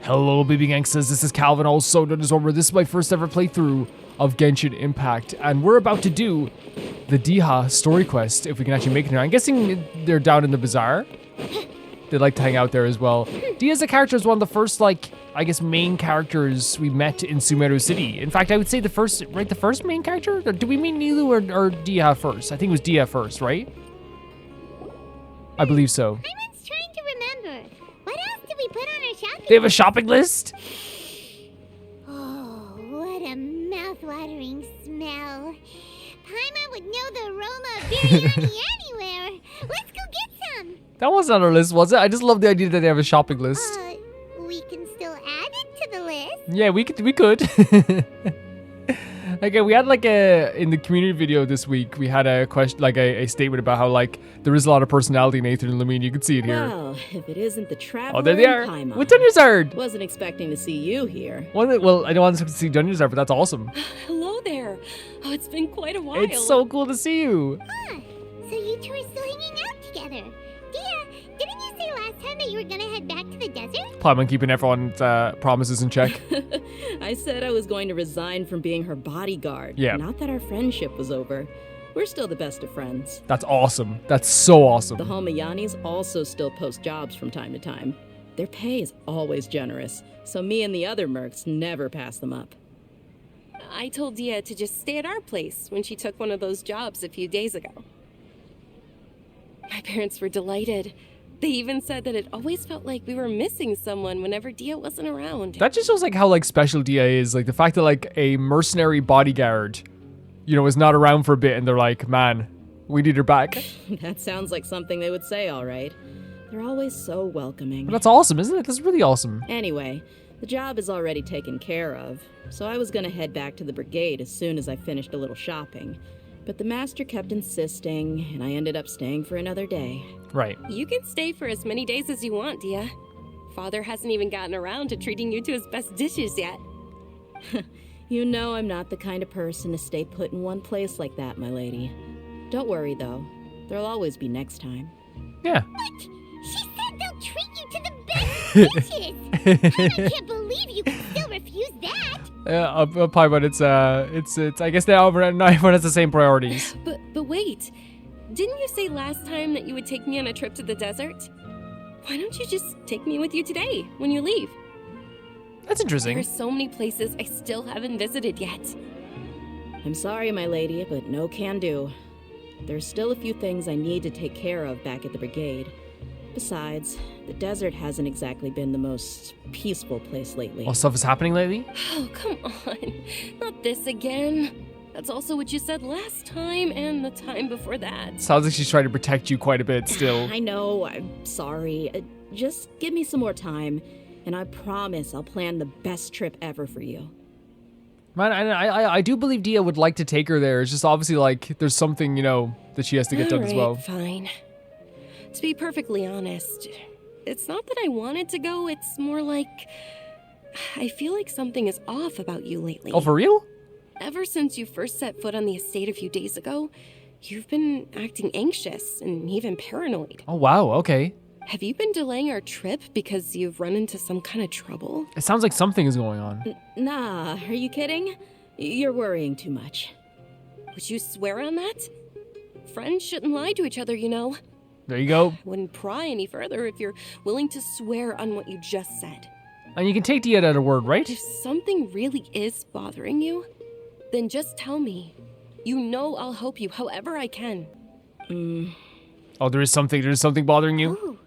Hello, baby gangsters. This is Calvin, also known as Ormer. This is my first ever playthrough of Genshin Impact, and we're about to do the DEHYA story quest, if we can actually make it here. I'm guessing they're down in the bazaar. They like to hang out there as well. DEHYA's a character is one of the first, like, I guess, main characters we met in Sumeru City. In fact, I would say the first main character? Or did we meet Nilou or DEHYA first? I think it was DEHYA first, right? I believe so. I was trying to remember. What else did we put on our shopping? They have a shopping list? Oh, what a mouth-watering smell. Paimon would know the aroma of biryani anywhere. Let's go get some. That wasn't on our list, was it? I just love the idea that they have a shopping list. We can still add it to the list. Yeah, we could. Okay, we had like in the community video this week, we had a question, like a statement about how like there is a lot of personality in Aether and Lumine. You can see it here. Well, if it isn't the traveler, Oh, there they are. Paimon. With Dunyarzad. Wasn't expecting to see you here. Well, I don't want to see Dunyarzad, but that's awesome. Hello there. Oh, it's been quite a while. It's so cool to see you. So you two are still hanging out together. DEHYA, didn't you say last time that you were gonna head back to the desert? Plan on keeping everyone's promises in check. I said I was going to resign from being her bodyguard. Yeah. Not that our friendship was over. We're still the best of friends. That's awesome. That's so awesome. The Homayanis also still post jobs from time to time. Their pay is always generous, so me and the other mercs never pass them up. I told DEHYA to just stay at our place when she took one of those jobs a few days ago. My parents were delighted. They even said that it always felt like we were missing someone whenever DEHYA wasn't around. That just shows like how like special DEHYA is. Like the fact that like a mercenary bodyguard, you know, is not around for a bit and they're like, man, we need her back. That sounds like something they would say, all right. They're always so welcoming. But that's awesome, isn't it? That's really awesome. Anyway, the job is already taken care of, so I was gonna head back to the brigade as soon as I finished a little shopping. But the master kept insisting, and I ended up staying for another day. Right. You can stay for as many days as you want, DEHYA. Father hasn't even gotten around to treating you to his best dishes yet. You know I'm not the kind of person to stay put in one place like that, my lady. Don't worry, though. There'll always be next time. Yeah. What? She said they'll treat you to the best dishes. I can't believe you can still refuse that. Paimon, it's. I guess now everyone has the same priorities. But wait. Didn't you say last time that you would take me on a trip to the desert? Why don't you just take me with you today, when you leave? That's interesting. There are so many places I still haven't visited yet. I'm sorry, my lady, but no can do. There's still a few things I need to take care of back at the brigade. Besides, the desert hasn't exactly been the most peaceful place lately. All stuff is happening lately? Oh, come on. Not this again. That's also what you said last time and the time before that. Sounds like she's trying to protect you quite a bit still. I know, I'm sorry. Just give me some more time, and I promise I'll plan the best trip ever for you. Man, I do believe DEHYA would like to take her there. It's just obviously like there's something, you know, that she has to get done as well. Fine. To be perfectly honest, it's not that I wanted to go, it's more like I feel like something is off about you lately. Oh, for real? Ever since you first set foot on the estate a few days ago, you've been acting anxious and even paranoid. Oh, wow, okay. Have you been delaying our trip because you've run into some kind of trouble? It sounds like something is going on. Nah, are you kidding? You're worrying too much. Would you swear on that? Friends shouldn't lie to each other, you know. There you go. I wouldn't pry any further if you're willing to swear on what you just said. And you can take DEHYA at her word, right? If something really is bothering you, then just tell me. You know I'll help you however I can. Oh, there's something bothering you? Ooh,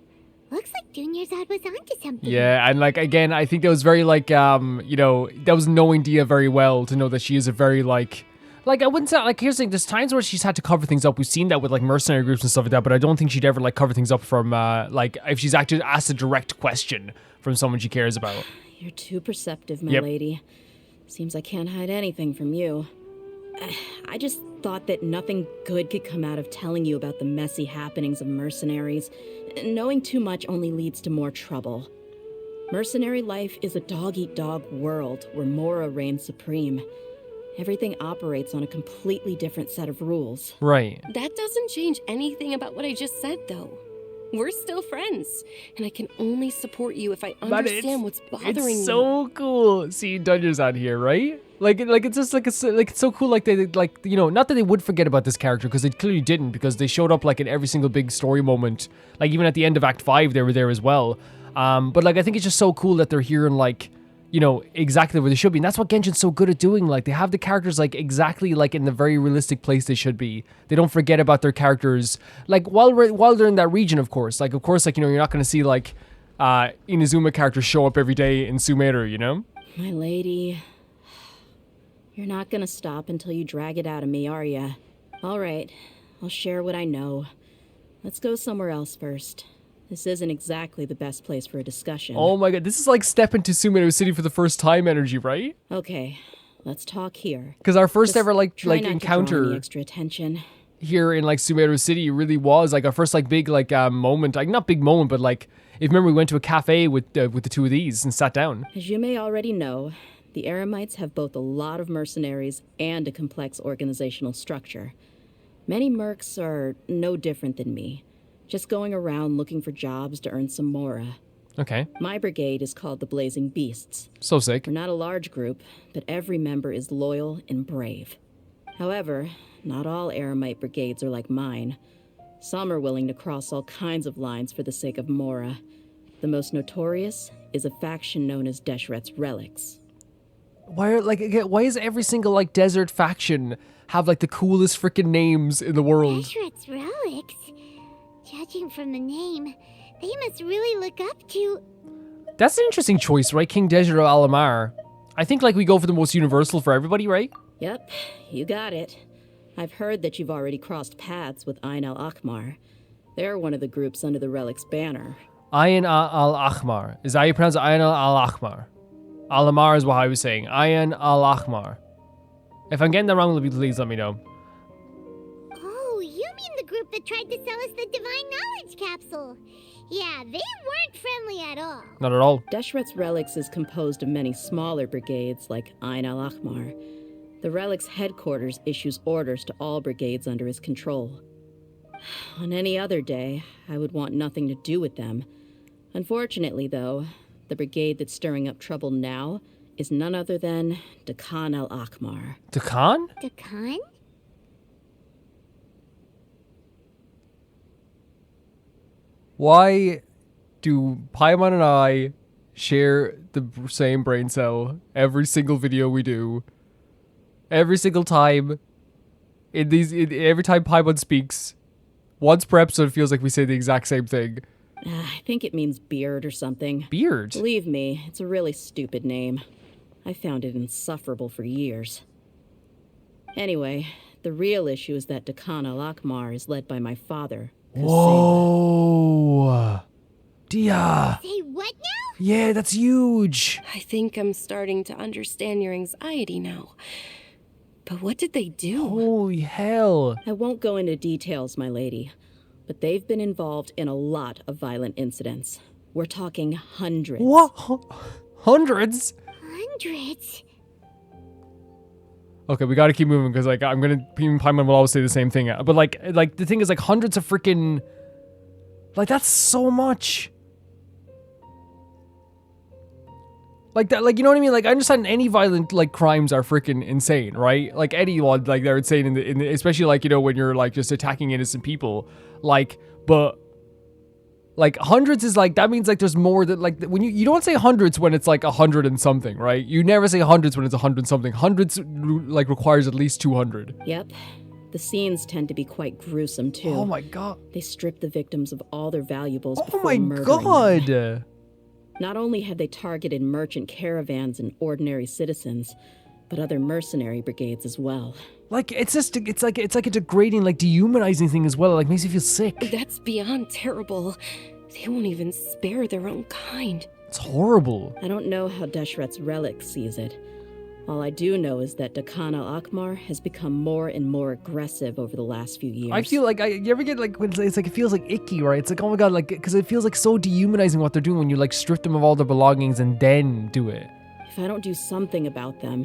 looks like Dunyarzad was onto something. Yeah, and like, again, I think that was very like, you know, that was knowing DEHYA very well to know that she is a very like, I wouldn't say, like, here's the thing, there's times where she's had to cover things up. We've seen that with, like, mercenary groups and stuff like that, but I don't think she'd ever, like, cover things up from, like, if she's actually asked a direct question from someone she cares about. You're too perceptive, my lady. Seems I can't hide anything from you. I just thought that nothing good could come out of telling you about the messy happenings of mercenaries. Knowing too much only leads to more trouble. Mercenary life is a dog-eat-dog world where Mora reigns supreme. Everything operates on a completely different set of rules. Right. That doesn't change anything about what I just said, though. We're still friends, and I can only support you if I Man, understand what's bothering it's you. so cool seeing Dunyarzad here, right? Like it's just like it's so cool. Like they like, you know, not that they would forget about this character, because they clearly didn't, because they showed up like in every single big story moment. Like even at the end of Act 5, they were there as well. But like I think it's just so cool that they're here and like, you know, exactly where they should be. And that's what Genshin's so good at doing. Like they have the characters like exactly like in the very realistic place they should be. They don't forget about their characters. Like while they're in that region, of course, like you know, you're not going to see like Inazuma characters show up every day in Sumeru, you know? My lady, you're not gonna stop until you drag it out of me, are ya? All right, I'll share what I know. Let's go somewhere else first. This isn't exactly the best place for a discussion. Oh my god, this is like stepping to Sumeru City for the first time energy, right? Okay, let's talk here. Because our first Just ever like try not to draw any encounter extra attention. here in like Sumeru City really was like our first like big like moment, like not big moment, but like if you remember we went to a cafe with the two of these and sat down. As you may already know, the Eremites have both a lot of mercenaries and a complex organizational structure. Many mercs are no different than me, just going around looking for jobs to earn some mora. Okay, My brigade is called the Blazing Beasts. so sick. We're not a large group, but every member is loyal and brave. However, not all Eremite brigades are like mine. Some are willing to cross all kinds of lines for the sake of mora. The most notorious is a faction known as Deshret's Relics. Why is every single like desert faction have like the coolest freaking names in the world? Deshret's relics? Judging from the name, they must really look up to... That's an interesting choice, right? King Deshret of Alamar. I think like we go for the most universal for everybody, right? Yep, you got it. I've heard that you've already crossed paths with Ain al-Akhmar. They're one of the groups under the Relic's banner. Ayn al-Akhmar. Is that how you pronounce it? Ayn al-Akhmar. Alamar is what I was saying. Ayn al-Akhmar. If I'm getting that wrong, please let me know. Oh, you mean the group that tried to sell us the Divine Knowledge Capsule? Yeah, they weren't friendly at all. Not at all. Deshret's Relics is composed of many smaller brigades like Ain al-Akhmar. The Relic's headquarters issues orders to all brigades under his control. On any other day, I would want nothing to do with them. Unfortunately, though, the brigade that's stirring up trouble now is none other than Dakan al-Akhmar. Dakan? Dakan? Why do Paimon and I share the same brain cell every single video we do? Every single time. Every time Paimon speaks. Once per episode, it feels like we say the exact same thing. I think it means beard or something. Beard? Believe me, it's a really stupid name. I found it insufferable for years. Anyway, the real issue is that Dakan al-Akhmar is led by my father. Whoa. DEHYA. Say what now? Yeah, that's huge. I think I'm starting to understand your anxiety now. But what did they do? Holy hell. I won't go into details, my lady, but they've been involved in a lot of violent incidents. We're talking hundreds. What? Hundreds? Hundreds? Okay, we gotta keep moving because like even Paimon will always say the same thing. But like the thing is like hundreds of freaking, like that's so much. Like that, like you know what I mean? Like I understand any violent like crimes are freaking insane, right? Like any one, like they're insane in the especially like you know when you're like just attacking innocent people, like but. Like hundreds is like that means like there's more than like when you don't say hundreds when it's like 100 and something, right? You never say hundreds when it's 100 and something. Hundreds like requires at least 200. Yep. The scenes tend to be quite gruesome too. Oh my god. They strip the victims of all their valuables Oh before my murdering them. god. Not only have they targeted merchant caravans and ordinary citizens, but other mercenary brigades as well. Like it's just it's like a degrading like dehumanizing thing as well. It like makes you feel sick. That's beyond terrible. They won't even spare their own kind. It's horrible. I don't know how Deshret's Relic sees it. All I do know is that Dakan al-Akhmar has become more and more aggressive over the last few years. I feel like you ever get like when it's like it feels like icky, right? It's like oh my god, like because it feels like so dehumanizing what they're doing when you like strip them of all their belongings and then do it. If I don't do something about them,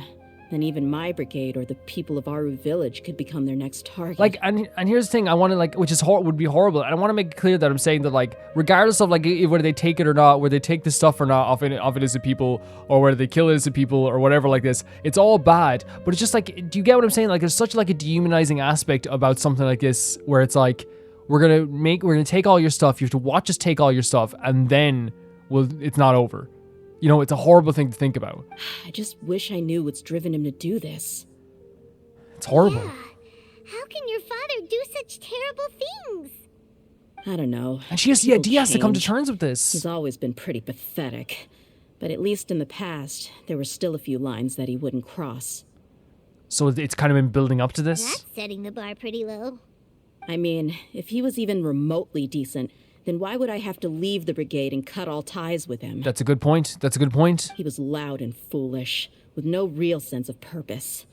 then even my brigade or the people of Aru village could become their next target. Like, and here's the thing, I want to, like, which is would be horrible, and I want to make it clear that I'm saying that, like, regardless of, like, whether they take it or not, whether they take the stuff or not off innocent people, or whether they kill innocent people, or whatever like this, it's all bad, but it's just, like, do you get what I'm saying? Like, there's such, like, a dehumanizing aspect about something like this, where it's, like, we're gonna take all your stuff, you have to watch us take all your stuff, and then, it's not over. You know, it's a horrible thing to think about. I just wish I knew what's driven him to do this. It's horrible. Yeah. How can your father do such terrible things? I don't know. And she has to come to terms with this. He's always been pretty pathetic. But at least in the past, there were still a few lines that he wouldn't cross. So it's kind of been building up to this? That's setting the bar pretty low. I mean, if he was even remotely decent, then why would I have to leave the brigade and cut all ties with him? That's a good point. He was loud and foolish, with no real sense of purpose.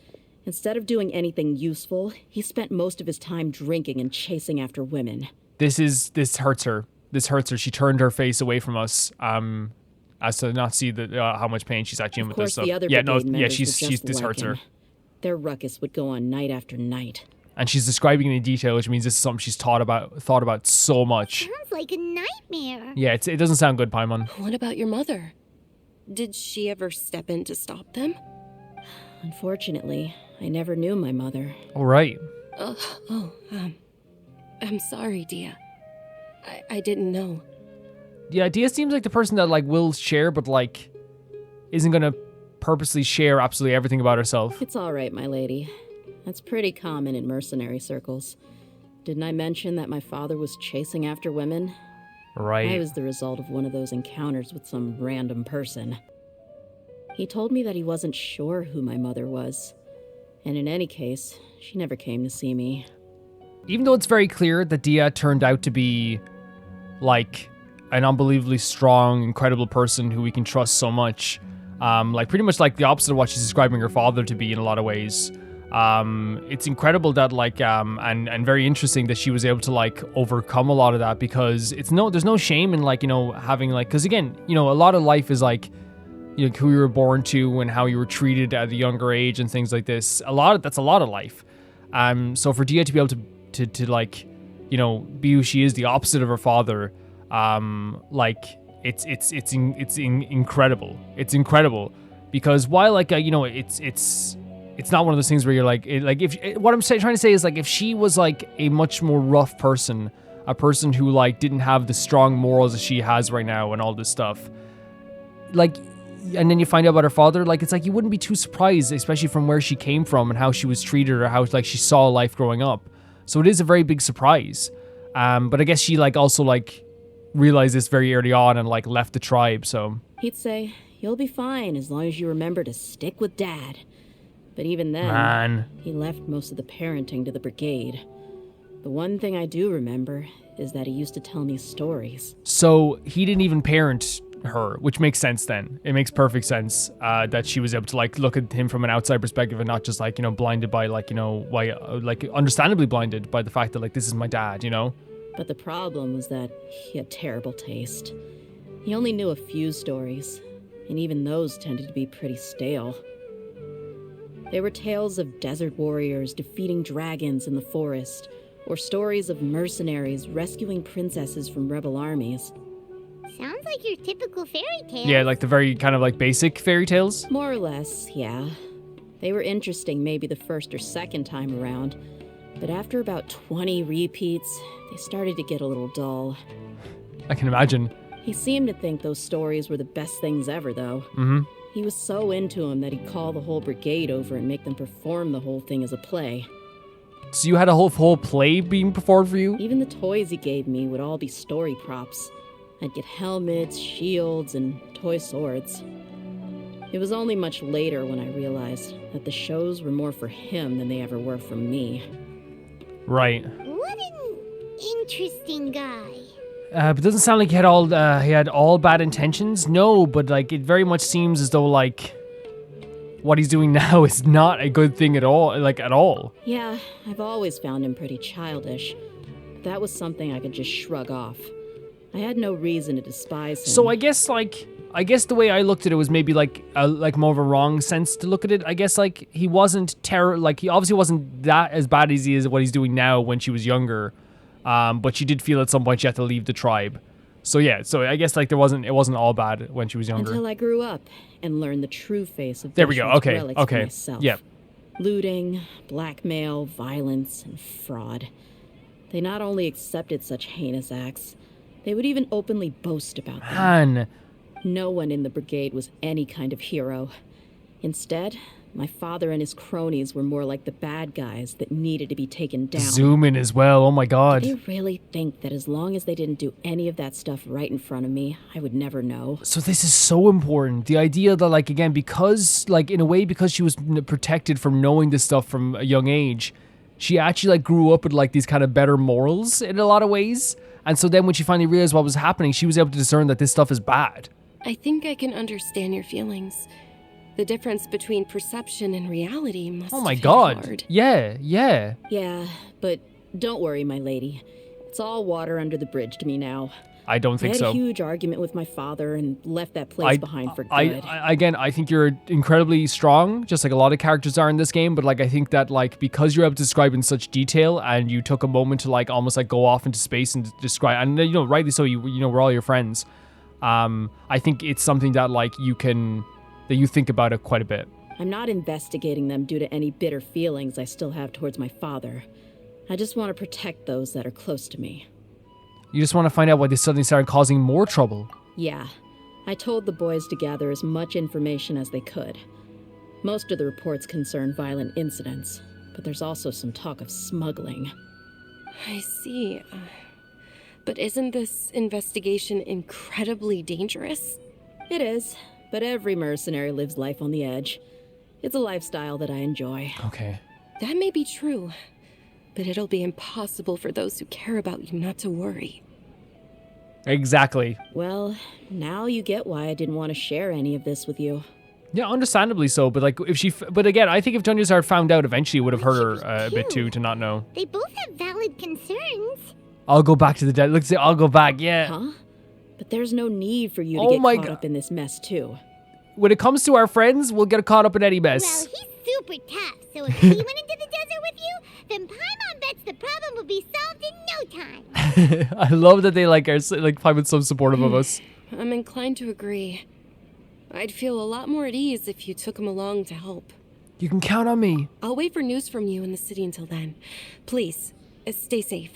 Instead of doing anything useful, he spent most of his time drinking and chasing after women. This hurts her. This hurts her. She turned her face away from us, as to not see how much pain she's actually in with this stuff. The other brigade members this hurts her. Their ruckus would go on night after night. And she's describing it in detail, which means this is something she's thought about so much. Sounds like a nightmare. Yeah, it doesn't sound good, Paimon. What about your mother? Did she ever step in to stop them? Unfortunately, I never knew my mother. All right. I'm sorry, Dia. I didn't know. Yeah, Dia seems like the person that, like, will share, but, like, isn't gonna purposely share absolutely everything about herself. It's all right, my lady. That's pretty common in mercenary circles. Didn't I mention that my father was chasing after women? Right. I was the result of one of those encounters with some random person. He told me that he wasn't sure who my mother was. And in any case, she never came to see me. Even though it's very clear that Dia turned out to be, like, an unbelievably strong, incredible person who we can trust so much, like, pretty much like the opposite of what she's describing her father to be in a lot of ways. It's incredible that, like, and very interesting that she was able to, like, overcome a lot of that, because there's no shame in, like, you know, having, like, because again, you know, a lot of life is, like, you know, who you were born to and how you were treated at a younger age and things like this. That's a lot of life. So for Dia to be able to like, you know, be who she is, the opposite of her father, like, it's incredible. It's incredible, because while, like, you know, it's not one of those things where you're like, what I'm trying to say is, like, if she was, like, a much more rough person, a person who, like, didn't have the strong morals that she has right now and all this stuff, like, and then you find out about her father, like, it's like you wouldn't be too surprised, especially from where she came from and how she was treated, or how, like, she saw life growing up. So it is a very big surprise. But I guess she, like, also, like, realized this very early on and, like, left the tribe, so. He'd say, "You'll be fine as long as you remember to stick with Dad." But even then, he left most of the parenting to the brigade. The one thing I do remember is that he used to tell me stories. So he didn't even parent her, which makes sense then. It makes perfect sense that she was able to, like, look at him from an outside perspective and not just, like, you know, blinded by, like, you know, why, like, understandably blinded by the fact that, like, this is my dad, you know? But the problem was that he had terrible taste. He only knew a few stories, and even those tended to be pretty stale. They were tales of desert warriors defeating dragons in the forest, or stories of mercenaries rescuing princesses from rebel armies. Sounds like your typical fairy tale. Yeah, like the very kind of, like, basic fairy tales. More or less, yeah. They were interesting maybe the first or second time around, but after about 20 repeats, they started to get a little dull. I can imagine. He seemed to think those stories were the best things ever, though. Mm-hmm. He was so into them that he'd call the whole brigade over and make them perform the whole thing as a play. So you had a whole play being performed for you? Even the toys he gave me would all be story props. I'd get helmets, shields, and toy swords. It was only much later when I realized that the shows were more for him than they ever were for me. Right. What an interesting guy. But it doesn't sound like he had all bad intentions. No, but, like, it very much seems as though, like, what he's doing now is not a good thing at all, like, at all. Yeah, I've always found him pretty childish. But that was something I could just shrug off. I had no reason to despise him. So I guess, like, I guess the way I looked at it was maybe like more of a wrong sense to look at it. I guess like he wasn't he obviously wasn't that as bad as he is what he's doing now when she was younger. But she did feel at some point she had to leave the tribe. So yeah, so I guess like it wasn't all bad when she was younger. Until I grew up and learned the true face of there we go. Okay, relics okay. for myself. Yep. Looting, blackmail, violence, and fraud. They not only accepted such heinous acts, they would even openly boast about them. Man. No one in the brigade was any kind of hero. Instead, my father and his cronies were more like the bad guys that needed to be taken down. Zoom in as well. Oh my god. They really think that as long as they didn't do any of that stuff right in front of me, I would never know. So this is so important. The idea that like, again, because like in a way, because she was protected from knowing this stuff from a young age, she actually like grew up with like these kind of better morals in a lot of ways. And so then when she finally realized what was happening, she was able to discern that this stuff is bad. I think I can understand your feelings. The difference between perception and reality must Oh my be god. hard. Yeah. Yeah, but don't worry, my lady. It's all water under the bridge to me now. I don't think I had so. a huge argument with my father and left that place behind for good. Again, I think you're incredibly strong, just like a lot of characters are in this game, but like I think that like because you're able to describe in such detail and you took a moment to like almost like go off into space and describe, and you know, rightly so, you know, we're all your friends. I think it's something that like you think about it quite a bit. I'm not investigating them due to any bitter feelings I still have towards my father. I just want to protect those that are close to me. You just want to find out why they suddenly started causing more trouble. Yeah, I told the boys to gather as much information as they could. Most of the reports concern violent incidents, but there's also some talk of smuggling. I see. But isn't this investigation incredibly dangerous? It is, but every mercenary lives life on the edge. It's a lifestyle that I enjoy. Okay. That may be true, but it'll be impossible for those who care about you not to worry. Exactly. Well, now you get why I didn't want to share any of this with you. Yeah, understandably so, but like but again, I think if Dunyarzad found out eventually, it would have hurt her a bit too to not know. They both have valid concerns. I'll go back to the dead. Let's say I'll go back, yeah. Huh? But there's no need for you to get caught up in this mess too. When it comes to our friends, we'll get caught up in any mess. Well, he's super tough, so if he went into the desert with you, then Paimon bets the problem will be solved in no time. I love that they like are like Paimon's so supportive of us. I'm inclined to agree. I'd feel a lot more at ease if you took him along to help. You can count on me. I'll wait for news from you in the city until then. Please, stay safe.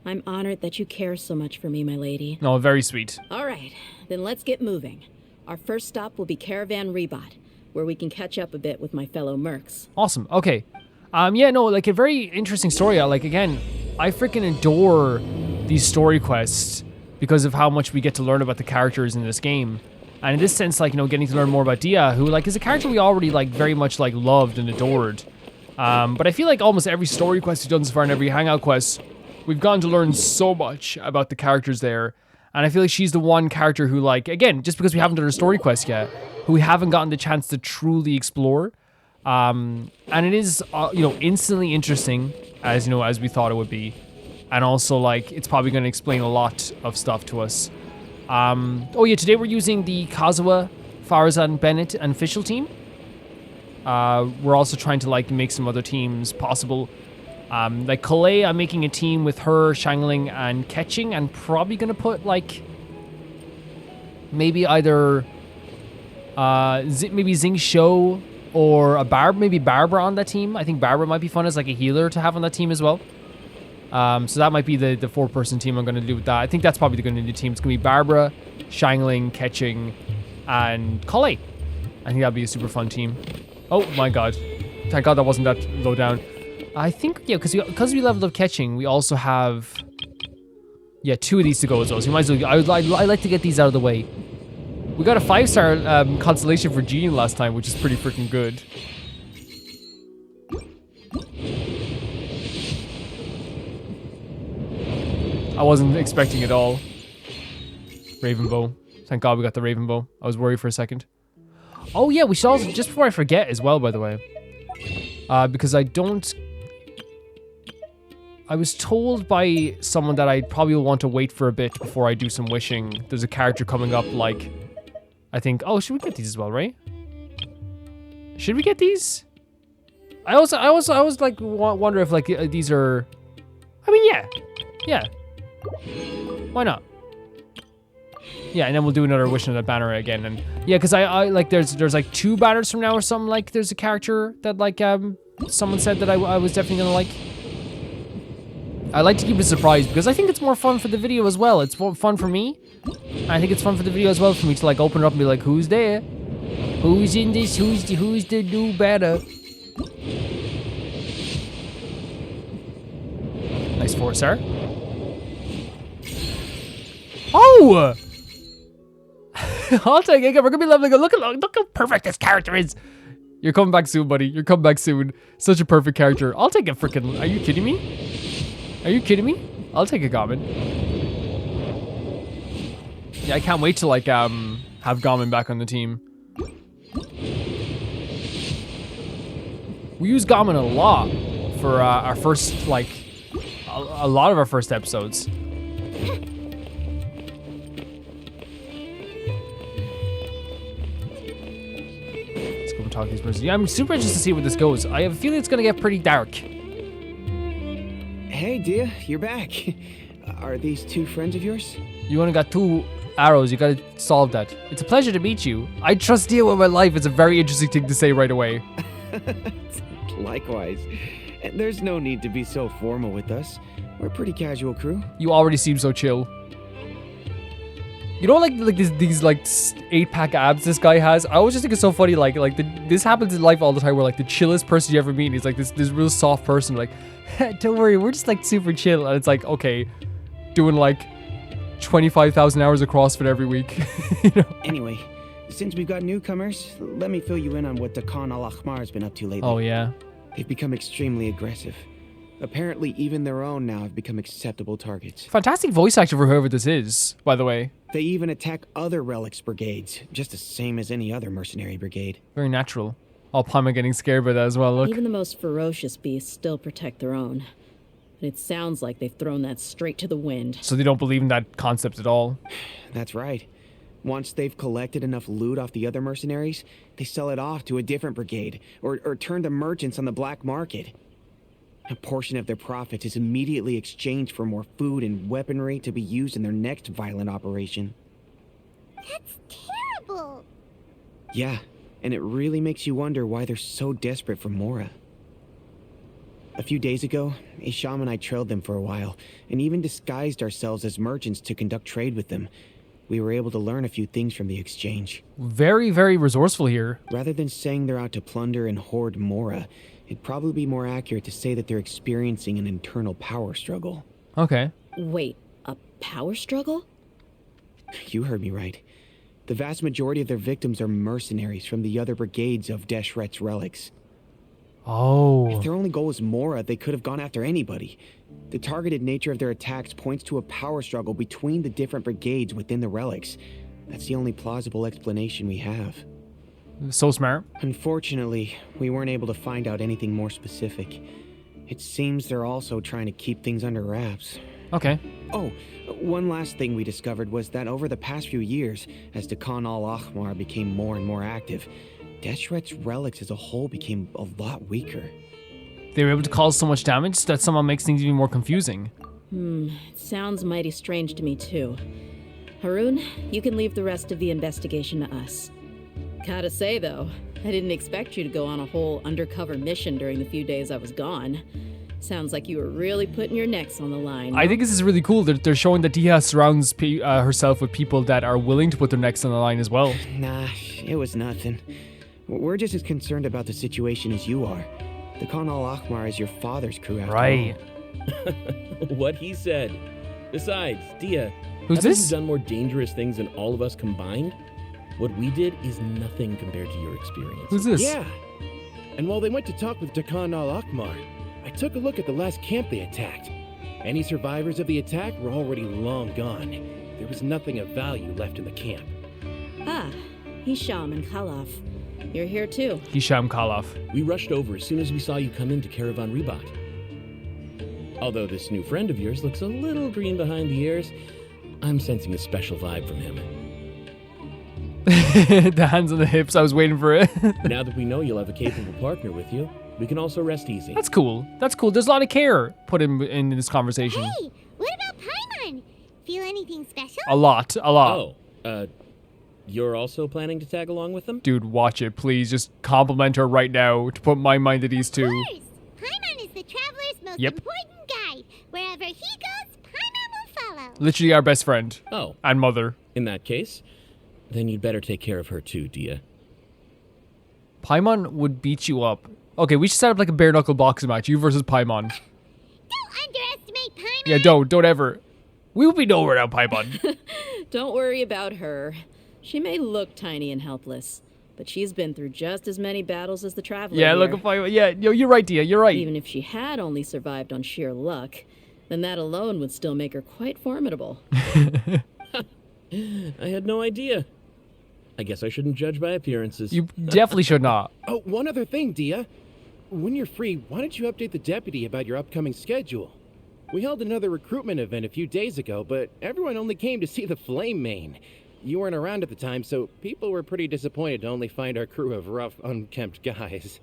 I'm honored that you care so much for me, my lady. No, very sweet. All right, then let's get moving. Our first stop will be Caravan Rebot, where we can catch up a bit with my fellow mercs. Awesome. Okay. Yeah, no, like a very interesting story. Like again, I freaking adore these story quests because of how much we get to learn about the characters in this game. And in this sense, like, you know, getting to learn more about DEHYA, who like is a character we already like very much like loved and adored. But I feel like almost every story quest we've done so far and every hangout quest, we've gotten to learn so much about the characters there. And I feel like she's the one character who, like, again, just because we haven't done a story quest yet, who we haven't gotten the chance to truly explore. And it is, you know, instantly interesting, as, you know, as we thought it would be. And also, like, it's probably going to explain a lot of stuff to us. Oh yeah, today we're using the Kazuha, Farazan, Bennett, and official team. We're also trying to, like, make some other teams possible. Like Kalei, I'm making a team with her, Shangling, and Ketching, and probably gonna put like maybe either maybe Xing Shou or maybe Barbara on that team. I think Barbara might be fun as like a healer to have on that team as well. So that might be the 4-person team I'm gonna do with that. I think that's probably gonna be the team. It's gonna be Barbara, Shangling, Ketching, and Kalei. I think that'd be a super fun team. Oh my god! Thank God that wasn't that low down. I think, yeah, because we leveled up Ketching, we also have, yeah, 2 of these to go as well. So you might as well, I like to get these out of the way. We got a 5-star constellation for Jean last time, which is pretty freaking good. I wasn't expecting it at all. Ravenbow. Thank God we got the Ravenbow. I was worried for a second. Oh yeah, we should also, just before I forget as well, by the way, because I don't... I was told by someone that I probably will want to wait for a bit before I do some wishing. There's a character coming up, like, I think, oh, should we get these as well, right? Should we get these? I always like wonder if like these are, I mean, yeah. Why not? Yeah, and then we'll do another wish on that banner again, and yeah, because I like there's like 2 banners from now or something. Like there's a character that like someone said that I was definitely gonna like. I like to keep it a surprise because I think it's more fun for the video as well. It's more fun for me. I think it's fun for the video as well for me to like open it up and be like, who's there? Who's in this? Who's the new banner? Nice 4-star. Oh! I'll take it. We're gonna be leveling up. Look how perfect this character is. You're coming back soon, buddy. You're coming back soon. Such a perfect character. I'll take a freaking. Are you kidding me? Are you kidding me? I'll take a Garmin. Yeah, I can't wait to like have Garmin back on the team. We use Garmin a lot for our first like a lot of our first episodes. Talk to these persons. Yeah, I'm super interested to see where this goes. I have a feeling it's gonna get pretty dark. Hey, Dia, you're back. Are these 2 friends of yours? You only got 2 arrows. You gotta solve that. It's a pleasure to meet you. I trust you with my life. It's a very interesting thing to say right away. Likewise. And there's no need to be so formal with us. We're a pretty casual crew. You already seem so chill. You know, like these like 8-pack abs this guy has. I always just think it's so funny. This happens in life all the time. Where like the chillest person you ever meet, he's like this real soft person. Like, don't worry, we're just like super chill. And it's like, okay, doing like 25,000 hours of CrossFit every week. You know? Anyway, since we've got newcomers, let me fill you in on what Dakan al-Ahmar has been up to lately. Oh yeah. They've become extremely aggressive. Apparently, even their own now have become acceptable targets. Fantastic voice actor for whoever this is, by the way. They even attack other relics brigades, just the same as any other mercenary brigade. Very natural. Oh, Palma getting scared by that as well, look. Even the most ferocious beasts still protect their own. And it sounds like they've thrown that straight to the wind. So they don't believe in that concept at all. That's right. Once they've collected enough loot off the other mercenaries, they sell it off to a different brigade, or turn to merchants on the black market. A portion of their profits is immediately exchanged for more food and weaponry to be used in their next violent operation. That's terrible. Yeah, and it really makes you wonder why they're so desperate for Mora. A few days ago, Isham and I trailed them for a while, and even disguised ourselves as merchants to conduct trade with them. We were able to learn a few things from the exchange. Very, very resourceful here. Rather than saying they're out to plunder and hoard Mora, it'd probably be more accurate to say that they're experiencing an internal power struggle. Okay. Wait, a power struggle? You heard me right. The vast majority of their victims are mercenaries from the other brigades of Deshret's relics. Oh. If their only goal was Mora, they could have gone after anybody. The targeted nature of their attacks points to a power struggle between the different brigades within the relics. That's the only plausible explanation we have. So smart. Unfortunately, we weren't able to find out anything more specific. It seems they're also trying to keep things under wraps. Okay. Oh, one last thing we discovered was that over the past few years, as Dakan al-Ahmar became more and more active, Deshret's relics as a whole became a lot weaker. They were able to cause so much damage that somehow makes things even more confusing. It sounds mighty strange to me too. Haroon, you can leave the rest of the investigation to us. Gotta say though, I didn't expect you to go on a whole undercover mission during the few days I was gone. Sounds like you were really putting your necks on the line. I think this is really cool that they're showing that DEHYA surrounds herself with people that are willing to put their necks on the line as well. Nah, it was nothing. We're just as concerned about the situation as you are. Dakan al-Ahmar is your father's crew after Right. all. What he said. Besides, Dia, Who's haven't this? you done more dangerous things than all of us combined? What we did is nothing compared to your experience. Who's this? Yeah. And while they went to talk with Dakan al-Ahmar, I took a look at the last camp they attacked. Any survivors of the attack were already long gone. There was nothing of value left in the camp. Ah, Hisham and Khalaf. You're here too. Hisham Khalaf. We rushed over as soon as we saw you come into Caravan Ribat. Although this new friend of yours looks a little green behind the ears, I'm sensing a special vibe from him. The hands on the hips, I was waiting for it. Now that we know you'll have a capable partner with you, we can also rest easy. That's cool. That's cool. There's a lot of care put in this conversation. Hey, what about Paimon? Feel anything special? A lot. Oh, you're also planning to tag along with them? Dude, watch it, please. Just compliment her right now to put my mind at ease too. Of course! Paimon is the traveler's most important guide. Wherever he goes, Paimon will follow. Literally our best friend. Oh. And mother. In that case, then you'd better take care of her too, Dia. Paimon would beat you up. Okay, we should set up like a bare knuckle boxing match. You versus Paimon. Don't underestimate Paimon! Yeah, don't ever. We will be nowhere without Paimon. Don't worry about her. She may look tiny and helpless, but she's been through just as many battles as the traveler. Yeah, here. look at Paimon. Yeah, yo, you're right, Dia. You're right. Even if she had only survived on sheer luck, then that alone would still make her quite formidable. I had no idea. I guess I shouldn't judge by appearances. You definitely should not. Oh, one other thing, Dia. When you're free, why don't you update the deputy about your upcoming schedule? We held another recruitment event a few days ago, but everyone only came to see the Flame Main. You weren't around at the time, so people were pretty disappointed to only find our crew of rough, unkempt guys.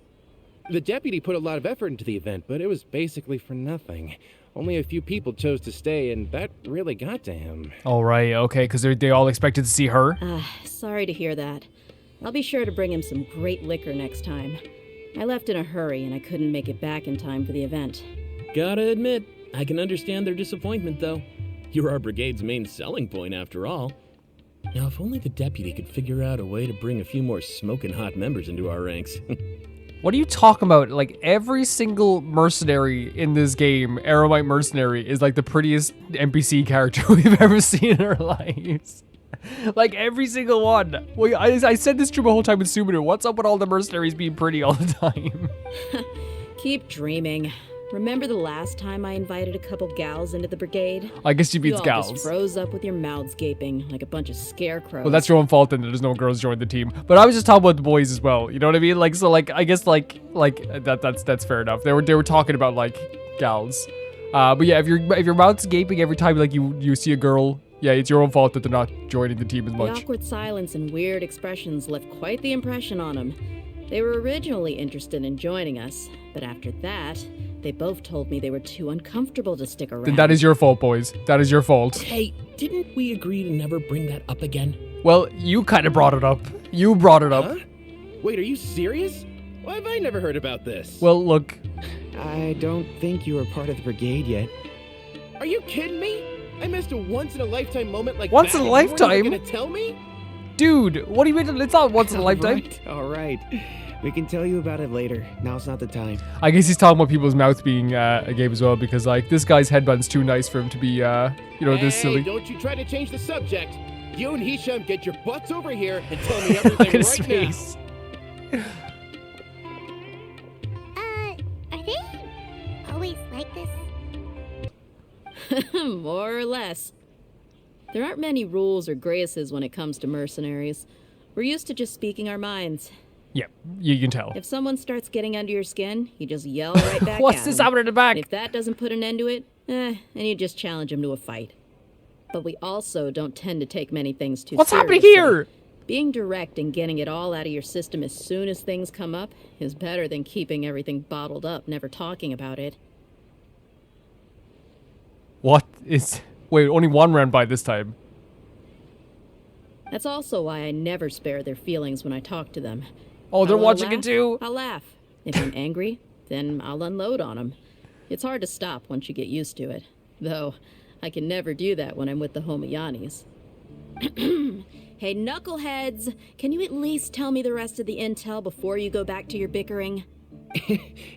The deputy put a lot of effort into the event, but it was basically for nothing. Only a few people chose to stay, and that really got to him. All right, okay, because they all expected to see her. Sorry to hear that. I'll be sure to bring him some great liquor next time. I left in a hurry, and I couldn't make it back in time for the event. Gotta admit, I can understand their disappointment, though. You're our brigade's main selling point, after all. Now, if only the deputy could figure out a way to bring a few more smoking hot members into our ranks. What are you talking about? Like, every single mercenary in this game, Eremite mercenary, is like the prettiest NPC character we've ever seen in our lives. Like, every single one. Wait, I said this to the whole time with Suminu. What's up with all the mercenaries being pretty all the time? Keep dreaming. Remember the last time I invited a couple gals into the brigade? I guess you mean You all gals. just froze up with your mouths gaping like a bunch of scarecrows. Well, that's your own fault then there's no girls join the team. But I was just talking about the boys as well. You know what I mean? Like, so like, I guess like that's fair enough. They were talking about like gals. But yeah, if your mouth's gaping every time like you see a girl, yeah, it's your own fault that they're not joining the team as The much. awkward silence and weird expressions left quite the impression on them. They were originally interested in joining us, but after that, they both told me they were too uncomfortable to stick around. Then that is your fault, boys. That is your fault. Hey, didn't we agree to never bring that up again? Well, you kind of brought it up. You brought it up. Huh? Wait, are you serious? Why have I never heard about this? Well, look. I don't think you were part of the brigade yet. Are you kidding me? I missed a once-in-a-lifetime moment like Once that. in a and you weren't even lifetime? gonna tell me? Dude, what do you mean? It's not once in a lifetime. All right. We can tell you about it later. Now's not the time. I guess he's talking about people's mouths being agape as well, because like this guy's headband's too nice for him to be, you know, this silly. Don't you try to change the subject. You and Hisham get your butts over here and tell me Look everything at his right face. Are they always like this? More or less. There aren't many rules or graces when it comes to mercenaries. We're used to just speaking our minds. Yeah, you can tell. If someone starts getting under your skin, you just yell right back What's at this them. happening in the back? And if that doesn't put an end to it, then you just challenge them to a fight. But we also don't tend to take many things too What's happening seriously. here? Being direct and getting it all out of your system as soon as things come up is better than keeping everything bottled up, never talking about it. What is... Wait, only one ran by this time. That's also why I never spare their feelings when I talk to them. Oh, they're I wanna watching it laugh, too? I'll laugh. If I'm angry, then I'll unload on them. It's hard to stop once you get used to it. Though, I can never do that when I'm with the Homayanis. Hey, knuckleheads! Can you at least tell me the rest of the intel before you go back to your bickering?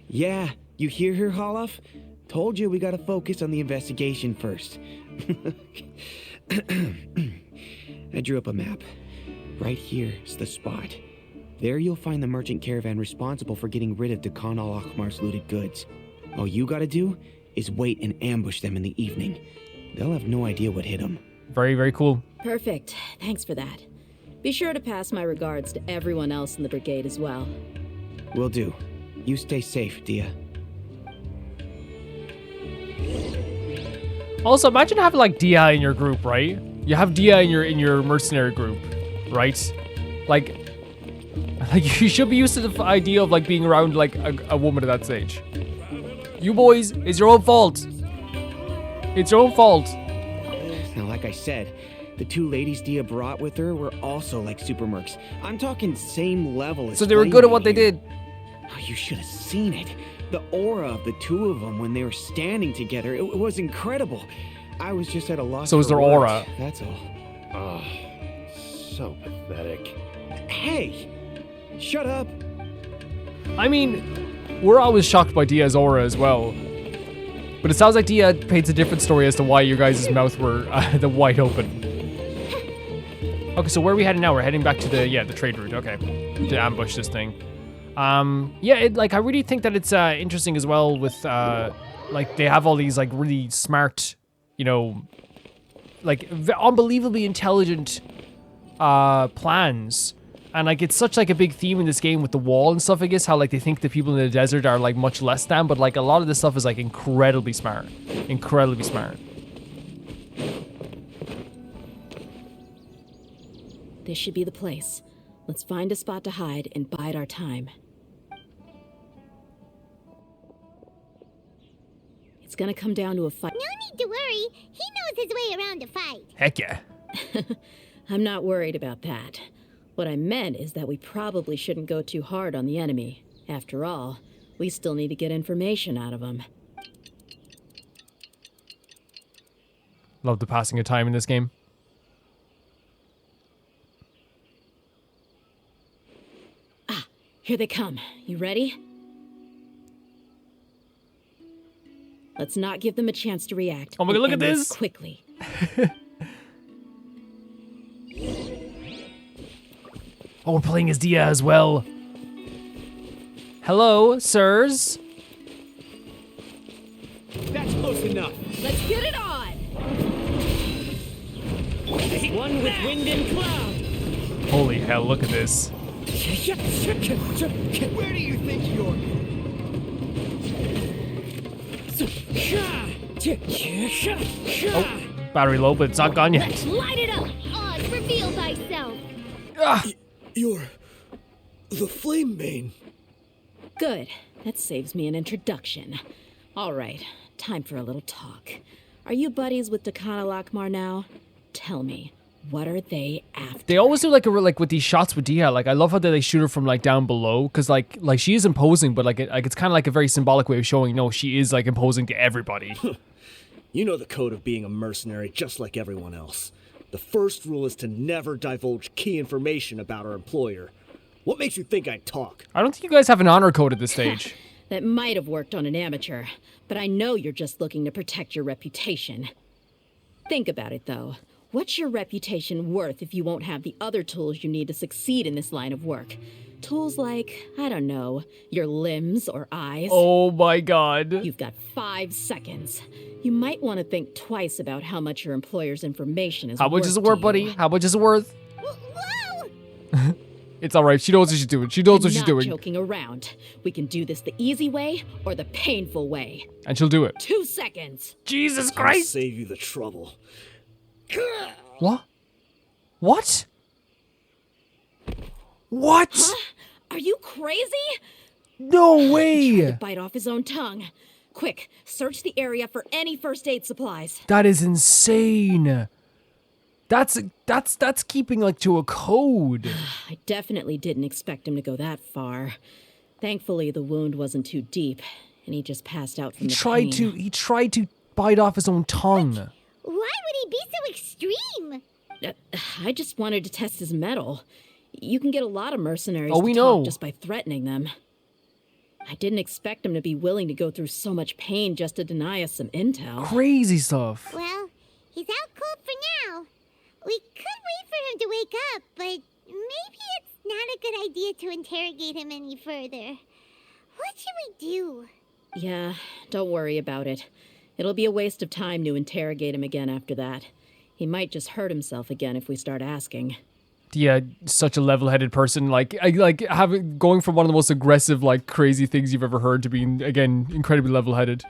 Yeah, you hear her, Holof? Told you we gotta focus on the investigation first. I drew up a map. Right here's the spot. There you'll find the merchant caravan responsible for getting rid of Dakan al-Akhmar's looted goods. All you gotta do is wait and ambush them in the evening. They'll have no idea what hit them. Very, very cool. Perfect. Thanks for that. Be sure to pass my regards to everyone else in the brigade as well. Will do. You stay safe, Dia. Also, imagine having like DEHYA in your group, right? You have DEHYA in your mercenary group, right? Like you should be used to the idea of like being around like a woman at that stage. You boys, it's your own fault. It's your own fault. Now, like I said, the two ladies Dia brought with her were also like super mercs. I'm talking same level as So they were good at what they here. did. Oh, you should have seen it. The aura of the two of them when they were standing together, it was incredible. I was just at a loss. So was for their words, aura. That's all. Oh, so pathetic. Hey, shut up. I mean, we're always shocked by Dia's aura as well. But it sounds like Dia paints a different story as to why your guys' mouth were the wide open. Okay, so where are we heading now? We're heading back to the trade route. Okay, to ambush this thing. Yeah, I really think that it's interesting as well with like they have all these like really smart, you know, like unbelievably intelligent plans. And like it's such like a big theme in this game with the wall and stuff, I guess, how like they think the people in the desert are like much less than, but like a lot of this stuff is like incredibly smart. Incredibly smart. This should be the place. Let's find a spot to hide and bide our time. It's gonna come down to a fight. No need to worry. He knows his way around a fight. Heck yeah. I'm not worried about that. What I meant is that we probably shouldn't go too hard on the enemy. After all, we still need to get information out of them. Love the passing of time in this game. Here they come. You ready? Let's not give them a chance to react. Oh my God, look and at end this. Quickly. Oh, we're playing as Dia as well. Hello, sirs. That's close enough. Let's get it on! One with wind and cloud. Holy hell, look at this. Where do you think you're? Oh, battery low, but it's not gone yet. Light it up! Oz, reveal thyself! Ah, You're the Flame Bane. Good. That saves me an introduction. All right, time for a little talk. Are you buddies with Dakana Lakmar now? Tell me, what are they after? they always do like with these shots with Dia. Like I love how they shoot her from like down below, because like she is imposing, but like it's kind of like a very symbolic way of showing no, she is like imposing to everybody. You know the code of being a mercenary just like everyone else. The first rule is to never divulge key information about our employer. What makes you think I'd talk? I don't think you guys have an honor code at this stage. That might have worked on an amateur, but I know you're just looking to protect your reputation. Think about it, though. What's your reputation worth if you won't have the other tools you need to succeed in this line of work? Tools like, I don't know, your limbs or eyes? Oh my God. You've got 5 seconds. You might want to think twice about how much your employer's information is worth. How much is it worth, to buddy? you. How much is it worth? Whoa! It's all right. She knows what she's doing. She knows I'm what she's not doing, joking around. We can do this the easy way or the painful way. and she'll do it. 2 seconds. Jesus I'll Christ! save you the trouble. What? What? What? Are you crazy? No way! Bite off his own tongue. Quick, search the area for any first aid supplies. That is insane. That's keeping like to a code. I definitely didn't expect him to go that far. Thankfully, the wound wasn't too deep, and he just passed out from the pain. He tried to bite off his own tongue. Why would he be so extreme? I just wanted to test his mettle. You can get a lot of mercenaries Oh, to we talk know. just by threatening them. I didn't expect him to be willing to go through so much pain just to deny us some intel. Crazy stuff. Well, he's out cold for now. We could wait for him to wake up, but maybe it's not a good idea to interrogate him any further. What should we do? Yeah, don't worry about it. It'll be a waste of time to interrogate him again after that. He might just hurt himself again if we start asking. Yeah, such a level-headed person. Going from one of the most aggressive, like crazy things you've ever heard to being again incredibly level-headed.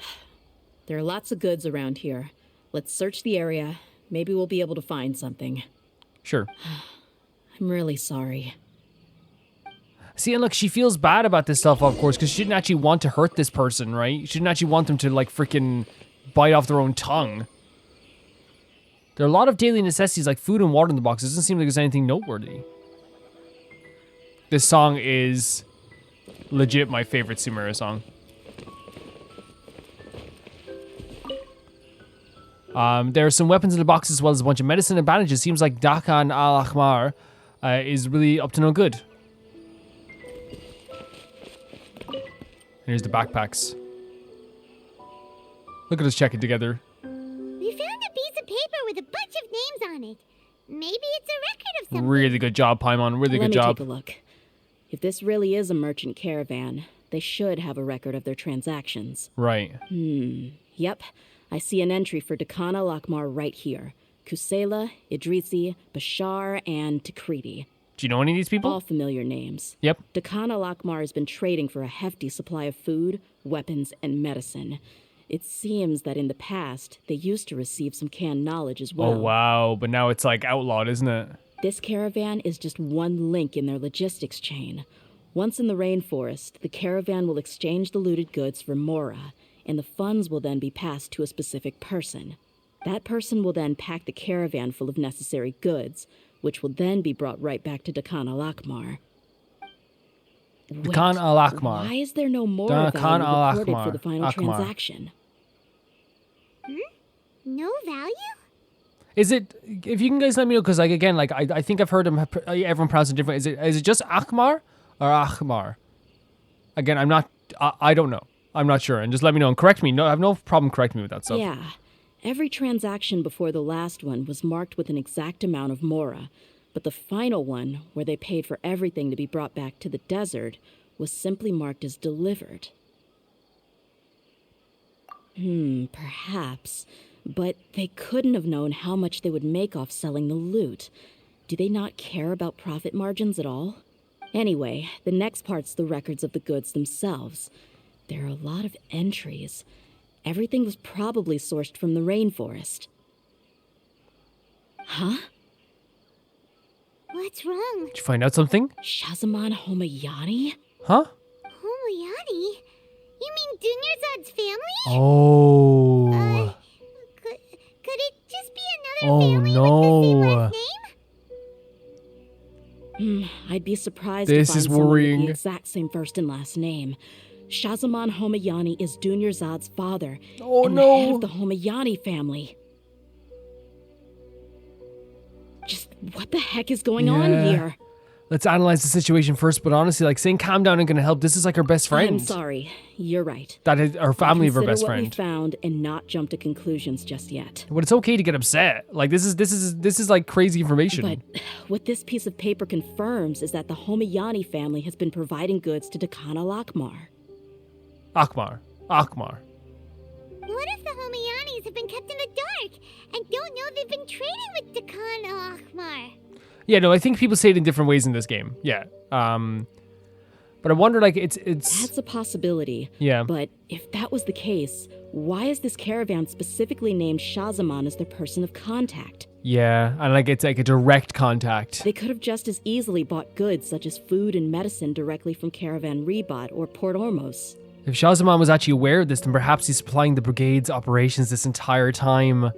There are lots of goods around here. Let's search the area. Maybe we'll be able to find something. Sure. I'm really sorry. See, and look, she feels bad about this stuff, of course, because she didn't actually want to hurt this person, right? She didn't actually want them to, like, freaking bite off their own tongue. There are a lot of daily necessities, like food and water in the box. It doesn't seem like there's anything noteworthy. This song is legit my favorite Sumeru song. There are some weapons in the box as well as a bunch of medicine and bandages. Seems like Dakan al-Ahmar is really up to no good. Here's the backpacks. Look at us checking together. We found a piece of paper with a bunch of names on it. Maybe it's a record of something. Really good job, Paimon. Really good job. Let me take a look. If this really is a merchant caravan, they should have a record of their transactions. Right. Yep. I see an entry for Dakan al-Ahmar right here. Kusela, Idrisi, Bashar, and Takriti. Do you know any of these people? All familiar names. Yep. Dakan al-Ahmar has been trading for a hefty supply of food, weapons, and medicine. It seems that in the past, they used to receive some canned knowledge as well. Oh, wow. But now it's like outlawed, isn't it? This caravan is just one link in their logistics chain. Once in the rainforest, the caravan will exchange the looted goods for Mora, and the funds will then be passed to a specific person. That person will then pack the caravan full of necessary goods, which will then be brought right back to Dakan al-Ahmar. Dakan al-Ahmar. Why is there no Mora Dakan value recorded al-Ahmar. for the final Ahmar. transaction? No value? Is it, if you can guys let me know, because like again, like I think I've heard them, everyone pronounce it different. Is it just Ahmar or Ahmar? Again, I'm not, I don't know. I'm not sure. And just let me know and correct me. No, I have no problem correcting me with that stuff. Yeah. Every transaction before the last one was marked with an exact amount of Mora, but the final one, where they paid for everything to be brought back to the desert, was simply marked as delivered. Perhaps. But they couldn't have known how much they would make off selling the loot. Do they not care about profit margins at all? Anyway, the next part's the records of the goods themselves. There are a lot of entries. Everything was probably sourced from the rainforest. Huh? What's wrong? Did you find out something? Shahzaman Homayani? Huh? Homayani? You mean Dunyarzad's family? Oh. Could it just be another Oh, family no. with the same last name? I'd be surprised This to find is someone with worrying. the exact same first and last name. Shahzaman Homayani is Dunyarzad's father, Oh, and no. the head of the Homayani family. Just what the heck is going on Yeah. here? Let's analyze the situation first, but honestly, like saying calm down ain't gonna help. This is like her best friend. I'm sorry. You're right. That is our family of her Consider best what we friend. found and not jump to conclusions just yet. But it's okay to get upset. Like this is like crazy information. But what this piece of paper confirms is that the Homayani family has been providing goods to Dakan al-Ahmar. Ahmar. What if the Homayanis have been kept in the dark and don't know they've been trading with Dakan al-Ahmar? Yeah, no, I think people say it in different ways in this game. Yeah. But I wonder, like, it's. That's a possibility. Yeah. But if that was the case, why is this caravan specifically named Shahzaman as their person of contact? Yeah, and like it's like a direct contact. They could have just as easily bought goods such as food and medicine directly from Caravan Rebot or Port Ormos. If Shahzaman was actually aware of this, then perhaps he's supplying the brigade's operations this entire time.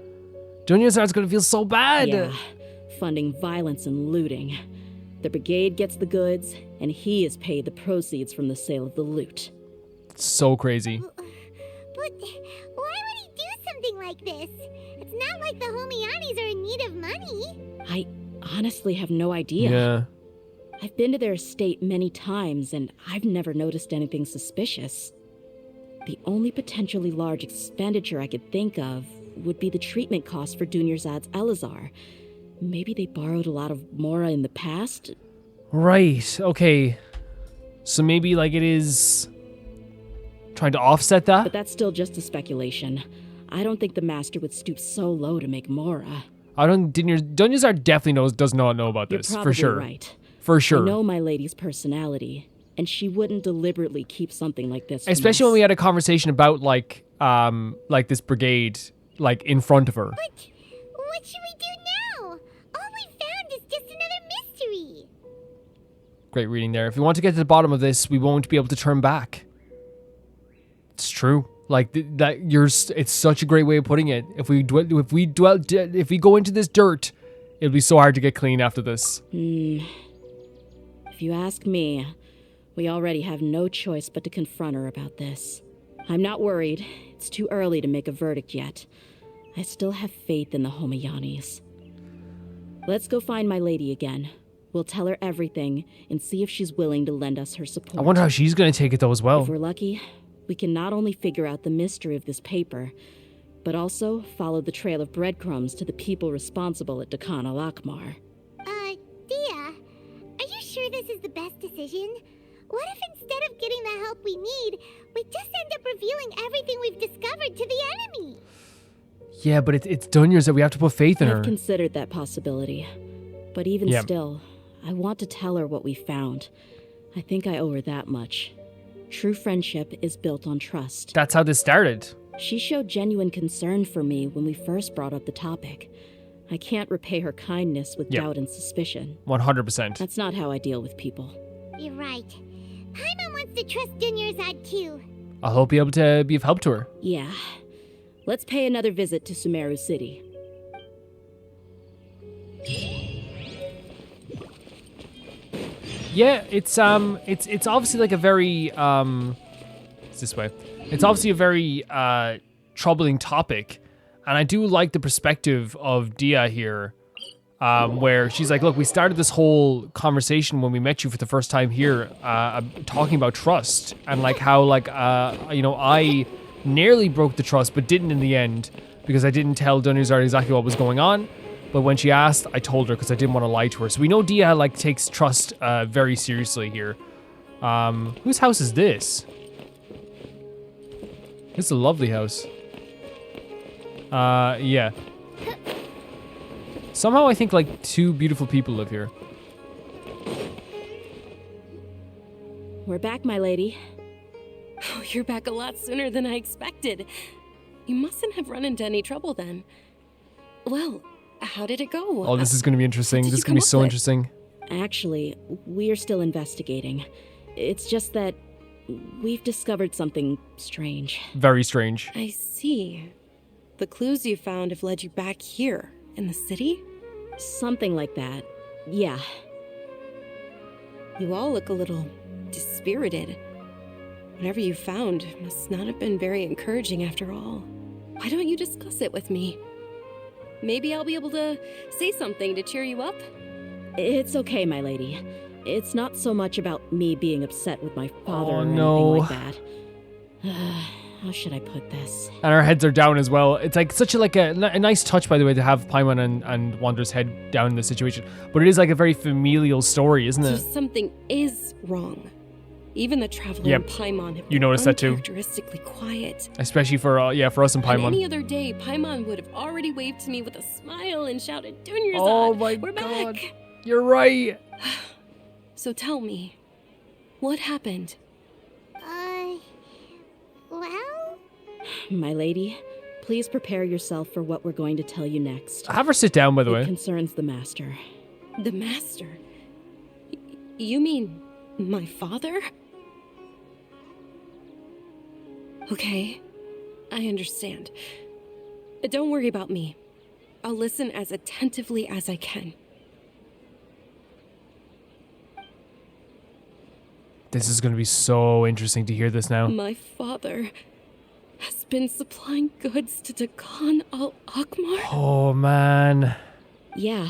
Dunyarzad's gonna feel so bad. Yeah, funding violence and looting. The brigade gets the goods, and he is paid the proceeds from the sale of the loot. So crazy. But why would he do something like this? It's not like the Homayanis are in need of money. I honestly have no idea. Yeah. I've been to their estate many times, and I've never noticed anything suspicious. The only potentially large expenditure I could think of would be the treatment costs for Dunyarzad's Elazar. Maybe they borrowed a lot of Mora in the past? Right. Okay. So maybe like it is trying to offset that. But that's still just a speculation. I don't think the master would stoop so low to make Mora. I don't. Dunyarzad definitely does not know about You're this probably for sure. right. For sure. I know my lady's personality, and she wouldn't deliberately keep something like this from Especially us. when we had a conversation about like this brigade like, in front of her. But what should we do now? All we found is just another mystery. Great reading there. If we want to get to the bottom of this, we won't be able to turn back. It's true. Like it's such a great way of putting it. If we go into this dirt, it'll be so hard to get clean after this. If you ask me, we already have no choice but to confront her about this. I'm not worried. It's too early to make a verdict yet. I still have faith in the Homayanis. Let's go find my lady again. We'll tell her everything and see if she's willing to lend us her support. I wonder how she's going to take it though as well. If we're lucky, we can not only figure out the mystery of this paper, but also follow the trail of breadcrumbs to the people responsible at Dakan al-Akmar. Dia, are you sure this is the best decision? What if instead of getting the help we need, we just end up revealing everything we've discovered to the enemy? Yeah, but it's Dunyarzad. We have to put faith in her. I've considered that possibility. But even still, I want to tell her what we found. I think I owe her that much. True friendship is built on trust. That's how this started. She showed genuine concern for me when we first brought up the topic. I can't repay her kindness with doubt and suspicion. 100%. That's not how I deal with people. You're right. Paimon wants to trust Dunyarzad too. I hope you'll be able to be of help to her. Yeah. Let's pay another visit to Sumeru City. Yeah, it's obviously like a very it's this way. It's obviously a very troubling topic, and I do like the perspective of Dia here, where she's like, "Look, we started this whole conversation when we met you for the first time here, talking about trust and like how I nearly broke the trust, but didn't in the end because I didn't tell Dunyarzad exactly what was going on." But when she asked, I told her because I didn't want to lie to her. So we know Dia like takes trust very seriously here. Whose house is this? This is a lovely house. Yeah. Somehow I think like two beautiful people live here. We're back, my lady. Oh, you're back a lot sooner than I expected. You mustn't have run into any trouble then. Well, how did it go? Oh, this is going to be interesting. This is going to be so interesting. Actually, we're still investigating. It's just that we've discovered something strange. Very strange. I see. The clues you found have led you back here, in the city? Something like that. Yeah. You all look a little dispirited. Whatever you found must not have been very encouraging after all. Why don't you discuss it with me? Maybe I'll be able to say something to cheer you up? It's okay, my lady. It's not so much about me being upset with my father or anything like that. How should I put this? And our heads are down as well. It's like such a nice touch, by the way, to have Paimon and Wander's head down in this situation. But it is like a very familial story, isn't it? So something is wrong. Even the Traveler and Paimon have been noticed that too. Uncharacteristically quiet. Especially for us and Paimon. On any other day, Paimon would have already waved to me with a smile and shouted, "Dunyarzad, oh my we're God. back!" You're right. So tell me, what happened? Well? My lady, please prepare yourself for what we're going to tell you next. Have her sit down, by the way. It concerns the Master. The Master? You mean my father? Okay, I understand. Don't worry about me. I'll listen as attentively as I can. This is going to be so interesting to hear this now. My father has been supplying goods to Dakan al-Akmar? Oh, man. Yeah,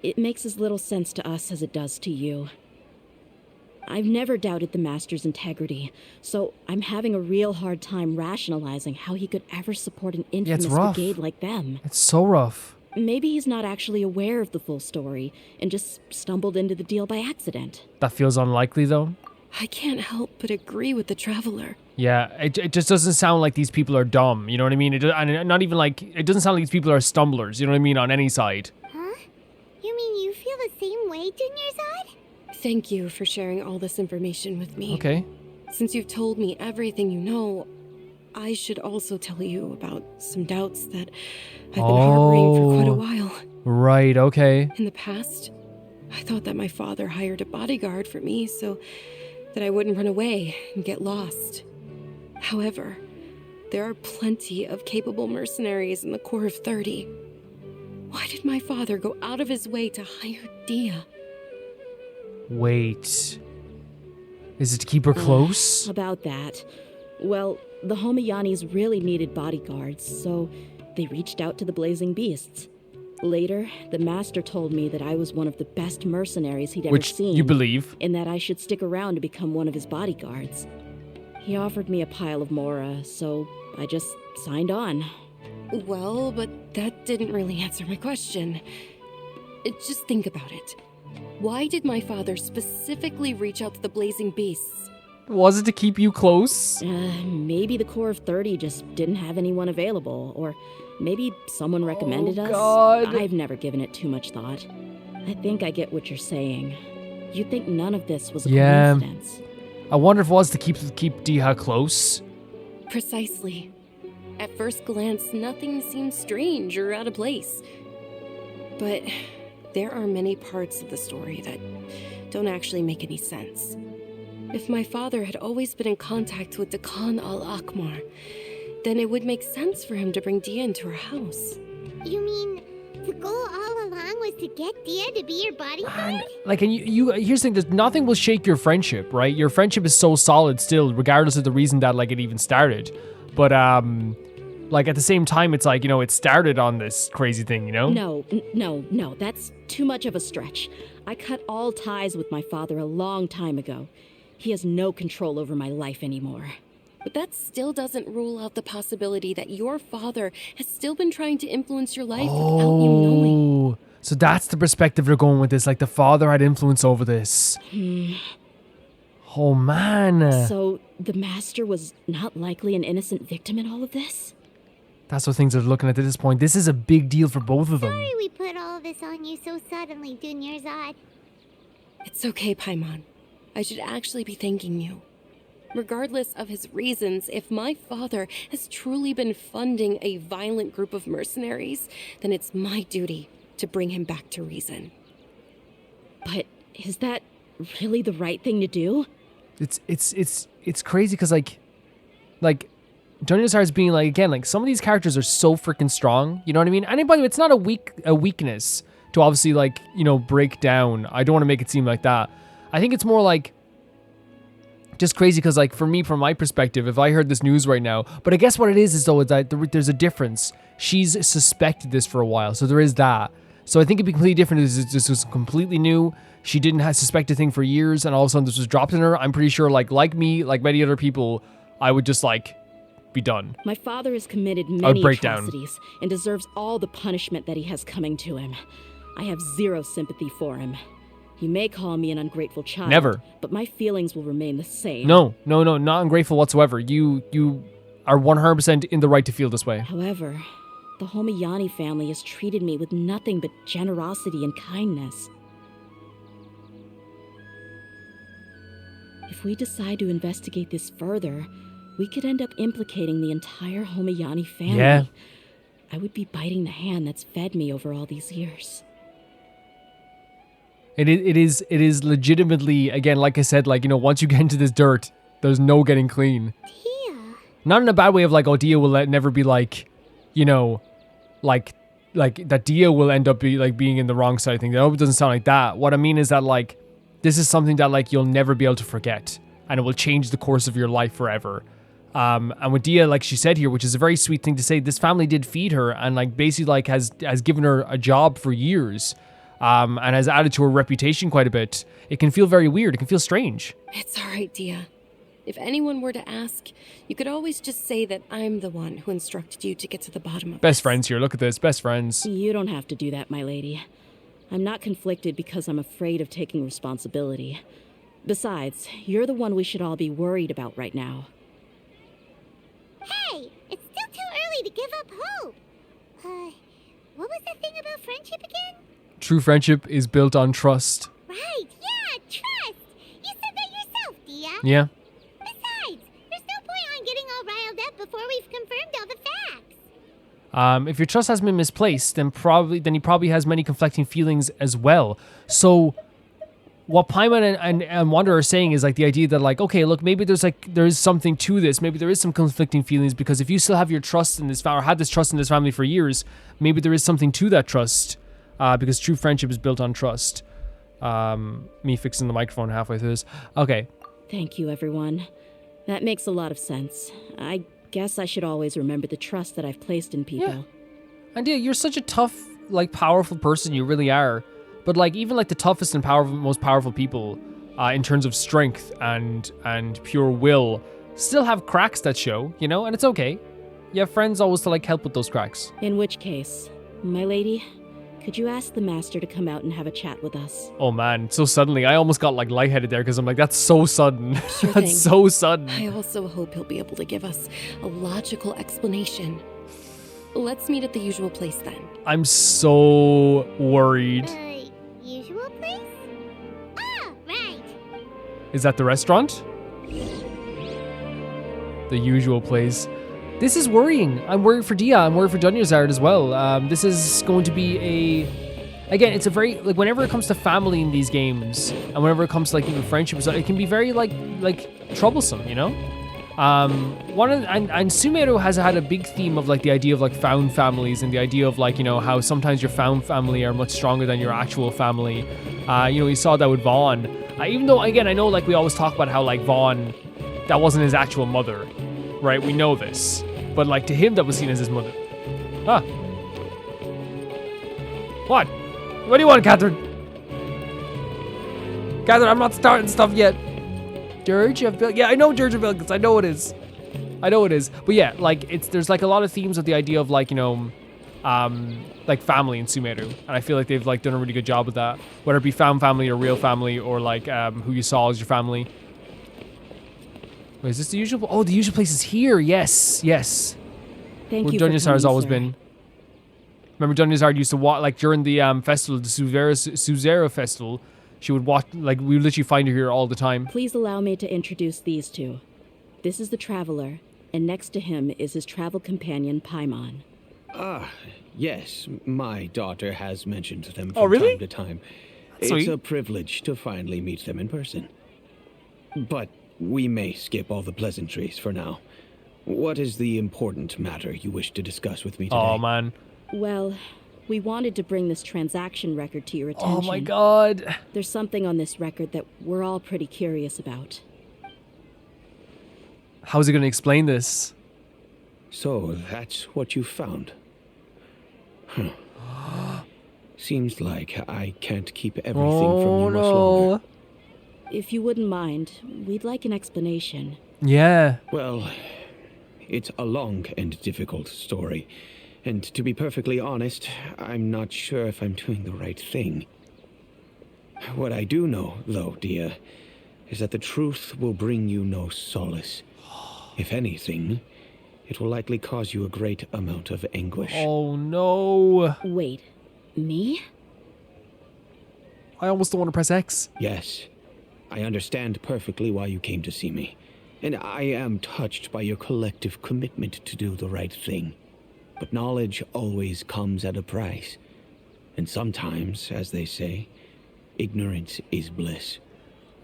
it makes as little sense to us as it does to you. I've never doubted the Master's integrity, so I'm having a real hard time rationalizing how he could ever support an infamous brigade like them. It's so rough. Maybe he's not actually aware of the full story and just stumbled into the deal by accident. That feels unlikely, though. I can't help but agree with the Traveler. Yeah, it just doesn't sound like these people are dumb, you know what I mean? And not even like, it doesn't sound like these people are stumblers, you know what I mean, on any side. Huh? You mean you feel the same way, Dunyarzad? Thank you for sharing all this information with me. Okay. Since you've told me everything you know, I should also tell you about some doubts that I've been harboring for quite a while. Right, okay. In the past, I thought that my father hired a bodyguard for me so that I wouldn't run away and get lost. However, there are plenty of capable mercenaries in the Corps of 30. Why did my father go out of his way to hire DEHYA? Wait. Is it to keep her close? About that. Well, the Homayanis really needed bodyguards, so they reached out to the Blazing Beasts. Later, the master told me that I was one of the best mercenaries he'd ever seen. Which you believe. And that I should stick around to become one of his bodyguards. He offered me a pile of mora, so I just signed on. Well, but that didn't really answer my question. Just think about it. Why did my father specifically reach out to the Blazing Beasts? Was it to keep you close? Maybe the Corps of 30 just didn't have anyone available, or maybe someone recommended us. God. I've never given it too much thought. I think I get what you're saying. You think none of this was a coincidence. I wonder if it was to keep DEHYA close. Precisely. At first glance, nothing seems strange or out of place. But there are many parts of the story that don't actually make any sense. If my father had always been in contact with Dakan al-Akmar, then it would make sense for him to bring DEHYA into our house. You mean the goal all along was to get DEHYA to be your bodyguard? Like, and you here's the thing, there's nothing will shake your friendship, right? Your friendship is so solid still, regardless of the reason that, like, it even started. But, like, at the same time, it's like, you know, it started on this crazy thing, you know? No, that's too much of a stretch. I cut all ties with my father a long time ago. He has no control over my life anymore. But that still doesn't rule out the possibility that your father has still been trying to influence your life without you knowing. So that's the perspective they're going with this, like the father had influence over this. Oh, man. So the master was not likely an innocent victim in all of this? That's what things are looking at this point. This is a big deal for both of them. Sorry we put all of this on you so suddenly, Dunyarzad. It's okay, Paimon. I should actually be thanking you. Regardless of his reasons, if my father has truly been funding a violent group of mercenaries, then it's my duty to bring him back to reason. But is that really the right thing to do? It's crazy because like Dunyarzad is being like, again, like some of these characters are so freaking strong. You know what I mean? And by the way, it's not a weakness to obviously, like, you know, break down. I don't want to make it seem like that. I think it's more like just crazy because, like, for me, from my perspective, if I heard this news right now, but I guess what it is though, is that there's a difference. She's suspected this for a while, so there is that. So I think it'd be completely different if this was completely new. She didn't have suspect a thing for years, and all of a sudden this was dropped in her. I'm pretty sure, like me, like many other people, I would just, like, be done. My father has committed many break atrocities and deserves all the punishment that he has coming to him. I have zero sympathy for him. You may call me an ungrateful child. Never. But my feelings will remain the same. No, not ungrateful whatsoever. You are 100% in the right to feel this way. However, the Homayani family has treated me with nothing but generosity and kindness. If we decide to investigate this further, we could end up implicating the entire Homayani family. Yeah. I would be biting the hand that's fed me over all these years. It is legitimately, again, like I said, like, you know, once you get into this dirt, there's no getting clean. DEHYA. Not in a bad way of like, oh, DEHYA will never be like, you know, like that DEHYA will end up being in the wrong side of things. I hope it doesn't sound like that. What I mean is that, like, this is something that, like, you'll never be able to forget, and it will change the course of your life forever. And with DEHYA, like she said here, which is a very sweet thing to say, this family did feed her and, like, basically, like, has given her a job for years. And has added to her reputation quite a bit. It can feel very weird. It can feel strange. It's all right, DEHYA. If anyone were to ask, you could always just say that I'm the one who instructed you to get to the bottom of Best this. friends here. Look at this. Best friends. You don't have to do that, my lady. I'm not conflicted because I'm afraid of taking responsibility. Besides, you're the one we should all be worried about right now. Hey, it's still too early to give up hope. What was that thing about friendship again? True friendship is built on trust. Right, yeah, trust. You said that yourself, DEHYA. Yeah. Besides, there's no point on getting all riled up before we If your trust has been misplaced, then he probably has many conflicting feelings as well. So what Paimon and Wanderer are saying is like the idea that like, okay, look, maybe there is something to this. Maybe there is some conflicting feelings, because if you still have your trust in this family, or had this trust in this family for years, maybe there is something to that trust, because true friendship is built on trust. Me fixing the microphone halfway through this. Okay. Thank you, everyone. That makes a lot of sense. I guess I should always remember the trust that I've placed in people. Yeah. And yeah, you're such a tough, like, powerful person. You really are. But like, even like the toughest and most powerful people, in terms of strength and pure will, still have cracks that show, you know, and it's okay. You have friends always to like help with those cracks. In which case, my lady, could you ask the master to come out and have a chat with us? Oh man, so suddenly, I almost got like lightheaded there because I'm like, that's so sudden. Sure That's thing. so sudden. I also hope he'll be able to give us a logical explanation. Let's meet at the usual place then. I'm so worried. Usual place? Ah, right. Is that the restaurant? The usual place. This is worrying. I'm worried for DEHYA. I'm worried for Dunyarzad as well. This is going to be again, it's a very, like, whenever it comes to family in these games, and whenever it comes to like even friendships, it can be very like troublesome, you know? And Sumeru has had a big theme of like the idea of like found families, and the idea of like, you know, how sometimes your found family are much stronger than your actual family. You know, you saw that with Vaughn. Even though, again, I know like we always talk about how like Vaughn, that wasn't his actual mother, right? We know this. But like to him, that was seen as his mother. Ah. What? What do you want, Catherine? Catherine, I'm not starting stuff yet. Dirge of Bill. Yeah, I know Dirge of Bill, because I know it is. I know it is. But yeah, like there's like a lot of themes of the idea of like, you know, like family in Sumeru, and I feel like they've like done a really good job with that, whether it be found family or real family, or like who you saw as your family. Wait, is this the usual? Oh, the usual place is here. Yes, yes. Thank Where you for Dunyarzad coming, has always sir. been. Remember, Dunyarzad used to walk like during the festival, the Suzera festival. She would walk, like, we would literally find her here all the time. Please allow me to introduce these two. This is the Traveler, and next to him is his travel companion, Paimon. Ah, yes, my daughter has mentioned them Oh, from really? time to time. Sweet. It's a privilege to finally meet them in person. But we may skip all the pleasantries for now. What is the important matter you wish to discuss with me today? Oh, man. Well, we wanted to bring this transaction record to your attention. Oh, my God. There's something on this record that we're all pretty curious about. How's he going to explain this? So, that's what you found. Huh. Seems like I can't keep everything from you much longer. If you wouldn't mind, we'd like an explanation. Yeah. Well, it's a long and difficult story. And to be perfectly honest, I'm not sure if I'm doing the right thing. What I do know, though, DEHYA, is that the truth will bring you no solace. If anything, it will likely cause you a great amount of anguish. Oh, no. Wait, me? I almost don't want to press X. Yes, I understand perfectly why you came to see me. And I am touched by your collective commitment to do the right thing. But knowledge always comes at a price. And sometimes, as they say, ignorance is bliss.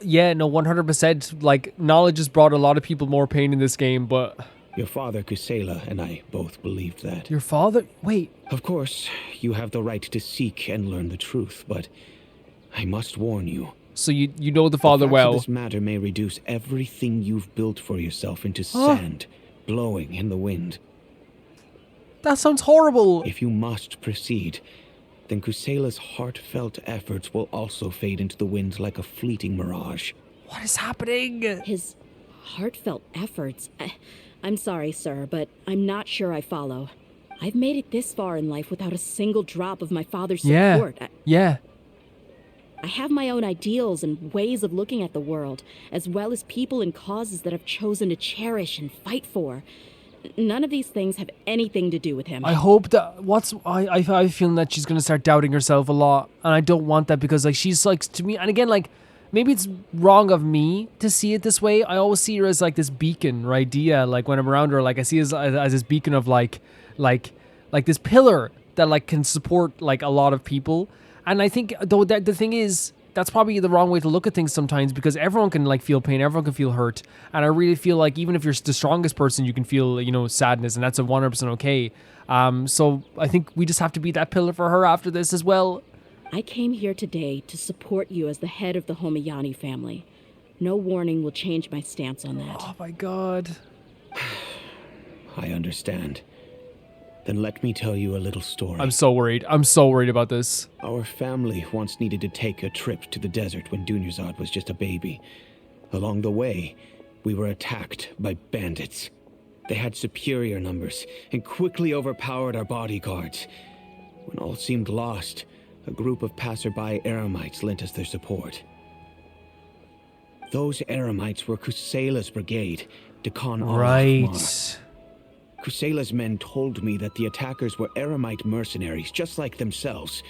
Yeah, no, 100%. Like, knowledge has brought a lot of people more pain in this game, but... Your father, Kusela, and I both believed that. Your father? Wait. Of course, you have the right to seek and learn the truth, but I must warn you. So you know the father The facts well. of this matter may reduce everything you've built for yourself into sand, blowing in the wind. That sounds horrible. If you must proceed, then Kusela's heartfelt efforts will also fade into the wind like a fleeting mirage. What is happening? His heartfelt efforts? I'm sorry, sir, but I'm not sure I follow. I've made it this far in life without a single drop of my father's support. Yeah. I have my own ideals and ways of looking at the world, as well as people and causes that I've chosen to cherish and fight for. None of these things have anything to do with him. I hope that I have a feeling that she's gonna start doubting herself a lot, and I don't want that, because like she's like, to me, and again, like maybe it's wrong of me to see it this way. I always see her as like this beacon, right? DEHYA, like when I'm around her, like I see her as this beacon of like like this pillar that like can support like a lot of people. And I think though that the thing is, that's probably the wrong way to look at things sometimes, because everyone can like feel pain, everyone can feel hurt, and I really feel like even if you're the strongest person, you can feel, you know, sadness, and that's a 100% okay. So I think we just have to be that pillar for her after this as well. I came here today to support you as the head of the Homayani family. No warning will change my stance on that. Oh my god. I understand. Then let me tell you a little story. I'm so worried. I'm so worried about this. Our family once needed to take a trip to the desert when Dunyarzad was just a baby. Along the way, we were attacked by bandits. They had superior numbers and quickly overpowered our bodyguards. When all seemed lost, a group of passerby Eremites lent us their support. Those Eremites were Kusela's brigade, Dekhan al-Ahmar. Right. Kusela's men told me that the attackers were Eremite mercenaries, just like themselves.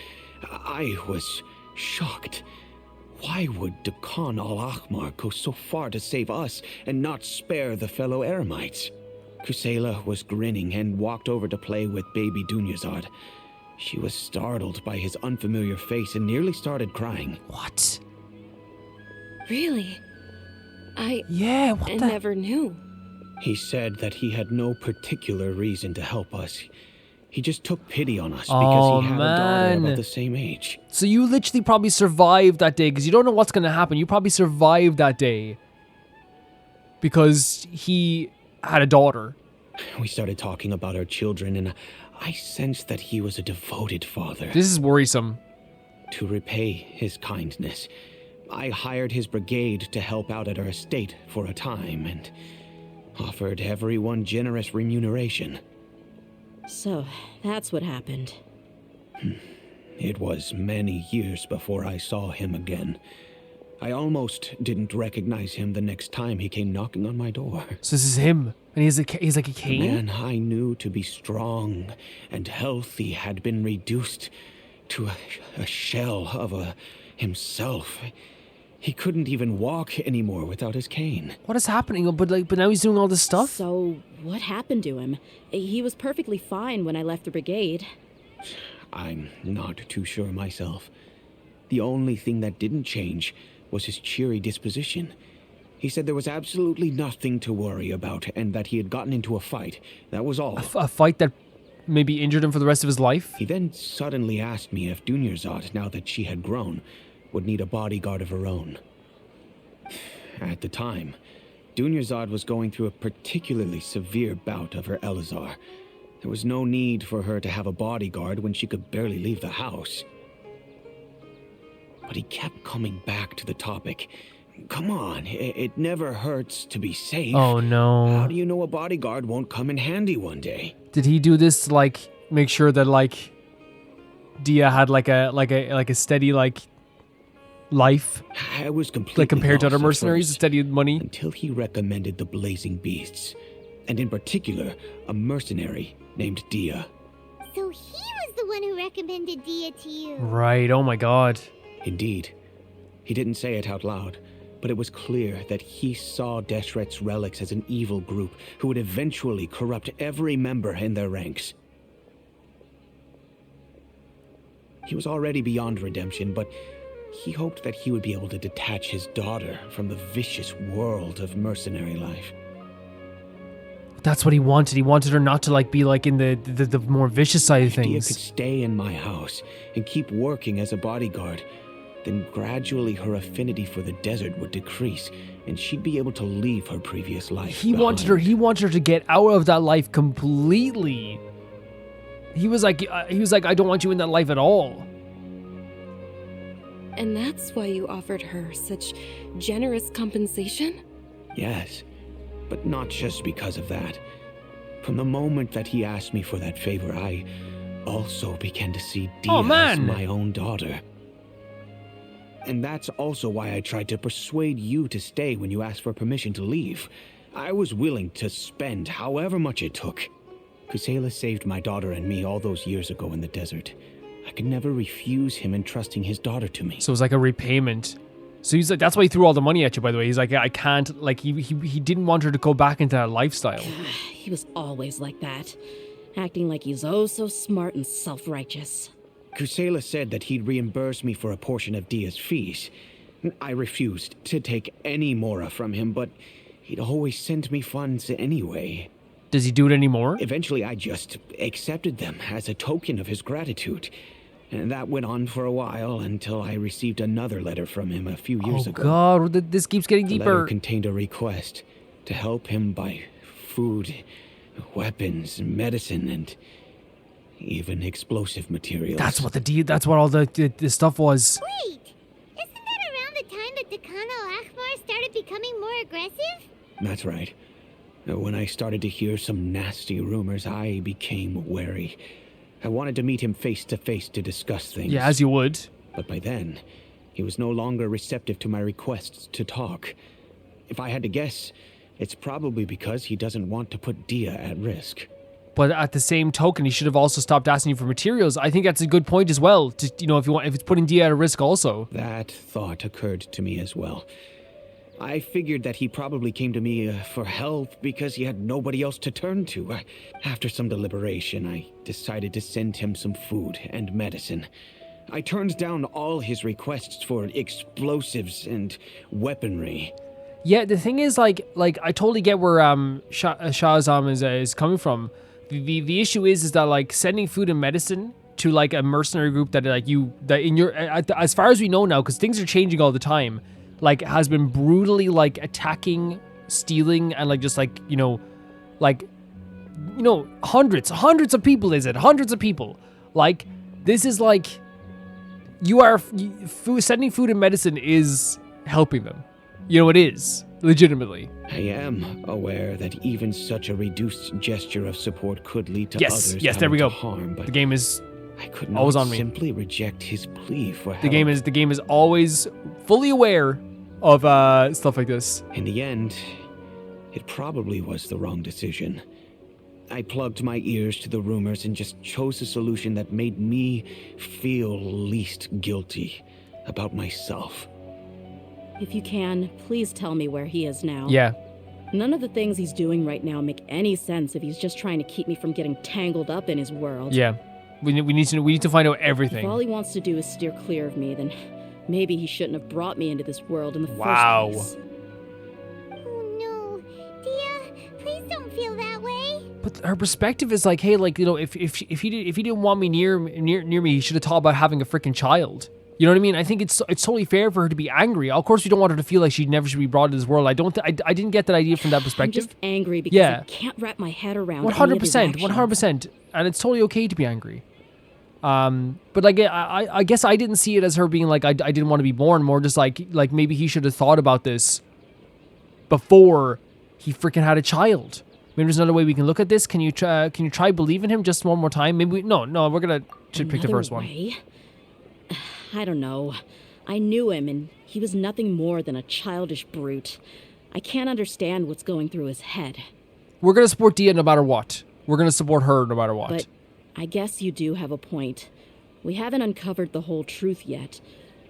I was shocked. Why would Dekhan al-Ahmar go so far to save us and not spare the fellow Eremites? Kusela was grinning and walked over to play with baby Dunyarzad. She was startled by his unfamiliar face and nearly started crying. What? Really? I What the? never knew. He said that he had no particular reason to help us. He just took pity on us because he had a daughter about the same age. So you literally probably survived that day because you don't know what's going to happen. You probably survived that day because he had a daughter. We started talking about our children, and I sensed that he was a devoted father. This is worrisome. To repay his kindness, I hired his brigade to help out at our estate for a time and offered everyone generous remuneration. So, that's what happened. It was many years before I saw him again. I almost didn't recognize him the next time he came knocking on my door. So this is him, and he's like a The cane? man I knew to be strong and healthy had been reduced to a shell of himself. He couldn't even walk anymore without his cane. What is happening? But now he's doing all this stuff? So, what happened to him? He was perfectly fine when I left the brigade. I'm not too sure myself. The only thing that didn't change was his cheery disposition. He said there was absolutely nothing to worry about and that he had gotten into a fight. That was all. A fight that maybe injured him for the rest of his life? He then suddenly asked me if Dunyarzad, now that she had grown, would need a bodyguard of her own. At the time, Dunyarzad was going through a particularly severe bout of her Elazar. There was no need for her to have a bodyguard when she could barely leave the house. But he kept coming back to the topic. Come on, it never hurts to be safe. Oh no. How do you know a bodyguard won't come in handy one day? Did he do this to make sure that DEHYA had a steady life? I was completely Compared to lost other at mercenaries, first, steady money? until he recommended the Blazing Beasts, and in particular, a mercenary named DEHYA. So he was the one who recommended DEHYA to you. Right, oh my god. Indeed. He didn't say it out loud, but it was clear that he saw Deshret's relics as an evil group who would eventually corrupt every member in their ranks. He was already beyond redemption, but he hoped that he would be able to detach his daughter from the vicious world of mercenary life. That's what he wanted. He wanted her not to be in the more vicious side of DEHYA things. could stay in my house and keep working as a bodyguard. Then gradually her affinity for the desert would decrease, and she'd be able to leave her previous life. He wanted her to get out of that life completely. He was like, I don't want you in that life at all. And that's why you offered her such generous compensation? Yes, but not just because of that. From the moment that he asked me for that favor, I also began to see DEHYA as my own daughter. And that's also why I tried to persuade you to stay when you asked for permission to leave. I was willing to spend however much it took. Kusela saved my daughter and me all those years ago in the desert. I could never refuse him entrusting his daughter to me. So it was like a repayment. So he's like, that's why he threw all the money at you, by the way. He's like, I can't, he didn't want her to go back into that lifestyle. He was always like that. acting like he's oh so smart and self-righteous. Kusela said that he'd reimburse me for a portion of Dia's fees. I refused to take any mora from him, but he'd always sent me funds anyway. Does he do it anymore? Eventually, I just accepted them as a token of his gratitude. And that went on for a while until I received another letter from him a few years ago. Oh god, this keeps getting The deeper. letter contained a request to help him buy food, weapons, medicine, and even explosive materials. That's what all the stuff was. Wait! Isn't that around the time that Dakan al-Akhmar started becoming more aggressive? That's right. When I started to hear some nasty rumors, I became wary. I wanted to meet him face to face to discuss things. Yeah, as you would. But by then, he was no longer receptive to my requests to talk. If I had to guess, it's probably because he doesn't want to put Dia at risk. But at the same token, he should have also stopped asking you for materials. I think that's a good point as well. To, if it's putting Dia at a risk also. That thought occurred to me as well. I figured that he probably came to me for help because he had nobody else to turn to. After some deliberation, I decided to send him some food and medicine. I turned down all his requests for explosives and weaponry. Yeah, the thing is, like I totally get where Shahzaman is coming from. The issue is that like sending food and medicine to like a mercenary group that as far as we know now, because things are changing all the time, like has been brutally like attacking, stealing, and like just like hundreds of people. Is it hundreds of people? Like this is like sending food and medicine is helping them. It is legitimately. I am aware that even such a reduced gesture of support could lead to others Yes, there we coming go. to harm, but The game is I could always not on me. simply reject his plea for help. The game is always fully aware of stuff like this. In the end, it probably was the wrong decision. I plugged my ears to the rumors and just chose a solution that made me feel least guilty about myself. If you can, please tell me where he is now. Yeah. None of the things he's doing right now make any sense if he's just trying to keep me from getting tangled up in his world. Yeah. We need to find out If everything. all he wants to do is steer clear of me, then maybe he shouldn't have brought me into this world in the Wow. first place. Oh no. Dia, please don't feel that way. But her perspective is like, hey, like, if he didn't want me near me, he should have thought about having a freaking child. You know what I mean? I think it's totally fair for her to be angry. Of course, we don't want her to feel like she never should be brought into this world. I didn't get that idea from that I'm perspective. just angry because I can't wrap my head around 100%, 100%, and it's totally okay to be angry. But like, I guess I didn't see it as her being like, I didn't want to be born. More just like maybe he should have thought about this before he freaking had a child. Maybe there's another way we can look at this. Can you try believing him just one more time? Maybe no, we're gonna should pick the first one. I don't know. I knew him, and he was nothing more than a childish brute. I can't understand what's going through his head. We're gonna support Dia no matter what. We're gonna support her no matter what. But I guess you do have a point. We haven't uncovered the whole truth yet.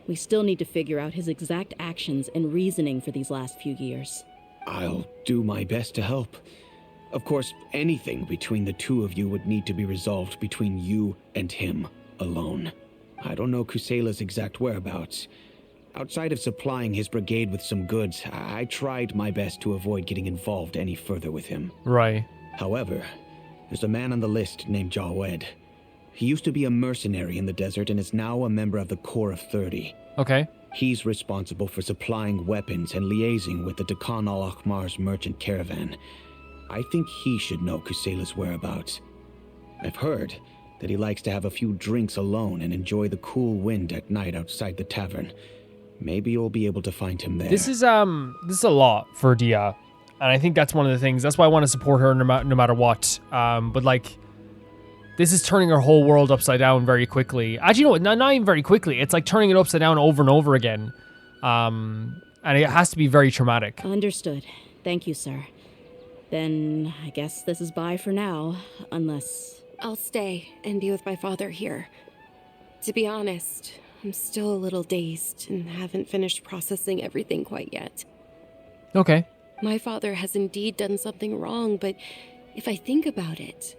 We still need to figure out his exact actions and reasoning for these last few years. I'll do my best to help. Of course, anything between the two of you would need to be resolved between you and him alone. I don't know Kusela's exact whereabouts. Outside of supplying his brigade with some goods, I tried my best to avoid getting involved any further with him. Right. However, there's a man on the list named Jawed. He used to be a mercenary in the desert and is now a member of the Corps of 30. Okay. He's responsible for supplying weapons and liaising with the Dakan al-Akhmar's merchant caravan. I think he should know Kusela's whereabouts. I've heard that he likes to have a few drinks alone and enjoy the cool wind at night outside the tavern. Maybe you'll be able to find him there. This is a lot for Dia, and I think that's one of the things. That's why I want to support her no matter what. But like, this is turning her whole world upside down very quickly. Actually, no, not even very quickly. It's like turning it upside down over and over again. And it has to be very traumatic. Understood. Thank you, sir. Then I guess this is bye for now, unless... I'll stay and be with my father here. To be honest, I'm still a little dazed and haven't finished processing everything quite yet. Okay. My father has indeed done something wrong, but if I think about it,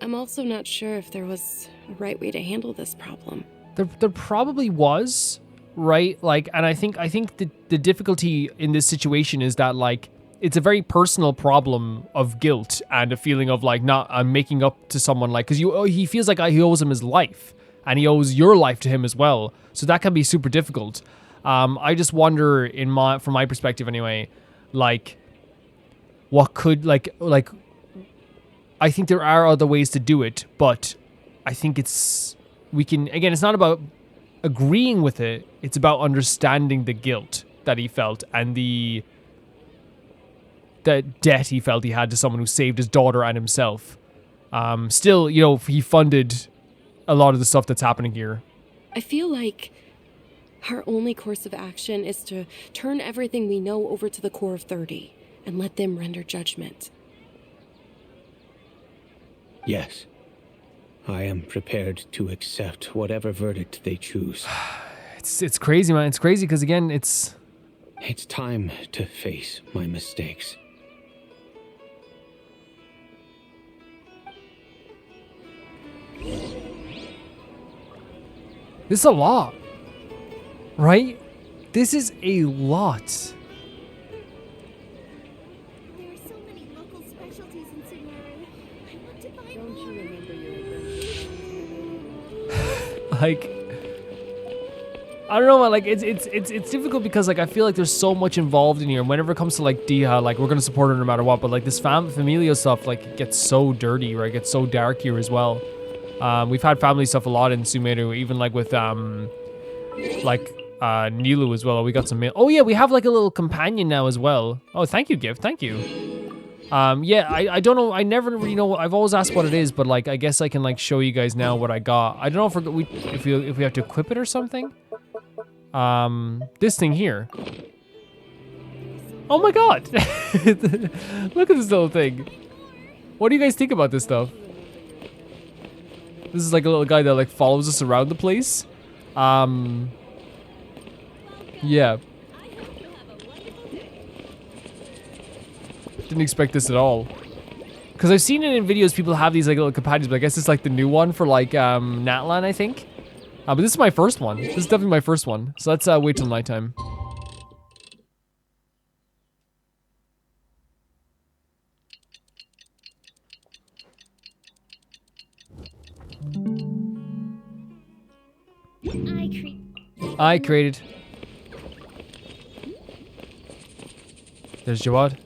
I'm also not sure if there was a right way to handle this problem. There probably was, right? Like, and I think the difficulty in this situation is that, like, it's a very personal problem of guilt and a feeling of like not making up to someone, like, because he feels like he owes him his life, and he owes your life to him as well. So that can be super difficult. I just wonder, from my perspective anyway, like, what could like I think there are other ways to do it, but I think it's not about agreeing with it, it's about understanding the guilt that he felt and the debt he felt he had to someone who saved his daughter and himself. Still, you know, he funded a lot of the stuff that's happening here. I feel like our only course of action is to turn everything we know over to the Core of 30 and let them render judgment. Yes. I am prepared to accept whatever verdict they choose. It's crazy, man. It's crazy because, again, it's time to face my mistakes. This is a lot, right? This is a lot. There are so many local specialties in Sumeru. I want to buy Don't you more. remember your Like, I don't know, man. Like, it's difficult because, like, I feel like there's so much involved in here. Whenever it comes to, like, DEHYA, like, we're gonna support her no matter what. But, like, this familial stuff, like, it gets so dirty, right? It gets so dark here as well. We've had family stuff a lot in Sumeru, even like with Nilu as well. We got some mail. Oh yeah, we have like a little companion now as well. Oh, thank you, Gift. Thank you. Yeah, I don't know. I never really know. I've always asked what it is, but like I guess I can like show you guys now what I got. I don't know if we have to equip it or something. This thing here. Oh my God! Look at this little thing. What do you guys think about this stuff? This is like a little guy that like follows us around the place. Yeah. Didn't expect this at all. Because I've seen it in videos, people have these like little companions, but I guess it's like the new one for like Natlan, I think. But this is my first one. This is definitely my first one. So let's wait till nighttime. I created. There's Jawad.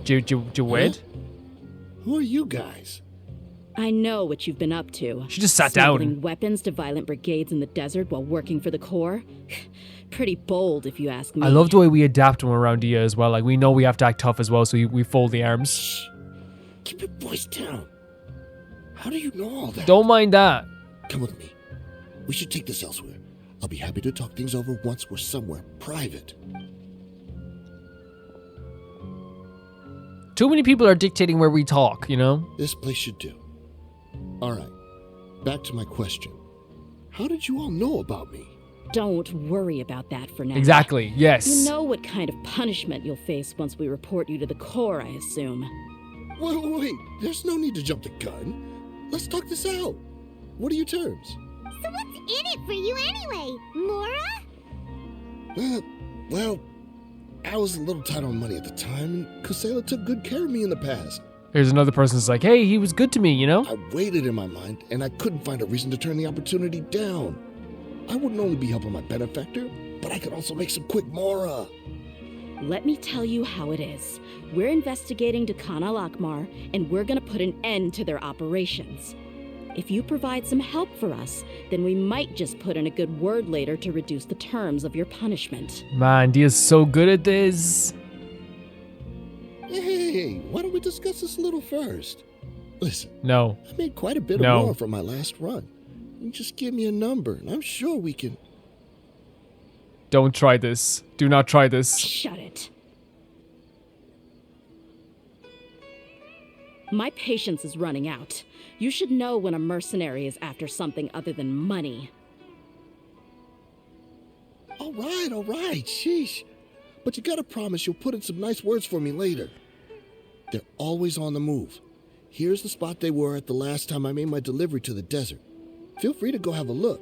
Jawed? Who are you guys? I know what you've been up to. She just sat Smuggling down. weapons to violent brigades in the desert while working for the Corps. Pretty bold, if you ask me. I love the way we adapt when we're around DEHYA as well. Like, we know we have to act tough as well, so we fold the arms. Shh. Keep your voice down. How do you know all that? Don't mind that. Come with me. We should take this elsewhere. I'll be happy to talk things over once we're somewhere private. Too many people are dictating where we talk, you know? This place should do. All right. Back to my question. How did you all know about me? Don't worry about that for now. Exactly, yes. You know what kind of punishment you'll face once we report you to the Corps, I assume. Wait. There's no need to jump the gun. Let's talk this out. What are your terms? So what's in it for you anyway, Mora? Well, I was a little tight on money at the time, and Kusela took good care of me in the past. Here's another person who's like, hey, he was good to me, you know? I waited in my mind, and I couldn't find a reason to turn the opportunity down. I wouldn't only be helping my benefactor, but I could also make some quick Mora. Let me tell you how it is. We're investigating Khan al-Akmar, and we're gonna put an end to their operations. If you provide some help for us, then we might just put in a good word later to reduce the terms of your punishment. Man, Dia's so good at this. Hey, why don't we discuss this a little first? Listen, No. I made quite a bit No. more from my last run. You just give me a number, and I'm sure we can... Don't try this. Do not try this. Shut it. My patience is running out. You should know when a mercenary is after something other than money. All right, sheesh. But you gotta promise you'll put in some nice words for me later. They're always on the move. Here's the spot they were at the last time I made my delivery to the desert. Feel free to go have a look.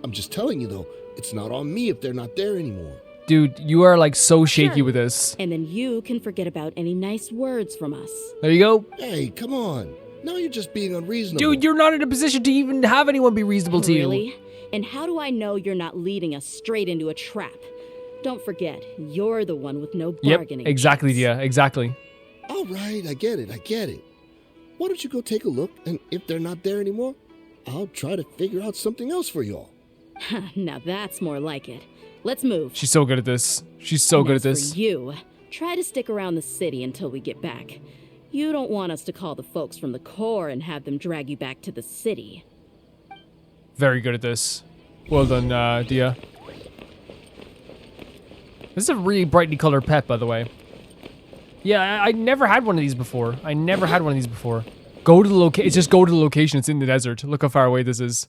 I'm just telling you, though, it's not on me if they're not there anymore. Dude, you are like so shaky with this. And then you can forget about any nice words from us. There you go. Hey, come on. Now you're just being unreasonable. Dude, you're not in a position to even have anyone be reasonable to you. Really? And how do I know you're not leading us straight into a trap? Don't forget, you're the one with no bargaining. Yep, exactly, chips. Dia, exactly. All right, I get it. Why don't you go take a look, and if they're not there anymore, I'll try to figure out something else for y'all. Now that's more like it. Let's move. She's so good at this. She's so good at this. For you, try to stick around the city until we get back. You don't want us to call the folks from the Corps and have them drag you back to the city. Very good at this. Well done, Dia. This is a really brightly colored pet, by the way. Yeah, I never had one of these before. Go to the location. It's just go to the location. It's in the desert. Look how far away this is.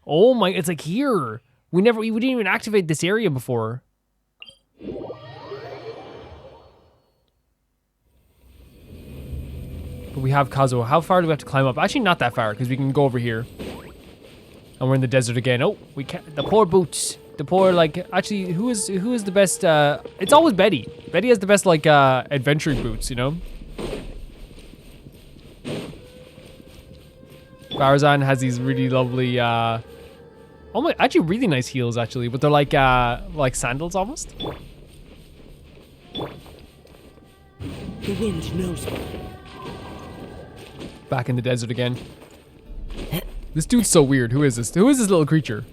Oh my, it's like here. We didn't even activate this area before. But we have Kazuo. How far do we have to climb up? Actually, not that far, because we can go over here. And we're in the desert again. Oh, we can't. The poor boots. The poor, like, actually, who is the best? It's always Betty. Betty has the best, like, adventuring boots, you know? Farazan has these really lovely, oh my, actually really nice heels, actually, but they're like sandals almost. The wind knows me. Back in the desert again. This dude's so weird. Who is this? Who is this little creature?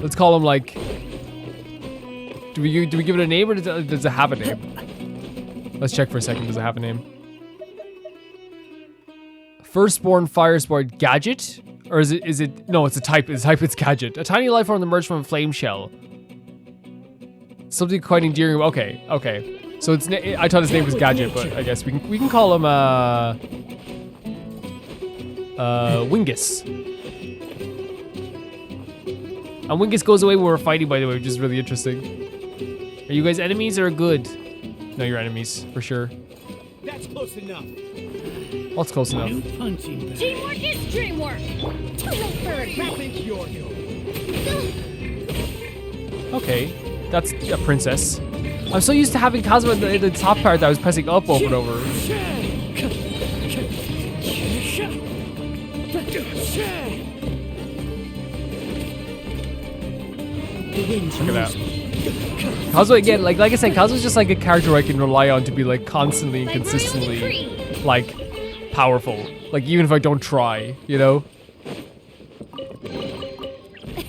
Let's call him like. Do we give it a name or does it have a name? Let's check for a second. Does it have a name? Firstborn Firesport Gadget, or is it? No, it's a type. It's Gadget. A tiny life form emerged from a flame shell. Something quite endearing. Okay. So it's. I thought his name was Gadget, but I guess we can call him Wingus. And Wingus goes away when we're fighting, by the way, which is really interesting. Are you guys enemies or good? No, you're enemies, for sure. That's close enough. What's close enough? New punching bag. Teamwork is dreamwork. Too late for a I think you're Okay, that's a princess. I'm so used to having Kazuo in the top part that I was pressing up over and over. Look at that. Kazuo again, like I said, Kazuo's just like a character I can rely on to be like constantly and consistently like powerful. Like even if I don't try, you know?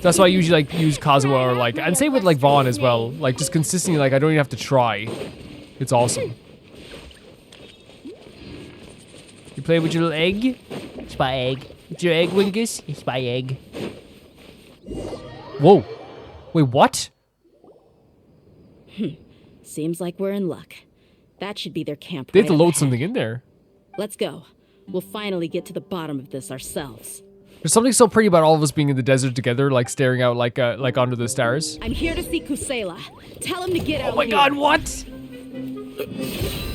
That's why I usually like use Kazuo or like, and same with like Vaughn as well. Like just consistently, like I don't even have to try. It's awesome. You play with your little egg? It's my egg. It's your egg, Wingus? It's my egg. Whoa. Wait, what? Seems like we're in luck. That should be their camp. They have to right load up something ahead. in there. Let's go. We'll finally get to the bottom of this ourselves. There's something so pretty about all of us being in the desert together, like staring out like onto the stars. I'm here to see Kusela. Tell him to get out. Oh my here. god, what?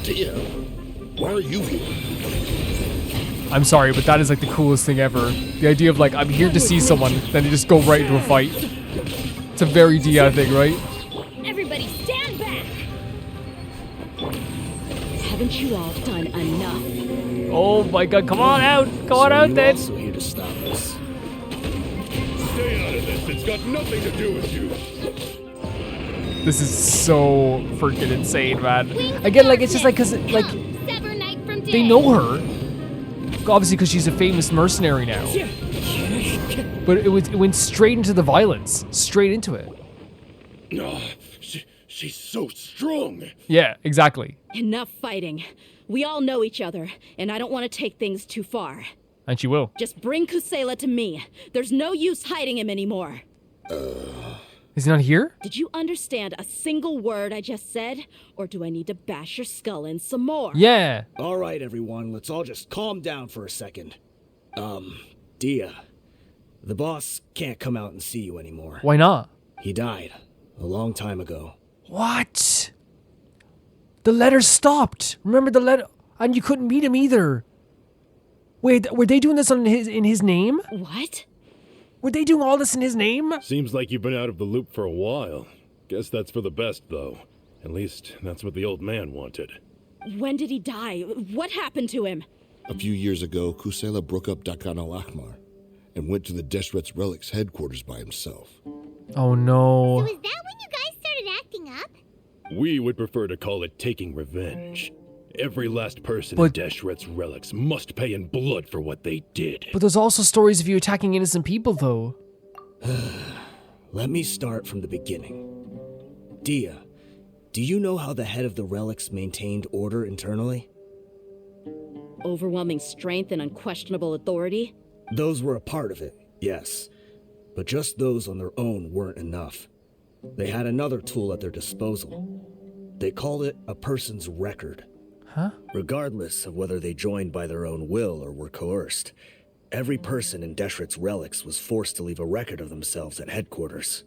Dear, why are you here? I'm sorry, but that is like the coolest thing ever. The idea of like, I'm here to see someone, then you just go right into a fight. It's a very Dia thing, right? Everybody stand back. Haven't you all done enough? Oh my god, come on out! Come on out then! Also here to stop us. Stay out of this. It's got nothing to do with you. This is so freaking insane, man. Again, like, it's just like, cause, like, Sever night from day. they know her. Obviously, because she's a famous mercenary now. But it went straight into the violence. Straight into it. Oh, she's so strong. Yeah, exactly. Enough fighting. We all know each other, and I don't want to take things too far. And she will. Just bring Kusela to me. There's no use hiding him anymore. Is he not here? Did you understand a single word I just said? Or do I need to bash your skull in some more? Yeah. All right, everyone, let's all just calm down for a second. Dia, the boss can't come out and see you anymore. Why not? He died a long time ago. What? The letter stopped. Remember the letter? And you couldn't meet him either. Wait, were they doing this in his name? What? Were they doing all this in his name? Seems like you've been out of the loop for a while. Guess that's for the best, though. At least, that's what the old man wanted. When did he die? What happened to him? A few years ago, Kusela broke up Dakan al-Ahmar and went to the Deshret's Relics headquarters by himself. Oh no. So is that when you guys started acting up? We would prefer to call it taking revenge. Every last person But- in Deshret's Relics must pay in blood for what they did. But there's also stories of you attacking innocent people, though. Let me start from the beginning. DEHYA, do you know how the head of the relics maintained order internally? Overwhelming strength and unquestionable authority? Those were a part of it, yes. But just those on their own weren't enough. They had another tool at their disposal. They called it a person's record. Huh? Regardless of whether they joined by their own will or were coerced, every person in Deshret's relics was forced to leave a record of themselves at headquarters.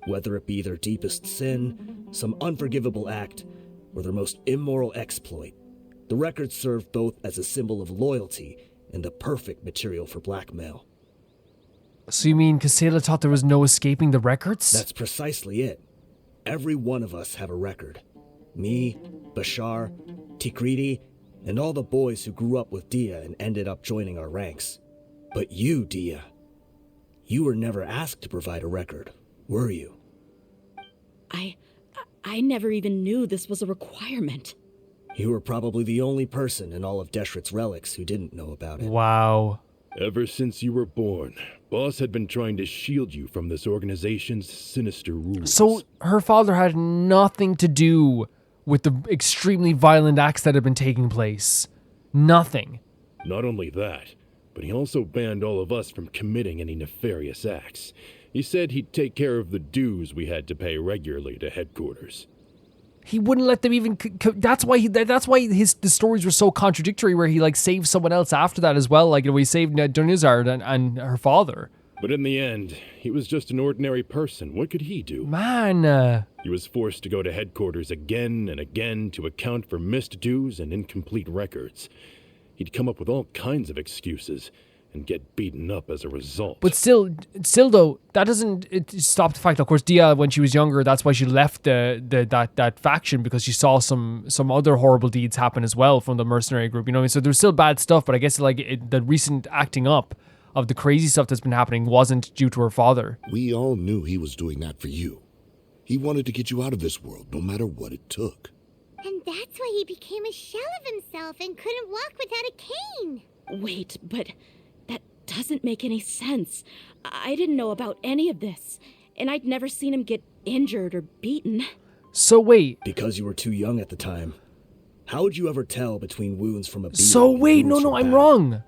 Whether it be their deepest sin, some unforgivable act, or their most immoral exploit, the record served both as a symbol of loyalty and the perfect material for blackmail. So you mean Kusela thought there was no escaping the records? That's precisely it. Every one of us have a record. Me, Bashar, Tikriti, and all the boys who grew up with DEHYA and ended up joining our ranks. But you, DEHYA, you were never asked to provide a record, were you? I never even knew this was a requirement. You were probably the only person in all of Deshret's relics who didn't know about it. Wow. Ever since you were born, Boss had been trying to shield you from this organization's sinister rules. So her father had nothing to do with the extremely violent acts that had been taking place. Nothing. Not only that, but he also banned all of us from committing any nefarious acts. He said he'd take care of the dues we had to pay regularly to headquarters. He wouldn't let them even. That's why. That's why the stories were so contradictory. Where he like saved someone else after that as well. Like he saved Dunyarzad and her father. But in the end, he was just an ordinary person. What could he do? Man. He was forced to go to headquarters again and again to account for missed dues and incomplete records. He'd come up with all kinds of excuses and get beaten up as a result. But still though, that doesn't stop the fact. Of course, DEHYA, when she was younger, that's why she left that faction, because she saw some other horrible deeds happen as well from the mercenary group. You know what I mean? So there's still bad stuff, but I guess the recent acting up of the crazy stuff that's been happening wasn't due to her father. We all knew he was doing that for you. He wanted to get you out of this world, no matter what it took. And that's why he became a shell of himself and couldn't walk without a cane. Wait, but that doesn't make any sense. I didn't know about any of this, and I'd never seen him get injured or beaten. So wait. Because you were too young at the time. How would you ever tell between wounds from a beating? So wait, and wounds no, from I'm battle? wrong.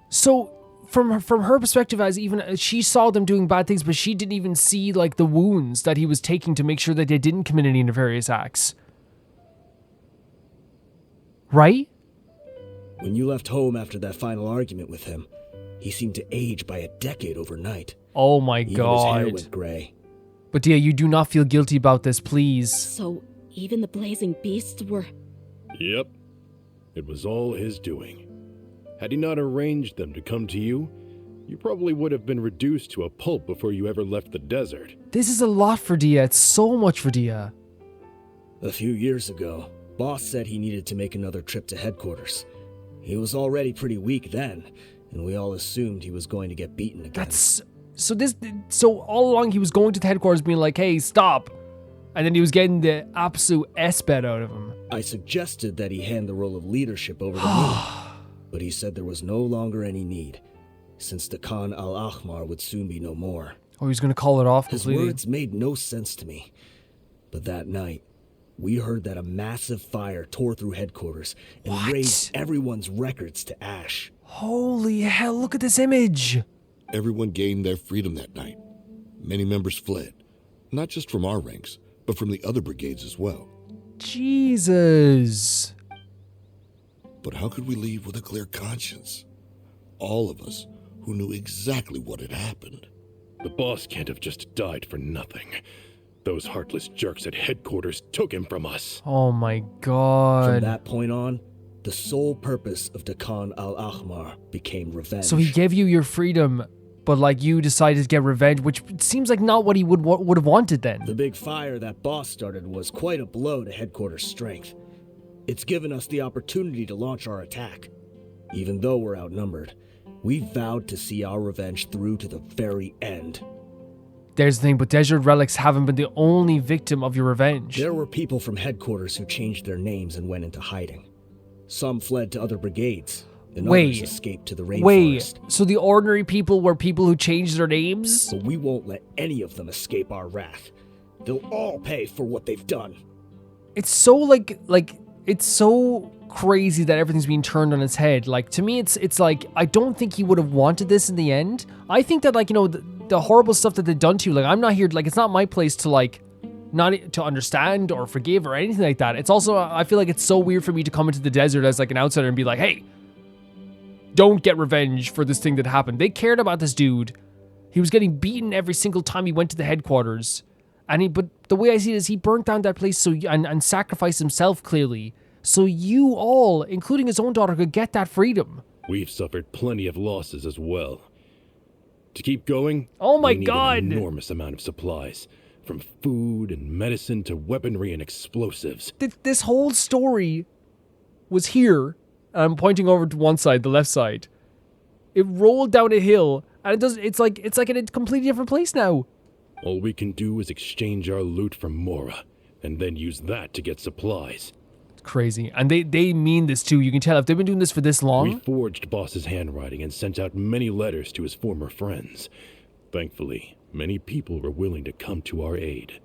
So from her perspective, as even she saw them doing bad things, but she didn't even see like the wounds that he was taking to make sure that they didn't commit any nefarious acts. Right? When you left home after that final argument with him, he seemed to age by a decade overnight. Oh my Even his hair god. went gray. But DEHYA, you do not feel guilty about this, please. So even the blazing beasts were... Yep. It was all his doing. Had he not arranged them to come to you, you probably would have been reduced to a pulp before you ever left the desert. This is a lot for DEHYA. It's so much for DEHYA. A few years ago, Boss said he needed to make another trip to headquarters. He was already pretty weak then, and we all assumed he was going to get beaten again. So all along he was going to the headquarters being like, hey, stop. And then he was getting the absolute S-bet out of him. I suggested that he hand the role of leadership over to me, but he said there was no longer any need, since the Khan al-Ahmar would soon be no more. Oh, he was going to call it off His completely. words made no sense to me. But that night, we heard that a massive fire tore through headquarters and What? raised everyone's records to ash. Holy hell, look at this image. Everyone gained their freedom that night. Many members fled, not just from our ranks, but from the other brigades as well. Jesus. But how could we leave with a clear conscience? All of us who knew exactly what had happened. The boss can't have just died for nothing. Those heartless jerks at headquarters took him from us. Oh my From god. that point on, the sole purpose of Dakan al-Ahmar became revenge. So he gave you your freedom, but like you decided to get revenge, which seems like not what he would have wanted then. The big fire that boss started was quite a blow to headquarters strength. It's given us the opportunity to launch our attack. Even though we're outnumbered, we vowed to see our revenge through to the very end. There's the thing, but Desert Relics haven't been the only victim of your revenge. There were people from headquarters who changed their names and went into hiding. Some fled to other brigades, and others escaped to the rainforest. So the ordinary people were people who changed their names? But we won't let any of them escape our wrath. They'll all pay for what they've done. It's so it's so crazy that everything's being turned on its head. Like, to me, it's like, I don't think he would have wanted this in the end. I think that, like, you know, the horrible stuff that they've done to you, like, I'm not here, like, it's not my place to, like, not to understand or forgive or anything like that. It's also, I feel like it's so weird for me to come into the desert as, like, an outsider and be like, hey, don't get revenge for this thing that happened. They cared about this dude. He was getting beaten every single time he went to the headquarters. But the way I see it is he burnt down that place and sacrificed himself, clearly, so you all, including his own daughter, could get that freedom. We've suffered plenty of losses as well. To keep going, oh my we need God, an enormous amount of supplies, from food and medicine to weaponry and explosives. This whole story was here. I'm pointing over to one side, the left side. It rolled down a hill, and it's like in a completely different place now. All we can do is exchange our loot from Mora, and then use that to get supplies. Crazy. And they mean this too. You can tell if they've been doing this for this long. We forged Boss's handwriting and sent out many letters to his former friends. Thankfully, many people were willing to come to our aid.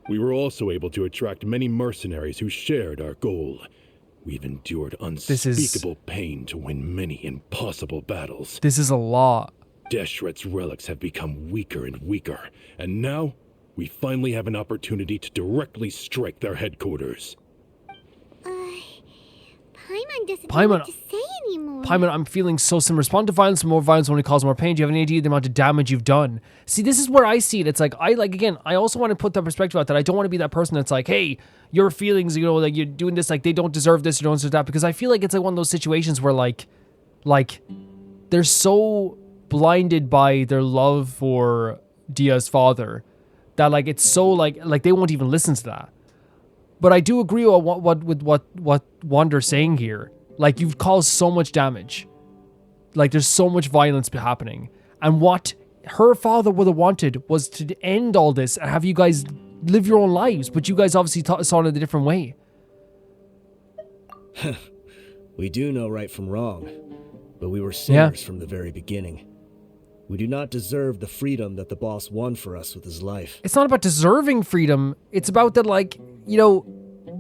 We were also able to attract many mercenaries who shared our goal. We've endured unspeakable pain to win many impossible battles. This is a lot. Deshret's relics have become weaker and weaker, and now we finally have an opportunity to directly strike their headquarters. Paimon doesn't know what to say anymore. Paimon, I'm feeling so similar. Respond to violence, more violence only causes more pain. Do you have any idea the amount of damage you've done? See, this is where I see it. It's like, I also want to put that perspective out that I don't want to be that person that's like, hey, your feelings, you know, like you're doing this, like they don't deserve this or don't deserve that. Because I feel like it's like one of those situations where like they're so blinded by their love for Dia's father that like it's so like they won't even listen to that. But I do agree with what Wander's saying here. Like, you've caused so much damage. Like, there's so much violence happening. And what her father would have wanted was to end all this and have you guys live your own lives. But you guys obviously saw it in a different way. We do know right from wrong. But we were sinners from the very beginning. We do not deserve the freedom that the boss won for us with his life. It's not about deserving freedom. It's about that, like, you know,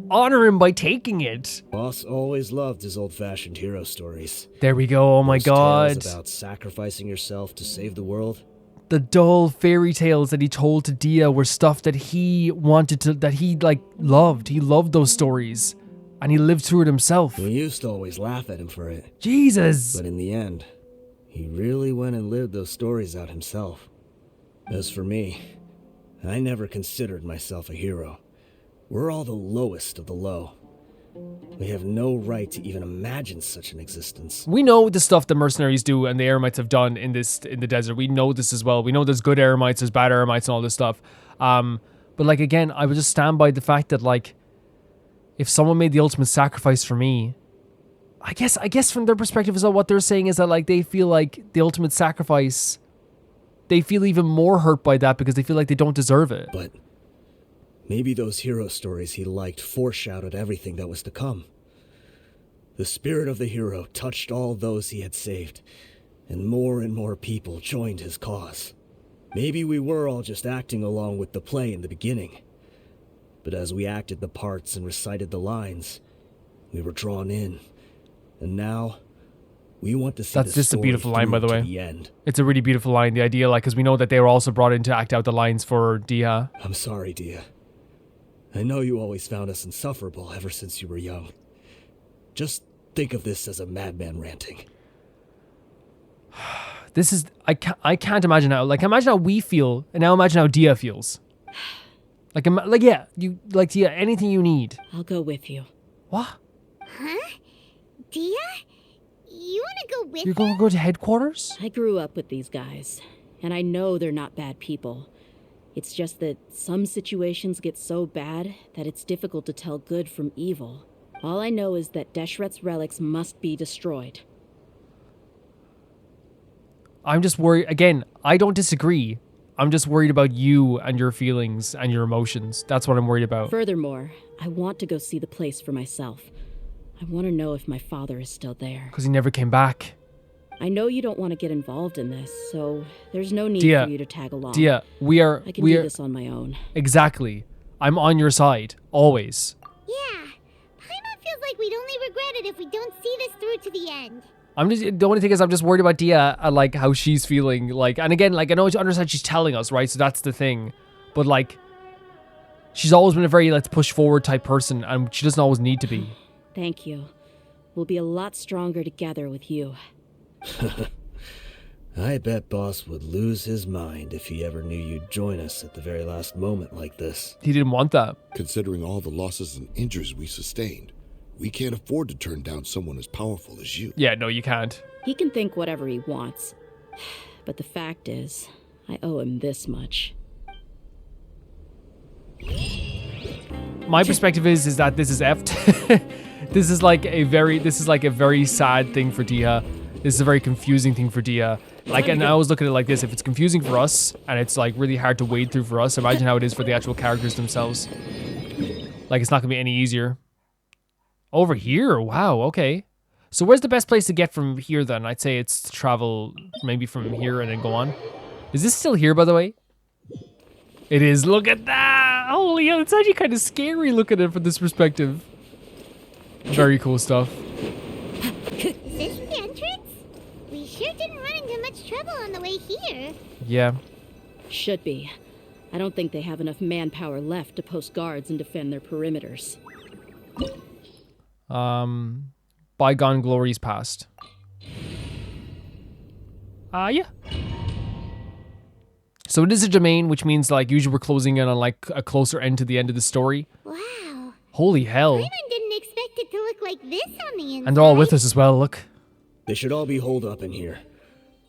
honor him by taking it. Boss always loved his old-fashioned hero stories. There we go. Oh my God. Tales about sacrificing yourself to save the world. The dull fairy tales that he told to Dia were stuff that he wanted to, that he, like, loved. He loved those stories. And he lived through it himself. We used to always laugh at him for it. Jesus. But in the end, he really went and lived those stories out himself. As for me, I never considered myself a hero. We're all the lowest of the low. We have no right to even imagine such an existence. We know the stuff the mercenaries do and the Eremites have done in the desert. We know this as well. We know there's good Eremites, there's bad Eremites and all this stuff. But like, again, I would just stand by the fact that, like, if someone made the ultimate sacrifice for me, I guess from their perspective is that what they're saying is that, like, they feel like the ultimate sacrifice, they feel even more hurt by that because they feel like they don't deserve it. But maybe those hero stories he liked foreshadowed everything that was to come. The spirit of the hero touched all those he had saved, and more people joined his cause. Maybe we were all just acting along with the play in the beginning. But as we acted the parts and recited the lines, we were drawn in. And now, we want to see that's just a beautiful line, by the way. The end. It's a really beautiful line. The idea, like, because we know that they were also brought in to act out the lines for Dia. I'm sorry, Dia. I know you always found us insufferable ever since you were young. Just think of this as a madman ranting. This is, I can't imagine how, like, imagine how we feel, and now imagine how Dia feels. Like, yeah, you, like, Dia, anything you need. I'll go with you. What? Huh? Dia? You wanna go with You're them? going to go to headquarters? I grew up with these guys, and I know they're not bad people. It's just that some situations get so bad that it's difficult to tell good from evil. All I know is that Deshret's relics must be destroyed. I'm just worried. Again, I don't disagree. I'm just worried about you and your feelings and your emotions. That's what I'm worried about. Furthermore, I want to go see the place for myself. I want to know if my father is still there. Because he never came back. I know you don't want to get involved in this, so there's no need Dia, for you to tag along. Dia, I can do this on my own. Exactly. I'm on your side. Always. Yeah. Paimon feels like we'd only regret it if we don't see this through to the end. The only thing is I'm just worried about Dia and like how she's feeling. Like, and again, like I know I understand she's telling us, right? So that's the thing. But like, she's always been a very let's push forward type person, and she doesn't always need to be. Thank you. We'll be a lot stronger together with you. I bet Boss would lose his mind if he ever knew you'd join us at the very last moment like this. He didn't want that. Considering all the losses and injuries we sustained, we can't afford to turn down someone as powerful as you. Yeah, no, you can't. He can think whatever he wants. But the fact is, I owe him this much. My perspective is that this is effed. This is like a very sad thing for Dia. This is a very confusing thing for Dia. Like, and I always look at it like this: if it's confusing for us and it's like really hard to wade through for us, imagine how it is for the actual characters themselves. Like, it's not gonna be any easier. Over here, wow, okay. So where's the best place to get from here then? I'd say it's to travel maybe from here and then go on. Is this still here, by the way? It is. Look at that! Holy hell, it's actually kind of scary looking at it from this perspective. Very cool stuff. Is this the entrance? We sure didn't run into much trouble on the way here. Yeah. Should be. I don't think they have enough manpower left to post guards and defend their perimeters. Bygone glories past. Yeah. So it is a domain, which means like usually we're closing in on like a closer end to the end of the story. Wow. Holy hell. Paimon didn't expect it to look like this on the inside. And they're all with us as well, look. They should all be holed up in here.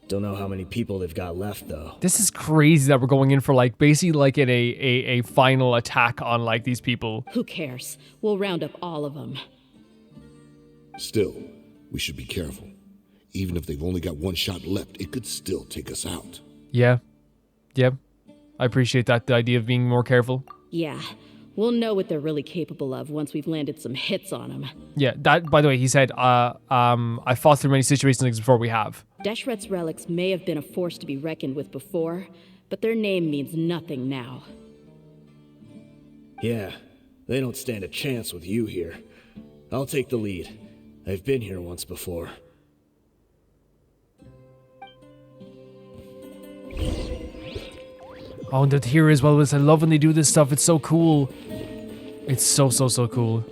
Don't know how many people they've got left, though. This is crazy that we're going in for like basically like a final attack on like these people. Who cares? We'll round up all of them. Still, we should be careful. Even if they've only got one shot left, it could still take us out. Yeah. Yeah. I appreciate that, the idea of being more careful. Yeah. We'll know what they're really capable of once we've landed some hits on them. Yeah, that, by the way, he said, I fought through many situations like this before. We have. Deshret's relics may have been a force to be reckoned with before, but their name means nothing now. Yeah, they don't stand a chance with you here. I'll take the lead. I've been here once before. Oh, and the here as well. I love when they do this stuff. It's so cool. It's so cool.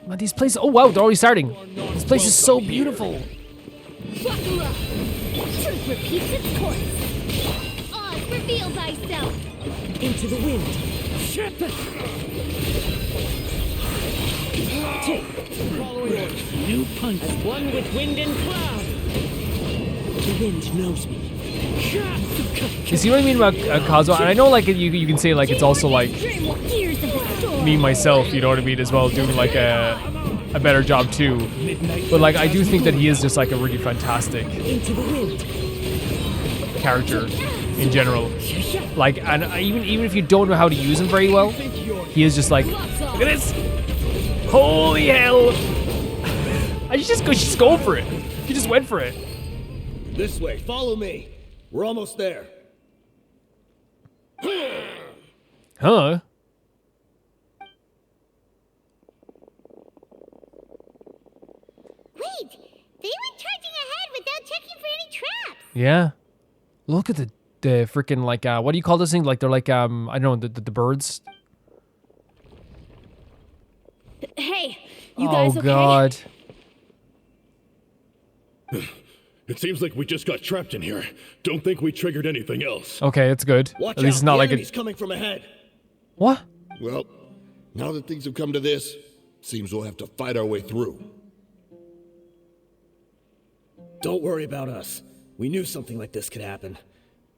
Man, these places. Oh wow, they're already starting. This place is so beautiful. Buckle up. Truth repeats its course. Oz, reveal thyself. Into the wind. Following orders. New punch. As one with wind and cloud. The wind knows me. You see what I mean about Kazuo? And I know, like, you can say, like, it's also, like, me, myself, you know what I mean, as well, doing, like, a better job, too. But, like, I do think that he is just, like, a really fantastic character in general. Like, and even if you don't know how to use him very well, he is just, like, look at this! Holy hell! I just go for it. You just went for it. This way, follow me. We're almost there. Huh? Wait, they went charging ahead without checking for any traps. Yeah. Look at the freaking, like, what do you call this thing? Like, they're like, I don't know, the birds. Hey, you guys okay? Oh, God. It seems like we just got trapped in here. Don't think we triggered anything else. Okay, it's good. Watch At least out, it's not the like enemy's coming from ahead. What? Well, Now that things have come to this, seems we'll have to fight our way through. Don't worry about us. We knew something like this could happen.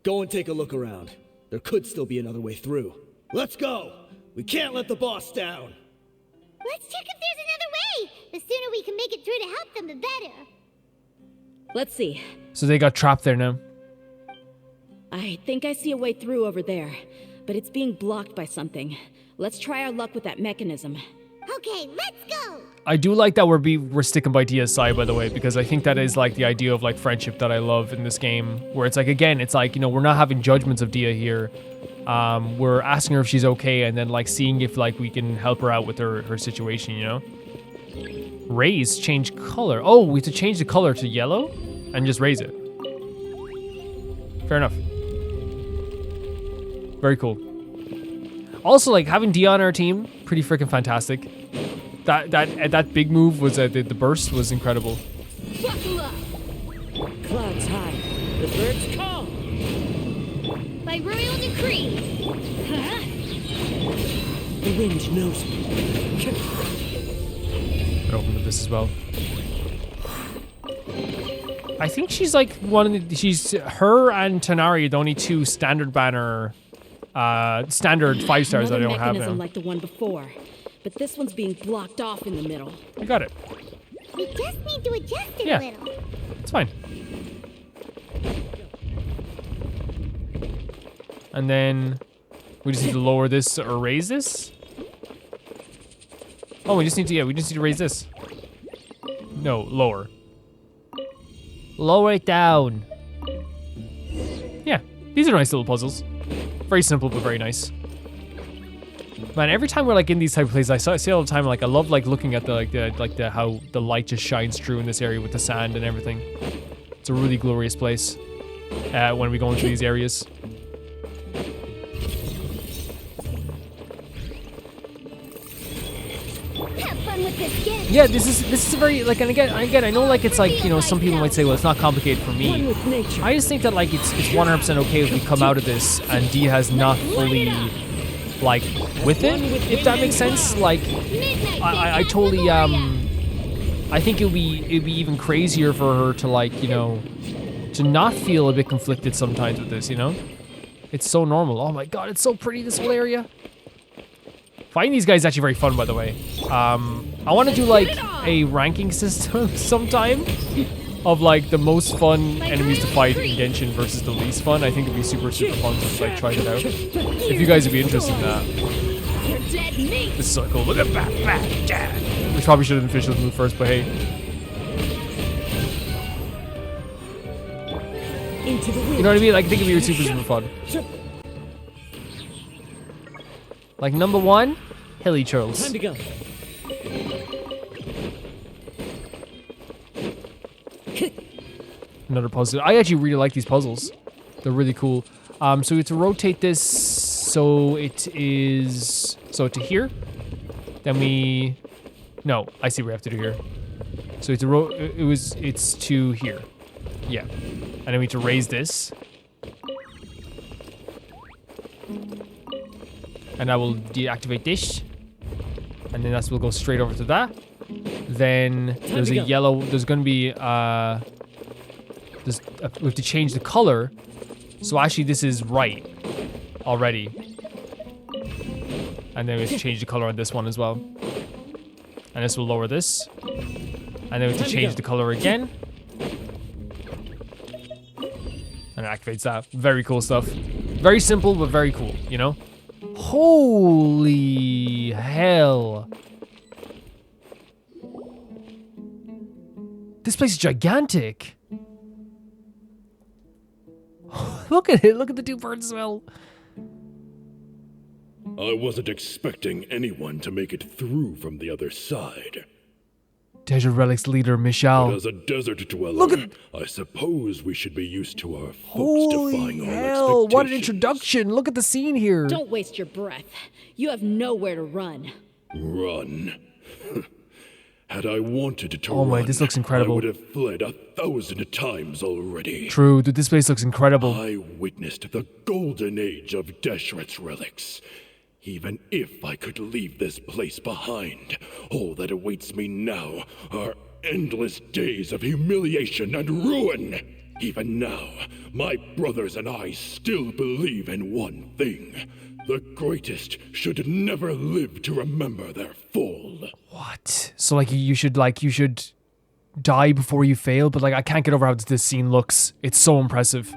Go and take a look around. There could still be another way through. Let's go! We can't let the boss down! Let's check if there's another way. The sooner we can make it through to help them, the better. Let's see. So they got trapped there now. I think I see a way through over there, but it's being blocked by something. Let's try our luck with that mechanism. Okay, let's go. I do like that we're sticking by Dia's side, by the way, because I think that is like the idea of like friendship that I love in this game, where it's like, again, it's like, you know, we're not having judgments of Dia here. We're asking her if she's okay, and then like seeing if like we can help her out with her situation, you know? Raise, change color. Oh, we have to change the color to yellow and just raise it. Fair enough. Very cool. Also, like having Dia on our team, pretty freaking fantastic. That big move was the burst was incredible. Buckle up! Clouds high, the birds call. By royal decree. The wind knows me. I'll open with this as well. I think she's like she's her and Tanari are the only two standard banner, standard 5 stars that I don't have now. Like the one before, but this one's being blocked off in the middle. We got it. We just need to adjust it Yeah. a little. It's fine. And then we just need to lower this or raise this. Oh, we just need to raise this. No, lower. Lower it down. Yeah, these are nice little puzzles. Very simple, but very nice. Man, every time we're like in these type of places, I see all the time. Like, I love like looking at the how the light just shines through in this area with the sand and everything. It's a really glorious place when we go into these areas. Yeah, this is a very like, and again I know like it's like, you know, some people might say, well, it's not complicated for me. I just think that like it's 100% okay if we come out of this and D has not fully like with it, if that makes sense. Like I totally I think it'd be even crazier for her to like, you know, to not feel a bit conflicted sometimes with this, you know? It's so normal. Oh my god, it's so pretty, this whole area. Fighting these guys is actually very fun, by the way. I want to do like a ranking system sometime of like the most fun enemies to fight in Genshin versus the least fun. I think it'd be super fun to like try it out. If you guys would be interested in that. This is so cool. Look at that. We probably should have finished this move first, but hey. You know what I mean? Like, I think it'd be super fun. Like number 1, Hilly Churls. Time to go. Another puzzle. I actually really like these puzzles. They're really cool. So we have to rotate this so it is to here. Then no, I see what we have to do here. So it's to here. Yeah. And then we have to raise this. And I will deactivate this. And then we'll go straight over to that. Then there's a yellow, there's gonna be, we have to change the color. So actually this is right already. And then we have to change the color on this one as well. And this will lower this. And then we have to change the color again. And it activates that. Very cool stuff. Very simple, but very cool, you know? Holy hell. This place is gigantic. Look at it. Look at the 2 birds as well. I wasn't expecting anyone to make it through from the other side. Desert Relic's leader, Michelle. But as a desert dweller, I suppose we should be used to our folks defying all hell, what an expectations. Introduction. Look at the scene here. Don't waste your breath. You have nowhere to run. Run? Had I wanted to Oh my, run, this looks incredible. I would have fled 1,000 times already. True, dude, this place looks incredible. I witnessed the golden age of Deshret's relics. Even if I could leave this place behind, all that awaits me now are endless days of humiliation and ruin. Even now, my brothers and I still believe in one thing. The greatest should never live to remember their fall. What? So like you should die before you fail, but like I can't get over how this scene looks. It's so impressive.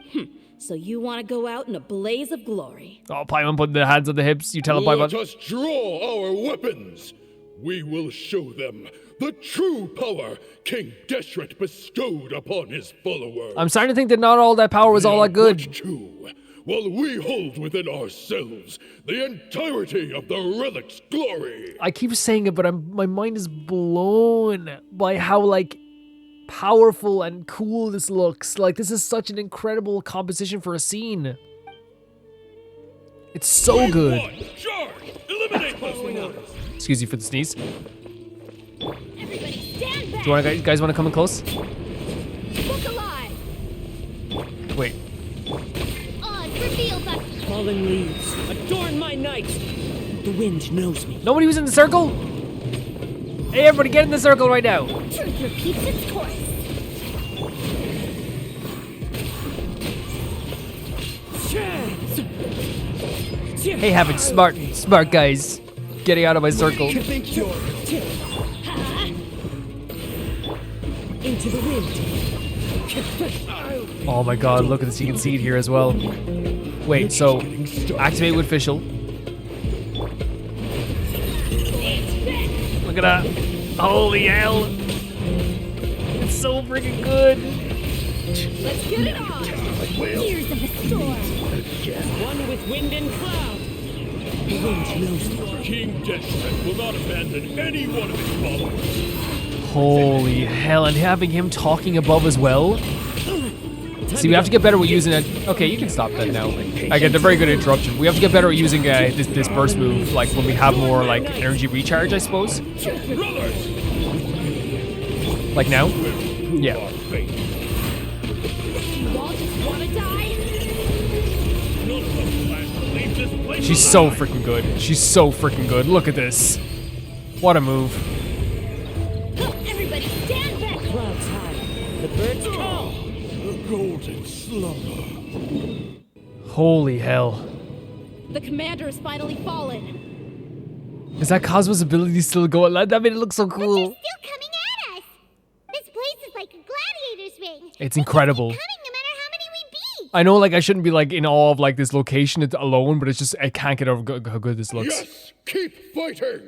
So you want to go out in a blaze of glory? Oh, Paimon putting the hands on the hips. You tell him, Let Paimon. us draw our weapons. We will show them the true power King Deshret bestowed upon his followers. I'm starting to think that not all that power was all that good. Too, while we hold within ourselves the entirety of the relic's glory. I keep saying it, but my mind is blown by how like powerful and cool this looks. Like this is such an incredible composition for a scene. It's so good. Charge! Eliminate following orders. Excuse you for the sneeze. Everybody stand back! Do you guys want to come in close? Look alive! Wait. Odds revealed us! Fallen leaves, adorn my night. The wind knows me. Nobody was in the circle? Hey, everybody, get in the circle right now. Truth repeats its course. Hey, having smart guys getting out of my circle. Into the wind. Oh my god, look at this. You can see it here as well. Wait, so activate with official. Look at that. Holy hell. It's so freaking good. Let's get it on! Years of the storm! One with wind and cloud. The wind knows me. King Deshret will not abandon any one of his followers. Holy hell, and having him talking above as well. See, we have to get better with using it. Okay, you can stop that now. Again, they're very good at interruption. We have to get better at using this burst move, like when we have more like energy recharge, I suppose. Like now? Yeah. You all just wanna die? She's so freaking good. She's so freaking good. Look at this. What a move. Everybody stand back! Clouds high. The birds call. The golden slumber. Holy hell. The commander has finally fallen. Is that Cosmo's ability still going? That made it look so But cool. they're still coming at us! This place is like a gladiator's ring. It's incredible. They keep coming no matter how many we beat! I know, like, I shouldn't be, like, in awe of, like, this location alone, but it's just, I can't get over how good this looks. Yes, keep fighting.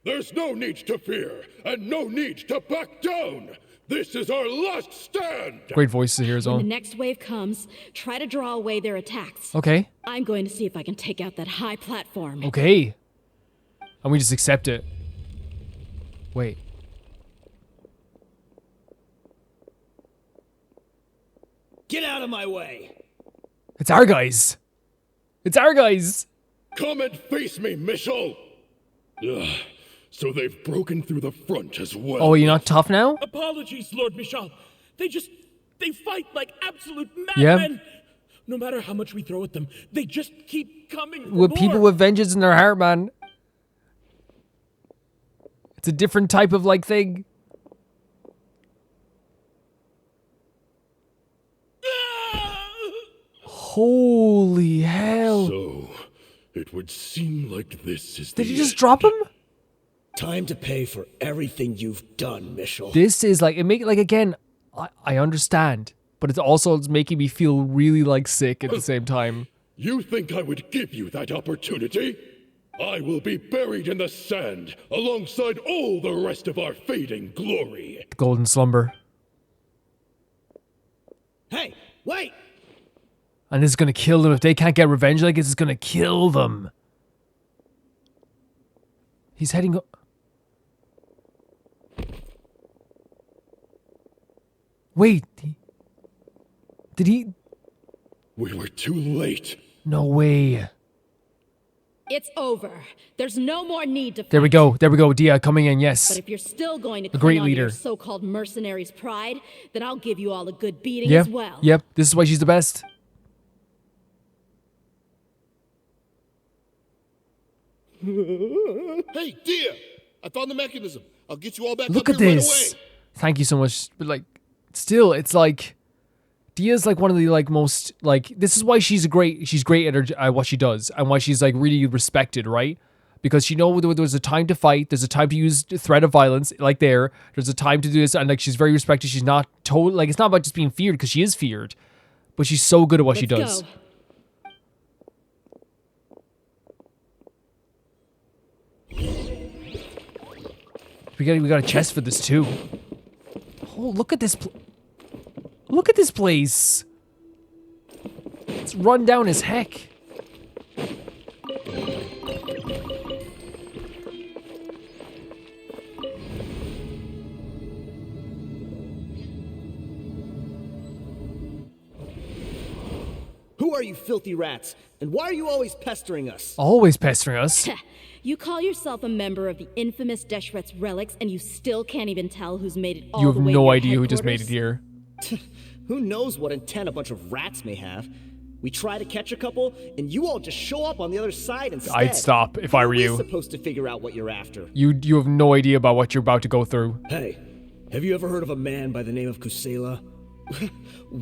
There's no need to fear and no need to back down. This is our last stand. Great voices here as When well. the next wave comes, try to draw away their attacks. Okay. I'm going to see if I can take out that high platform. Okay. And we just accept it. Wait. Get out of my way! It's our guys. It's our guys. Come and face me, Michel. So they've broken through the front as well. Oh, you're not tough now? Apologies, Lord Michel. They fight like absolute Yeah. madmen. No matter how much we throw at them, they just keep coming for With more. people with vengeance in their heart, man. It's a different type of, like, thing. Holy hell. So, it would seem like this is Did the you just end. drop him? Time to pay for everything you've done, Michel. This is like, again, I understand, but it's making me feel really like sick at the same time. You think I would give you that opportunity? I will be buried in the sand alongside all the rest of our fading glory. The golden slumber. Hey, wait! And this is gonna kill them. If they can't get revenge like this, it's gonna kill them. He's heading up. Wait. Did he? We were too late. No way. It's over. There's no more need to fight. There we go. There we go. Dia coming in. Yes. But if you're still going to A great cling on to your leader. so-called mercenaries' pride, then I'll give you all a good beating Yep. as well. Yep. This is why she's the best. Hey, dear! I found the mechanism. I'll get you all back Look up at here this. right away. Thank you so much. But like, still, it's like, Dia's like one of the like most like. This is why she's great at her what she does, and why she's like really respected, right? Because she knows there's a time to fight, there's a time to use threat of violence, like there's a time to do this, and like she's very respected. She's not told like it's not about just being feared, because she is feared, but she's so good at what she does. Go. We got a chest for this too. Oh, look at this. Look at this place. It's run down as heck. Who are you filthy rats? And why are you always pestering us? Always pestering us. You call yourself a member of the infamous Deshret's relics, and you still can't even tell who's made it all You have the way no to idea your who just made it headquarters? here. Who knows what intent a bunch of rats may have? We try to catch a couple, and you all just show up on the other side instead. I'd stop if I were We're you. supposed to figure out what you're after. You have no idea about what you're about to go through. Hey, have you ever heard of a man by the name of Kusela?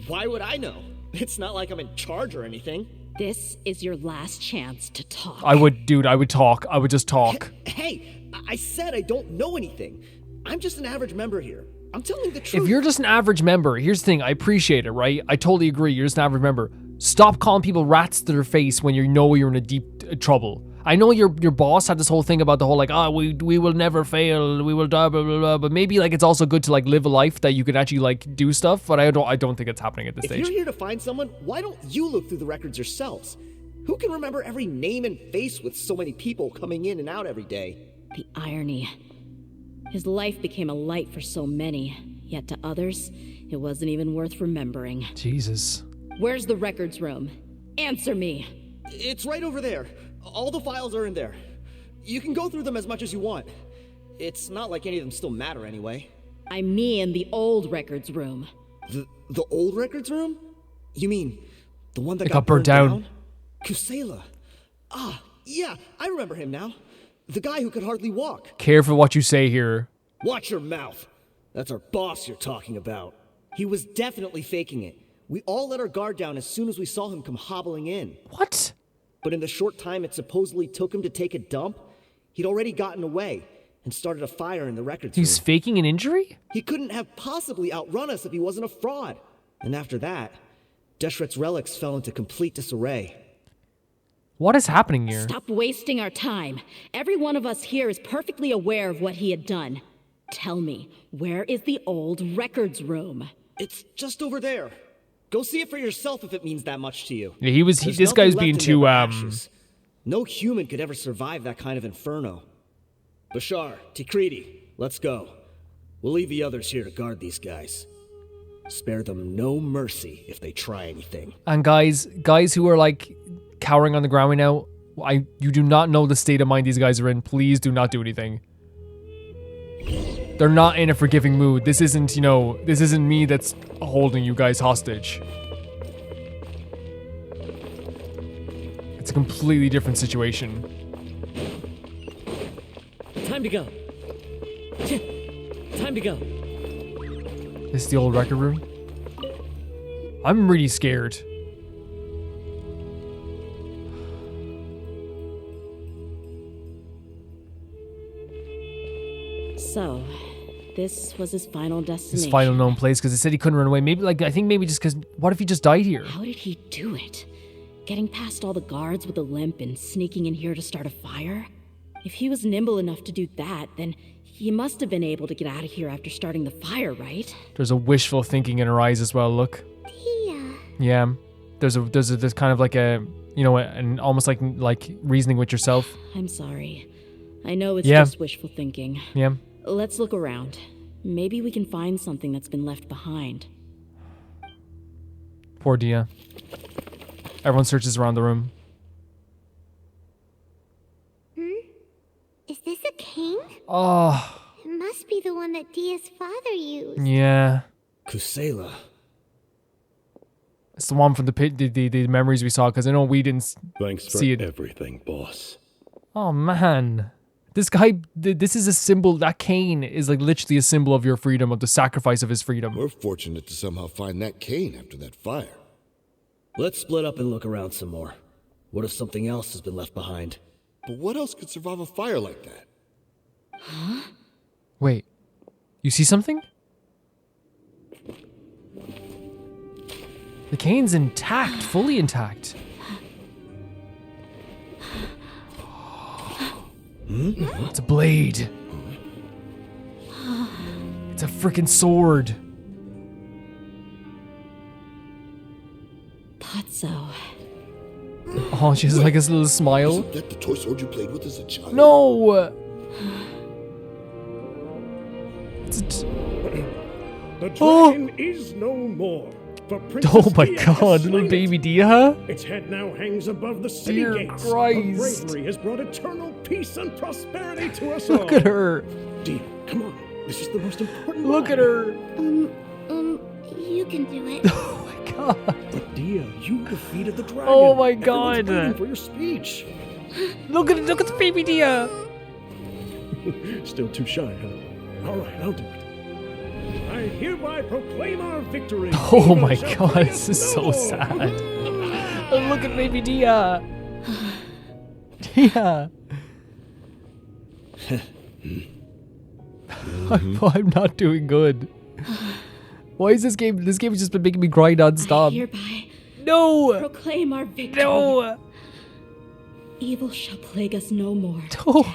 Why would I know? It's not like I'm in charge or anything. This is your last chance to talk. I would talk. I would just talk. Hey, I said I don't know anything. I'm just an average member here. I'm telling the truth. If you're just an average member, here's the thing. I appreciate it, right? I totally agree. You're just an average member. Stop calling people rats to their face when you know you're in a deep trouble. I know your boss had this whole thing about the whole like, we will never fail, we will die, blah blah blah. But maybe like it's also good to like live a life that you can actually like do stuff. But I don't think it's happening at this If stage. you're here to find someone, why don't you look through the records yourselves? Who can remember every name and face with so many people coming in and out every day? The irony. His life became a light for so many, yet to others, it wasn't even worth remembering. Jesus. Where's the records room? Answer me. It's right over there. All the files are in there. You can go through them as much as you want. It's not like any of them still matter anyway. I mean the old records room. The old records room? You mean the one that It got burnt down. Kusela. Ah, yeah, I remember him now. The guy who could hardly walk. Careful what you say here. Watch your mouth. That's our boss you're talking about. He was definitely faking it. We all let our guard down as soon as we saw him come hobbling in. What? But in the short time it supposedly took him to take a dump, he'd already gotten away and started a fire in the records room. He's faking an injury? He couldn't have possibly outrun us if he wasn't a fraud. And after that, Deshret's relics fell into complete disarray. What is happening here? Stop wasting our time. Every one of us here is perfectly aware of what he had done. Tell me, where is the old records room? It's just over there. Go see it for yourself if it means that much to you. Yeah, this guy's being too No human could ever survive that kind of inferno. Bashar, Tikriti, let's go. We'll leave the others here to guard these guys. Spare them no mercy if they try anything. And guys who are like cowering on the ground right now, you do not know the state of mind these guys are in. Please do not do anything. They're not in a forgiving mood. This isn't, this isn't me that's holding you guys hostage. It's a completely different situation. Time to go. Time to go. This is the old record room. I'm really scared. So, this was his final destination. His final known place, because he said he couldn't run away. Maybe, I think maybe just because, what if he just died here? How did he do it? Getting past all the guards with a limp and sneaking in here to start a fire? If he was nimble enough to do that, then he must have been able to get out of here after starting the fire, right? There's a wishful thinking in her eyes as well, look. Yeah. There's kind of like a, an almost like reasoning with yourself. I'm sorry. I know it's just wishful thinking. Yeah. Let's look around. Maybe we can find something that's been left behind. Poor Dia. Everyone searches around the room. Is this a king? Oh. It must be the one that Dia's father used. Yeah. Kusela. It's the one from the memories we saw, because I know we didn't Thanks for see it. everything, boss. Oh, man. This guy, this is a symbol. That cane is like literally a symbol of your freedom, of the sacrifice of his freedom. We're fortunate to somehow find that cane after that fire. Let's split up and look around some more. What if something else has been left behind? But what else could survive a fire like that? Huh? Wait, you see something? The cane's intact, fully intact. It's a blade. It's a freaking sword. Thought so. Oh, she has like this little smile. Isn't that the toy sword you played with as a child? No! The dragon is no more. For Princess Oh my DEHYA god, has little slain baby it. DEHYA? Its head now hangs above the city Dear gates. Christ. Her bravery has brought eternal peace and prosperity to us all. Look at her. DEHYA, come on. This is the most important Look at line. her. You can do it. Oh my god. But DEHYA, you defeated the dragon. Oh my Everyone's god. waiting for your speech. Look at the baby DEHYA. Still too shy, huh? All right, I'll do it. I hereby proclaim our victory. Oh Evil my shall god, play this us is no so more. sad. Look at baby DEHYA. DEHYA. I'm not doing good. Why is this game? This game has just been making me cry I non-stop. hereby No! proclaim our victory. No! Evil shall plague us no more. No. Dad.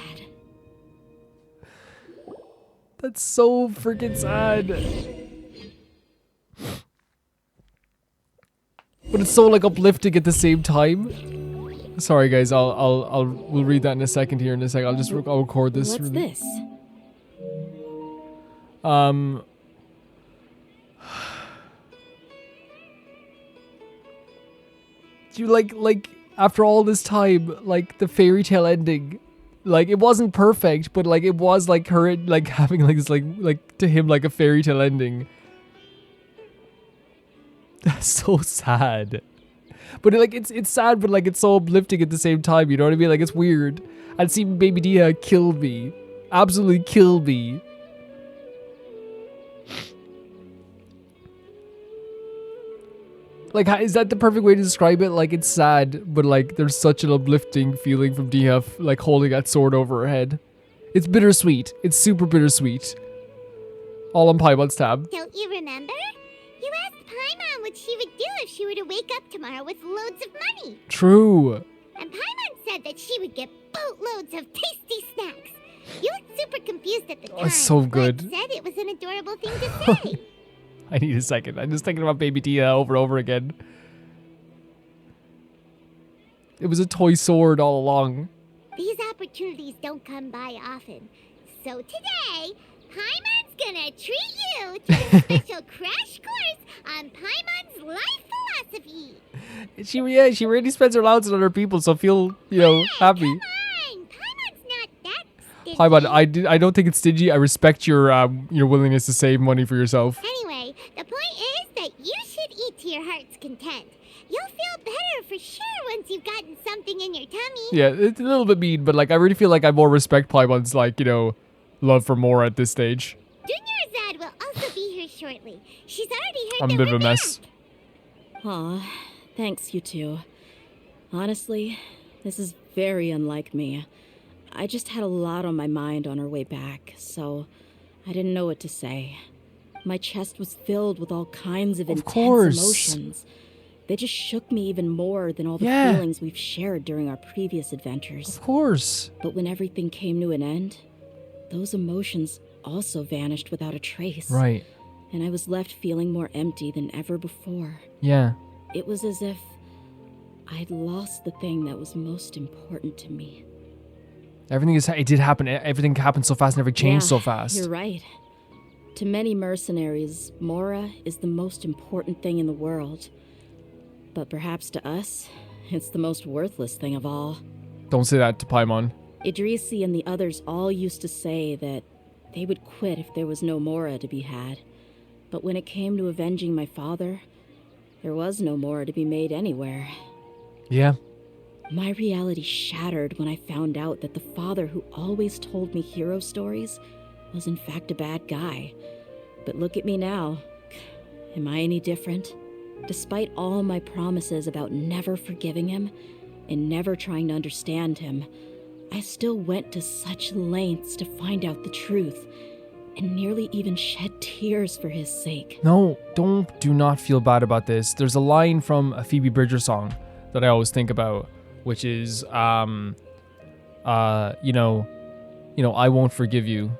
That's so freaking sad. But it's so like uplifting at the same time. Sorry guys, we'll read that in a second here in a second. I'll record this. What's this? Do you like after all this time, like the fairy tale ending, like it wasn't perfect, but like it was like her like having like this like to him like a fairy tale ending. That's so sad. But like it's sad, but like it's so uplifting at the same time. You know what I mean? Like it's weird. And seeing baby DEHYA kill me, absolutely kill me. Like, is that the perfect way to describe it? Like, it's sad, but like, there's such an uplifting feeling from DEHYA, like holding that sword over her head. It's bittersweet. It's super bittersweet. All on Paimon's tab. Don't you remember? You asked Paimon what she would do if she were to wake up tomorrow with loads of money. True. And Paimon said that she would get boatloads of tasty snacks. You looked super confused at the time. Oh, it's so good. But said it was an adorable thing to say. I need a second. I'm just thinking about baby DEHYA over and over again. It was a toy sword all along. These opportunities don't come by often. So today, Paimon's gonna treat you to a special crash course on Paimon's life philosophy. She really spends her allowance on other people, so feel, happy. Come on, Paimon's not that stingy. Paimon, I don't think it's stingy. I respect your willingness to save money for yourself. Anyway, the point is that you should eat to your heart's content. You'll feel better for sure once you've gotten something in your tummy. Yeah, it's a little bit mean, but like I really feel like I more respect Paimon's love for more at this stage. Dunyarzad will also be here shortly. She's already heard I'm a that bit of we're a mess. back. Aw, thanks you two. Honestly, this is very unlike me. I just had a lot on my mind on our way back, so I didn't know what to say. My chest was filled with all kinds of intense emotions. They just shook me even more than all the feelings we've shared during our previous adventures. Of course. But when everything came to an end, those emotions also vanished without a trace. Right. And I was left feeling more empty than ever before. Yeah. It was as if I'd lost the thing that was most important to me. It did happen. Everything happened so fast and everything changed so fast. You're right. To many mercenaries, Mora is the most important thing in the world. But perhaps to us, it's the most worthless thing of all. Don't say that to Paimon. Idrisi and the others all used to say that they would quit if there was no Mora to be had. But when it came to avenging my father, there was no Mora to be made anywhere. Yeah. My reality shattered when I found out that the father who always told me hero stories was in fact a bad guy. But look at me now. Am I any different? Despite all my promises about never forgiving him and never trying to understand him, I still went to such lengths to find out the truth and nearly even shed tears for his sake. No, do not feel bad about this. There's a line from a Phoebe Bridgers song that I always think about, which is, I won't forgive you,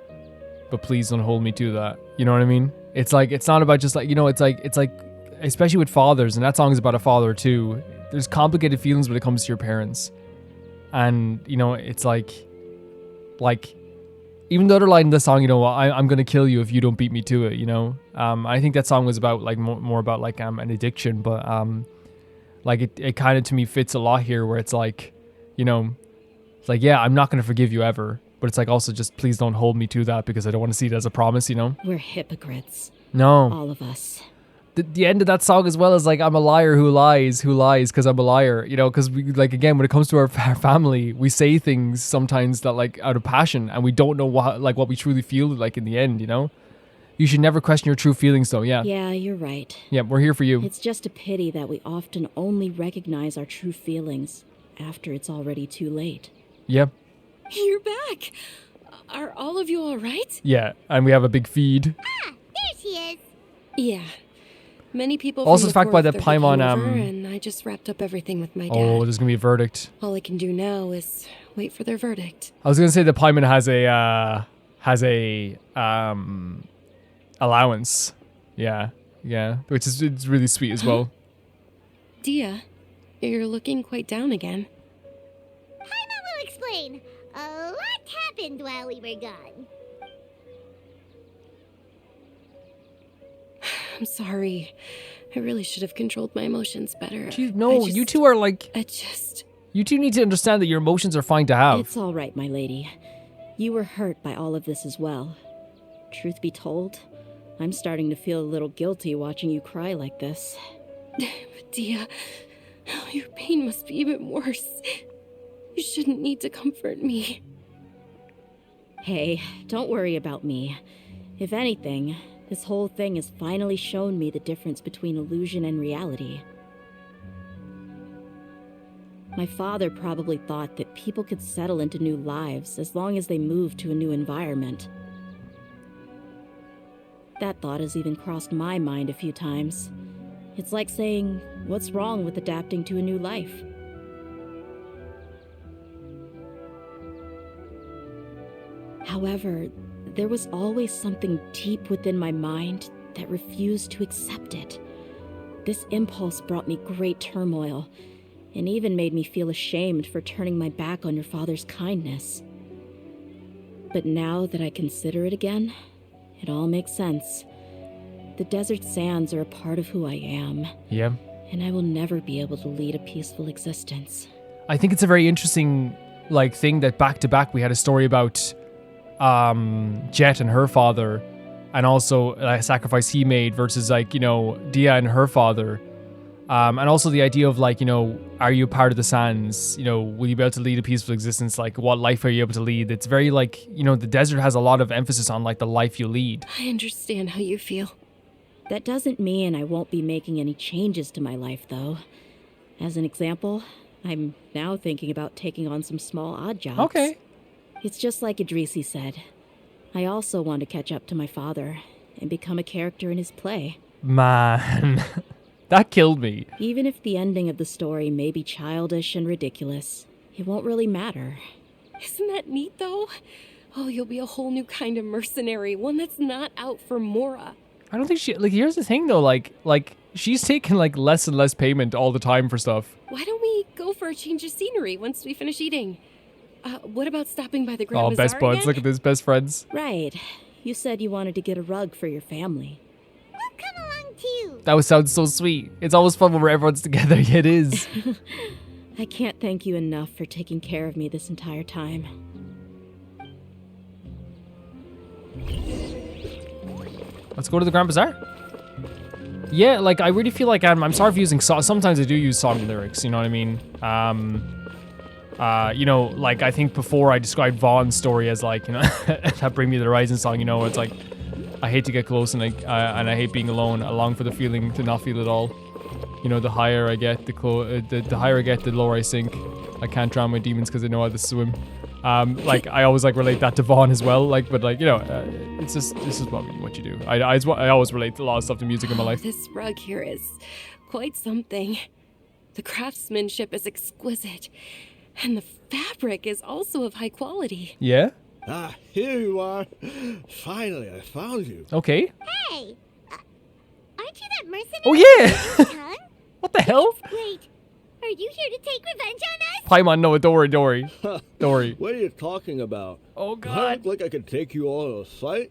but please don't hold me to that. You know what I mean? It's like, it's not about just like, it's like, especially with fathers, and that song is about a father too. There's complicated feelings when it comes to your parents. And, it's like, even the other line in the song, I'm going to kill you if you don't beat me to it, I think that song was about like more about like an addiction, but it kind of to me fits a lot here where it's like, it's like, yeah, I'm not going to forgive you ever, but it's like also just please don't hold me to that because I don't want to see it as a promise, We're hypocrites. No. All of us. The end of that song as well is like, I'm a liar who lies because I'm a liar, because we, like, again, when it comes to our family, we say things sometimes that like out of passion and we don't know what we truly feel like in the end, You should never question your true feelings though, yeah. Yeah, you're right. Yeah, we're here for you. It's just a pity that we often only recognize our true feelings after it's already too late. Yeah. You're back. Are all of you all right? Yeah, and we have a big feed. Ah, there she is. Yeah. Many people also from the fact by the Paimon and I just wrapped up everything with my dad. Oh, there's gonna be a verdict. All I can do now is wait for their verdict. I was gonna say the Paimon has a allowance. Yeah, which is it's really sweet as well. Dia, you're looking quite down again. Paimon will explain. A lot happened while we were gone. I'm sorry. I really should have controlled my emotions better. You two are like... You two need to understand that your emotions are fine to have. It's all right, my lady. You were hurt by all of this as well. Truth be told, I'm starting to feel a little guilty watching you cry like this. But Dia, your pain must be even worse. You shouldn't need to comfort me. Hey, don't worry about me. If anything, this whole thing has finally shown me the difference between illusion and reality. My father probably thought that people could settle into new lives as long as they moved to a new environment. That thought has even crossed my mind a few times. It's like saying, what's wrong with adapting to a new life? However, there was always something deep within my mind that refused to accept it. This impulse brought me great turmoil, and even made me feel ashamed for turning my back on your father's kindness. But now that I consider it again, it all makes sense. The desert sands are a part of who I am. Yeah. And I will never be able to lead a peaceful existence. I think it's a very interesting thing that back to back we had a story about Jet and her father, and also a sacrifice he made versus Dia and her father. And also the idea of are you a part of the sands? Will you be able to lead a peaceful existence? What life are you able to lead? It's very the desert has a lot of emphasis on the life you lead. I understand how you feel. That doesn't mean I won't be making any changes to my life, though. As an example, I'm now thinking about taking on some small odd jobs. Okay. It's just like Idrisi said. I also want to catch up to my father and become a character in his play. Man, that killed me. Even if the ending of the story may be childish and ridiculous, it won't really matter. Isn't that neat, though? Oh, you'll be a whole new kind of mercenary, one that's not out for Mora. I don't think she... here's the thing, though. She's taking, less and less payment all the time for stuff. Why don't we go for a change of scenery once we finish eating? What about stopping by the Grand Bazaar best buds. again? Look at this, best friends. Right. You said you wanted to get a rug for your family. We'll come along, too. That sounds so sweet. It's always fun when everyone's together. Yeah, it is. I can't thank you enough for taking care of me this entire time. Let's go to the Grand Bazaar. Yeah, I really feel I'm sorry for using sometimes I do use song lyrics, you know what I mean? You know, like I think before I described Vaughn's story as like, you know, that Bring Me the Horizon song, you know, it's like, I hate to get close and I hate being alone. I long for the feeling to not feel it all. You know, the higher I get, the higher I get, the lower I sink. I can't drown my demons because I know how to swim. Like I always like relate that to Vaughn as well. Like, but like, you know, it's just, this is what you do. I always relate a lot of stuff to music in my life. This rug here is quite something. The craftsmanship is exquisite, and the fabric is also of high quality. Yeah? Ah, here you are. Finally, I found you. Okay. Hey, aren't you that mercenary? Oh yeah! What the hell? Wait, are you here to take revenge on us? Paimon, no, don't worry. Don't worry. What are you talking about? Oh Do I god. look like I could take you all to a fight?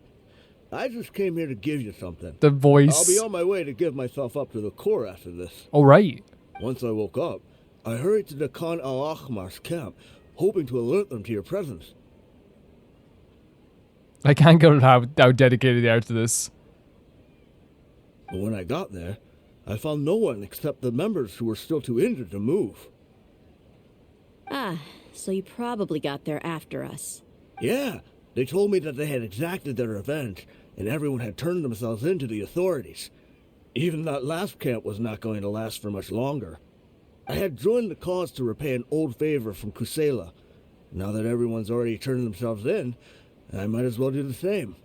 I just came here to give you something. The voice. I'll be on my way to give myself up to the Corps after this. Oh right. Once I woke up, I hurried to the Khan al-Ahmar's camp, hoping to alert them to your presence. I can't go how dedicated they are to this. But when I got there, I found no one except the members who were still too injured to move. Ah, so you probably got there after us. Yeah, they told me that they had exacted their revenge, and everyone had turned themselves in to the authorities. Even that last camp was not going to last for much longer. I had joined the cause to repay an old favor from Kusela. Now that everyone's already turned themselves in, I might as well do the same.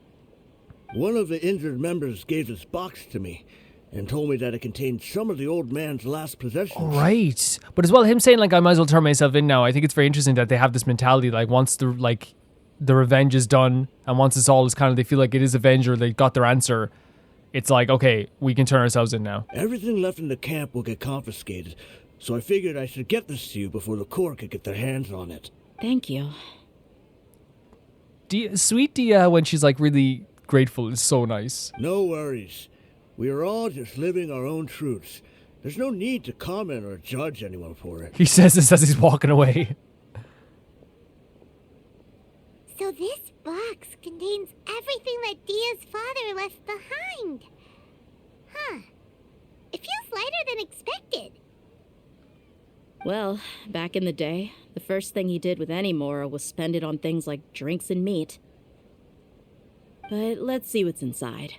One of the injured members gave this box to me, and told me that it contained some of the old man's last possessions. All right. But as well, him saying like I might as well turn myself in now, I think it's very interesting that they have this mentality like once the revenge is done and once it's all is kind of, they feel like it is avenged or they got their answer, it's like, okay, we can turn ourselves in now. Everything left in the camp will get confiscated, so I figured I should get this to you before the Corps could get their hands on it. Thank you. Sweet Dia, when she's like really grateful, is so nice. No worries. We are all just living our own truths. There's no need to comment or judge anyone for it. He says this as he's walking away. So this box contains everything that Dia's father left behind. Huh. It feels lighter than expected. Well, back in the day, the first thing he did with any Mora was spend it on things like drinks and meat. But let's see what's inside.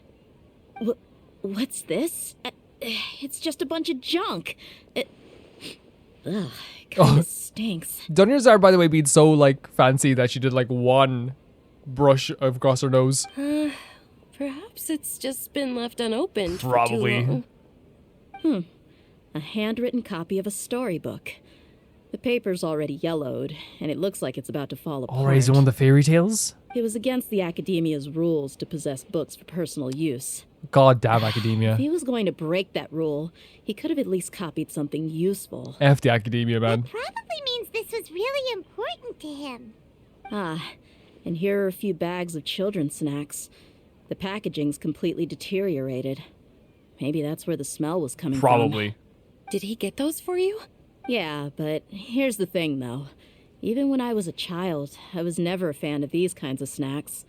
What's this? It's just a bunch of junk. Ugh, it kinda stinks. Dunyarzad, by the way, being so like fancy that she did like one brush across her nose. Perhaps it's just been left unopened Probably. for too long. A handwritten copy of a storybook. The paper's already yellowed, and it looks like it's about to fall apart. Alright, is it one of the fairy tales? It was against the Academia's rules to possess books for personal use. God damn Academia. If he was going to break that rule, he could have at least copied something useful. F the Academia, man. Probably means this was really important to him. Ah, and here are a few bags of children's snacks. The packaging's completely deteriorated. Maybe that's where the smell was coming from. Probably. Did he get those for you? Yeah, but here's the thing, though. Even when I was a child, I was never a fan of these kinds of snacks.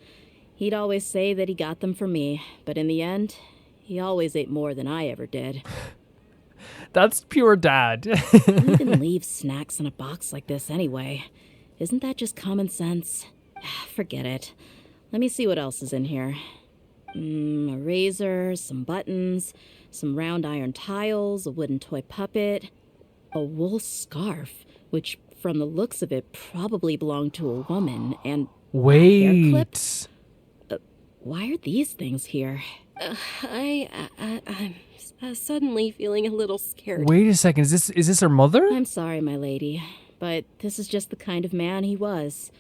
He'd always say that he got them for me, but in the end, he always ate more than I ever did. That's pure dad. Who even leaves snacks in a box like this anyway? Isn't that just common sense? Forget it. Let me see what else is in here. A razor, some buttons, some round iron tiles, a wooden toy puppet, a wool scarf, which from the looks of it probably belonged to a woman, and hair clips. Why are these things here? I'm suddenly feeling a little scared. Wait a second, is this her mother? I'm sorry, my lady, but this is just the kind of man he was.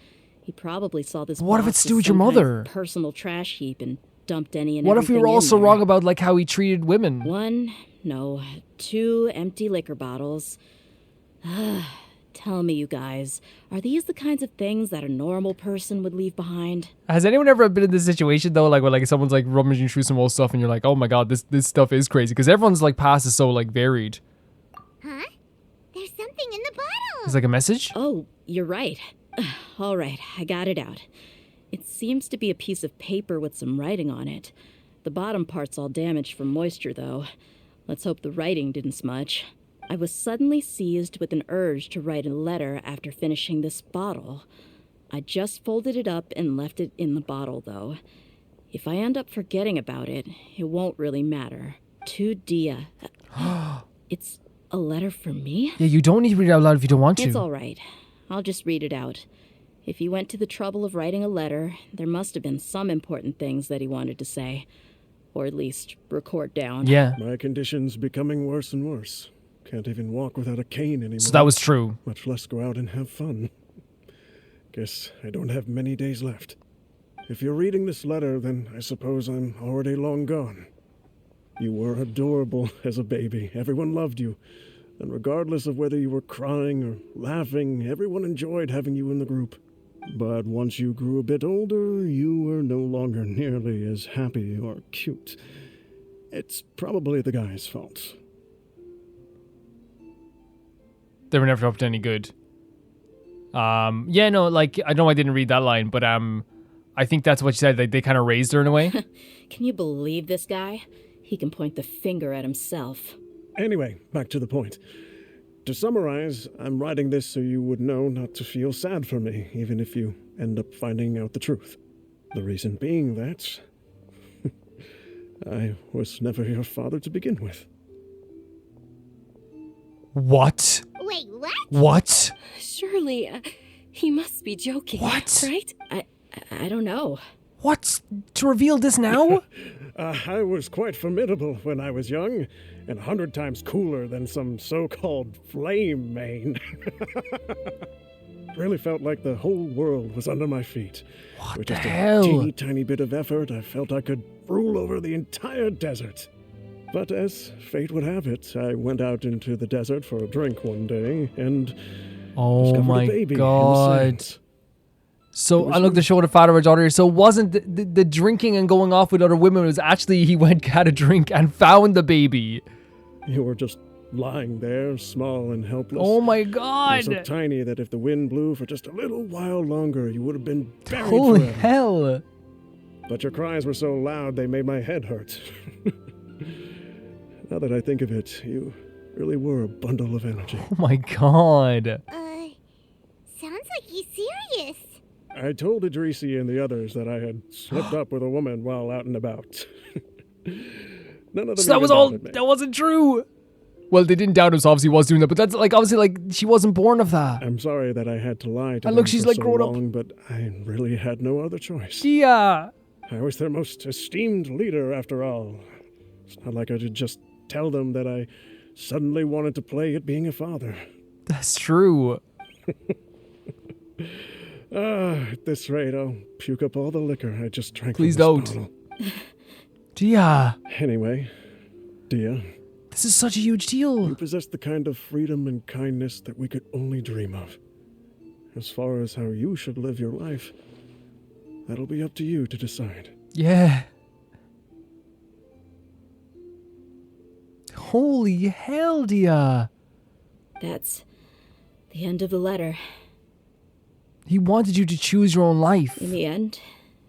He probably saw this. What if box it's as to your some kind of mother? Personal trash heap and dumped any and What if we were everything also in there. wrong about like how he treated women? 2 empty liquor bottles. Tell me, you guys, are these the kinds of things that a normal person would leave behind? Has anyone ever been in this situation though, like when like someone's like rummaging through some old stuff and you're like, oh my god, this stuff is crazy, because everyone's like past is so like varied. Huh? There's something in the bottle. It's like a message? Oh, you're right. All right, I got it out. It seems to be a piece of paper with some writing on it. The bottom part's all damaged from moisture, though. Let's hope the writing didn't smudge. I was suddenly seized with an urge to write a letter after finishing this bottle. I just folded it up and left it in the bottle, though. If I end up forgetting about it, it won't really matter. To Dia. It's a letter for me? Yeah, you don't need to read it out loud if you don't want to. It's all right. I'll just read it out. If he went to the trouble of writing a letter, there must have been some important things that he wanted to say. Or at least record down. Yeah. My condition's becoming worse and worse. Can't even walk without a cane anymore. So that was true. Much less go out and have fun. Guess I don't have many days left. If you're reading this letter, then I suppose I'm already long gone. You were adorable as a baby. Everyone loved you. And regardless of whether you were crying or laughing, everyone enjoyed having you in the group. But once you grew a bit older, you were no longer nearly as happy or cute. It's probably the guy's fault. They were never up to any good. Yeah, no, like, I know I didn't read that line, but I think that's what she said. Like, they kind of raised her in a way. Can you believe this guy? He can point the finger at himself. Anyway, back to the point. To summarize, I'm writing this so you would know not to feel sad for me, even if you end up finding out the truth. The reason being that I was never your father to begin with. What? Wait, what? What? Surely, he must be joking. What? Right? I don't know. What? To reveal this now? I was quite formidable when I was young, and 100 times cooler than some so-called flame main. Really felt like the whole world was under my feet. What With the just hell? a teeny tiny bit of effort, I felt I could rule over the entire desert. But as fate would have it, I went out into the desert for a drink one day, and Oh discovered my a baby in the god. sands. So I looked to show the father or daughter. So it wasn't the drinking and going off with other women. It was actually he went, had a drink, and found the baby. You were just lying there, small and helpless. Oh my And god. so tiny that if the wind blew for just a little while longer, you would have been buried Holy forever. hell. But your cries were so loud they made my head hurt. Now that I think of it, you really were a bundle of energy. Oh my god. Sounds like he's serious. I told Idrisi and the others that I had slipped up with a woman while out and about. None of them So that was even all, doubted me. that wasn't true. Well, they didn't doubt him, so obviously he was doing that. But that's like, obviously, like, she wasn't born of that. I'm sorry that I had to lie to And them look, she's for like so grown up. long, but I really had no other choice. Yeah. I was their most esteemed leader, after all. It's not like I could just tell them that I suddenly wanted to play at being a father. That's true. At this rate, I'll puke up all the liquor I just drank. Please from this don't. bottle. Dia. Anyway, Dia, This is such a huge deal. you possess the kind of freedom and kindness that we could only dream of. As far as how you should live your life, that'll be up to you to decide. Yeah. Holy hell, Dia. That's the end of the letter. He wanted you to choose your own life. In the end,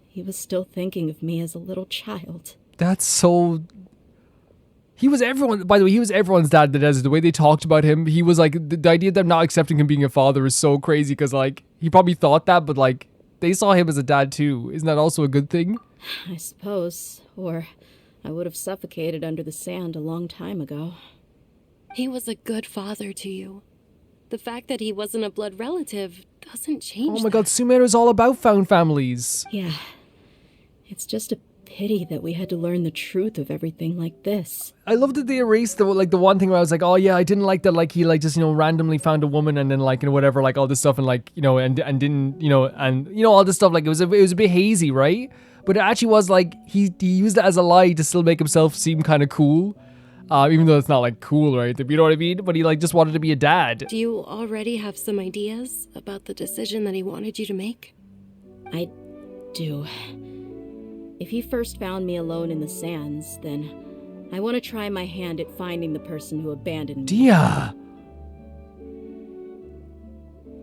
he was still thinking of me as a little child. That's so... He was everyone, by the way, he was everyone's dad in the desert. The way they talked about him, he was like, the idea of them not accepting him being a father is so crazy because, like, he probably thought that, but, like, they saw him as a dad too. Isn't that also a good thing? I suppose. Or I would have suffocated under the sand a long time ago. He was a good father to you. The fact that he wasn't a blood relative doesn't change Oh my god, Sumeru is all about found families. Yeah. It's just a pity that we had to learn the truth of everything like this. I love that they erased the one thing where I was like, oh yeah, I didn't like that, like he like just, you know, randomly found a woman and then like, you know, whatever, like all this stuff and like, you know, and didn't, you know, and you know, all this stuff, like it was a bit hazy, right? But it actually was like, he used it as a lie to still make himself seem kind of cool. Even though it's not like cool, right? You know what I mean? But he like just wanted to be a dad. Do you already have some ideas about the decision that he wanted you to make? I do. If he first found me alone in the sands, then I want to try my hand at finding the person who abandoned me. Dia!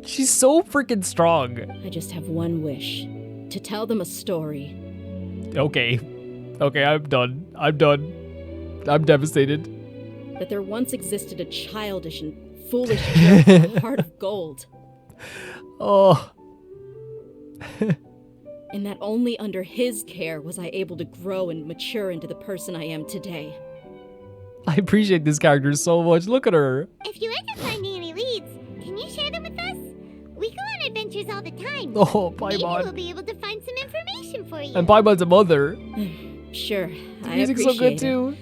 She's so freaking strong. I just have one wish. To tell them a story. Okay. Okay, I'm done. I'm devastated. that there once existed a childish and foolish girl with a heart of gold. Oh. And that only under his care was I able to grow and mature into the person I am today. I appreciate this character so much. Look at her. If you end up finding any leads, can you share them with us? We go on adventures all the time. Oh, Maybe Paimon. we'll be able to find some information for you. And Paimon's a mother. Sure, The I music's appreciate so good it. too.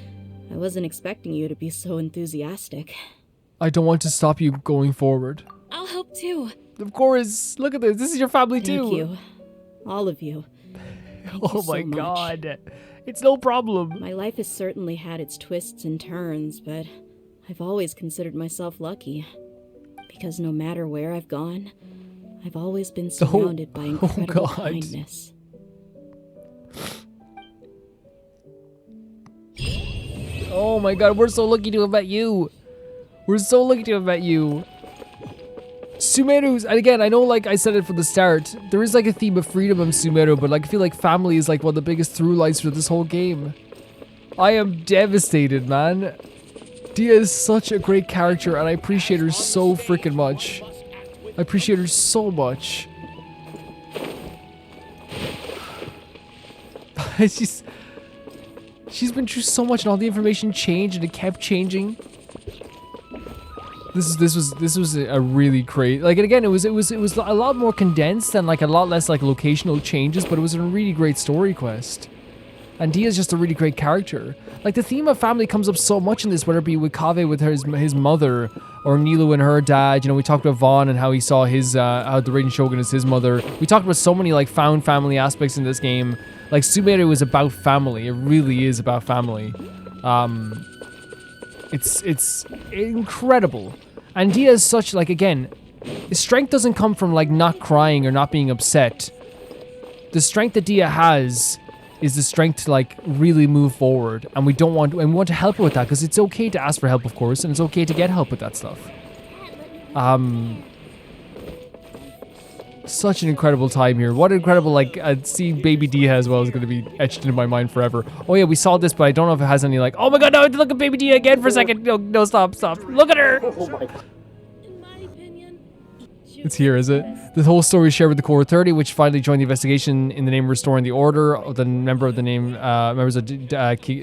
I wasn't expecting you to be so enthusiastic. I don't want to stop you going forward. I'll help too. Of course. Look at this. This is your family too. Thank you. All of you. Thank Oh you so my much. god. It's no problem. My life has certainly had its twists and turns, but I've always considered myself lucky. Because no matter where I've gone, I've always been surrounded by incredible God. kindness. Oh my god, we're so lucky to have met you. We're so lucky to have met you. Sumeru's, and again, I know like I said it from the start, there is like a theme of freedom in Sumeru, but like I feel like family is like one of the biggest through lines for this whole game. I am devastated, man. Dia is such a great character and I appreciate her so freaking much. I appreciate her so much. She's been through so much and all the information changed and it kept changing. This was a really great, like, and again, it was a lot more condensed and like a lot less like locational changes, but it was a really great story quest. And Dia's just a really great character. Like the theme of family comes up so much in this, whether it be with Kaveh with his mother, or Nilu and her dad. You know, we talked about Vaughn and how he saw his how the Raiden Shogun is his mother. We talked about so many like found family aspects in this game. Like Sumeru is about family. It really is about family. It's incredible. And Dia is such, like, again, his strength doesn't come from, like, not crying or not being upset. The strength that Dia has is the strength to, like, really move forward. And we want to help her with that, because it's okay to ask for help, of course, and it's okay to get help with that stuff. Such an incredible time here. What incredible, like, seeing baby Dia as well is going to be etched into my mind forever. Oh yeah, we saw this, but I don't know if it has any, like, oh my god, no, I have to look at baby Dia again for a second. No, stop. Look at her. It's here, is it? The whole story is shared with the Core 30, which finally joined the investigation in the name of restoring the order. The members of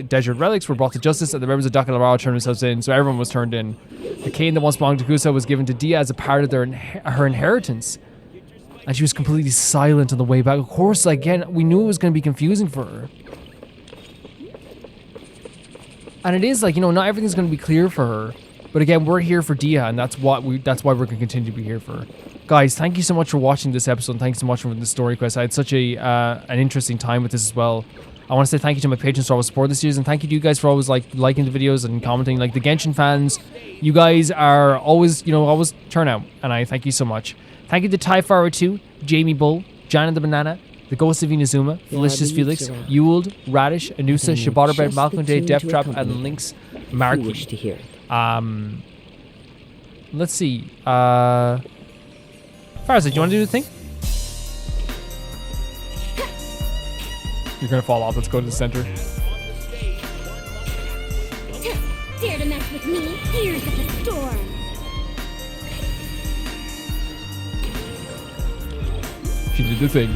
Desert Relics were brought to justice, and the members of Daka Lara turned themselves in, so everyone was turned in. The cane that once belonged to Kusa was given to Dia as a part of her inheritance. And she was completely silent on the way back. Of course, again, we knew it was going to be confusing for her. And it is like, you know, not everything's going to be clear for her. But again, we're here for Dia, and that's why we're going to continue to be here for her. Guys, thank you so much for watching this episode, and thanks so much for the story quest. I had such an interesting time with this as well. I want to say thank you to my patrons for always support this series, and thank you to you guys for always like liking the videos and commenting. Like the Genshin fans, you guys are always, you know, always turn out, and I thank you so much. Thank you to Tyfara 2, Jamie Bull, Jana the Banana, the Ghost of Inazuma, Felicitas Felix, Ewald, Radish, Anusa, Shibata Bread, Malcolm Day, Death Trap, and Lynx Marky. Wish to hear. Let's see. Farza, do you want to do the thing? You're gonna fall off. Let's go to the center. Dare to mess with me? Here's at the storm. She did the thing.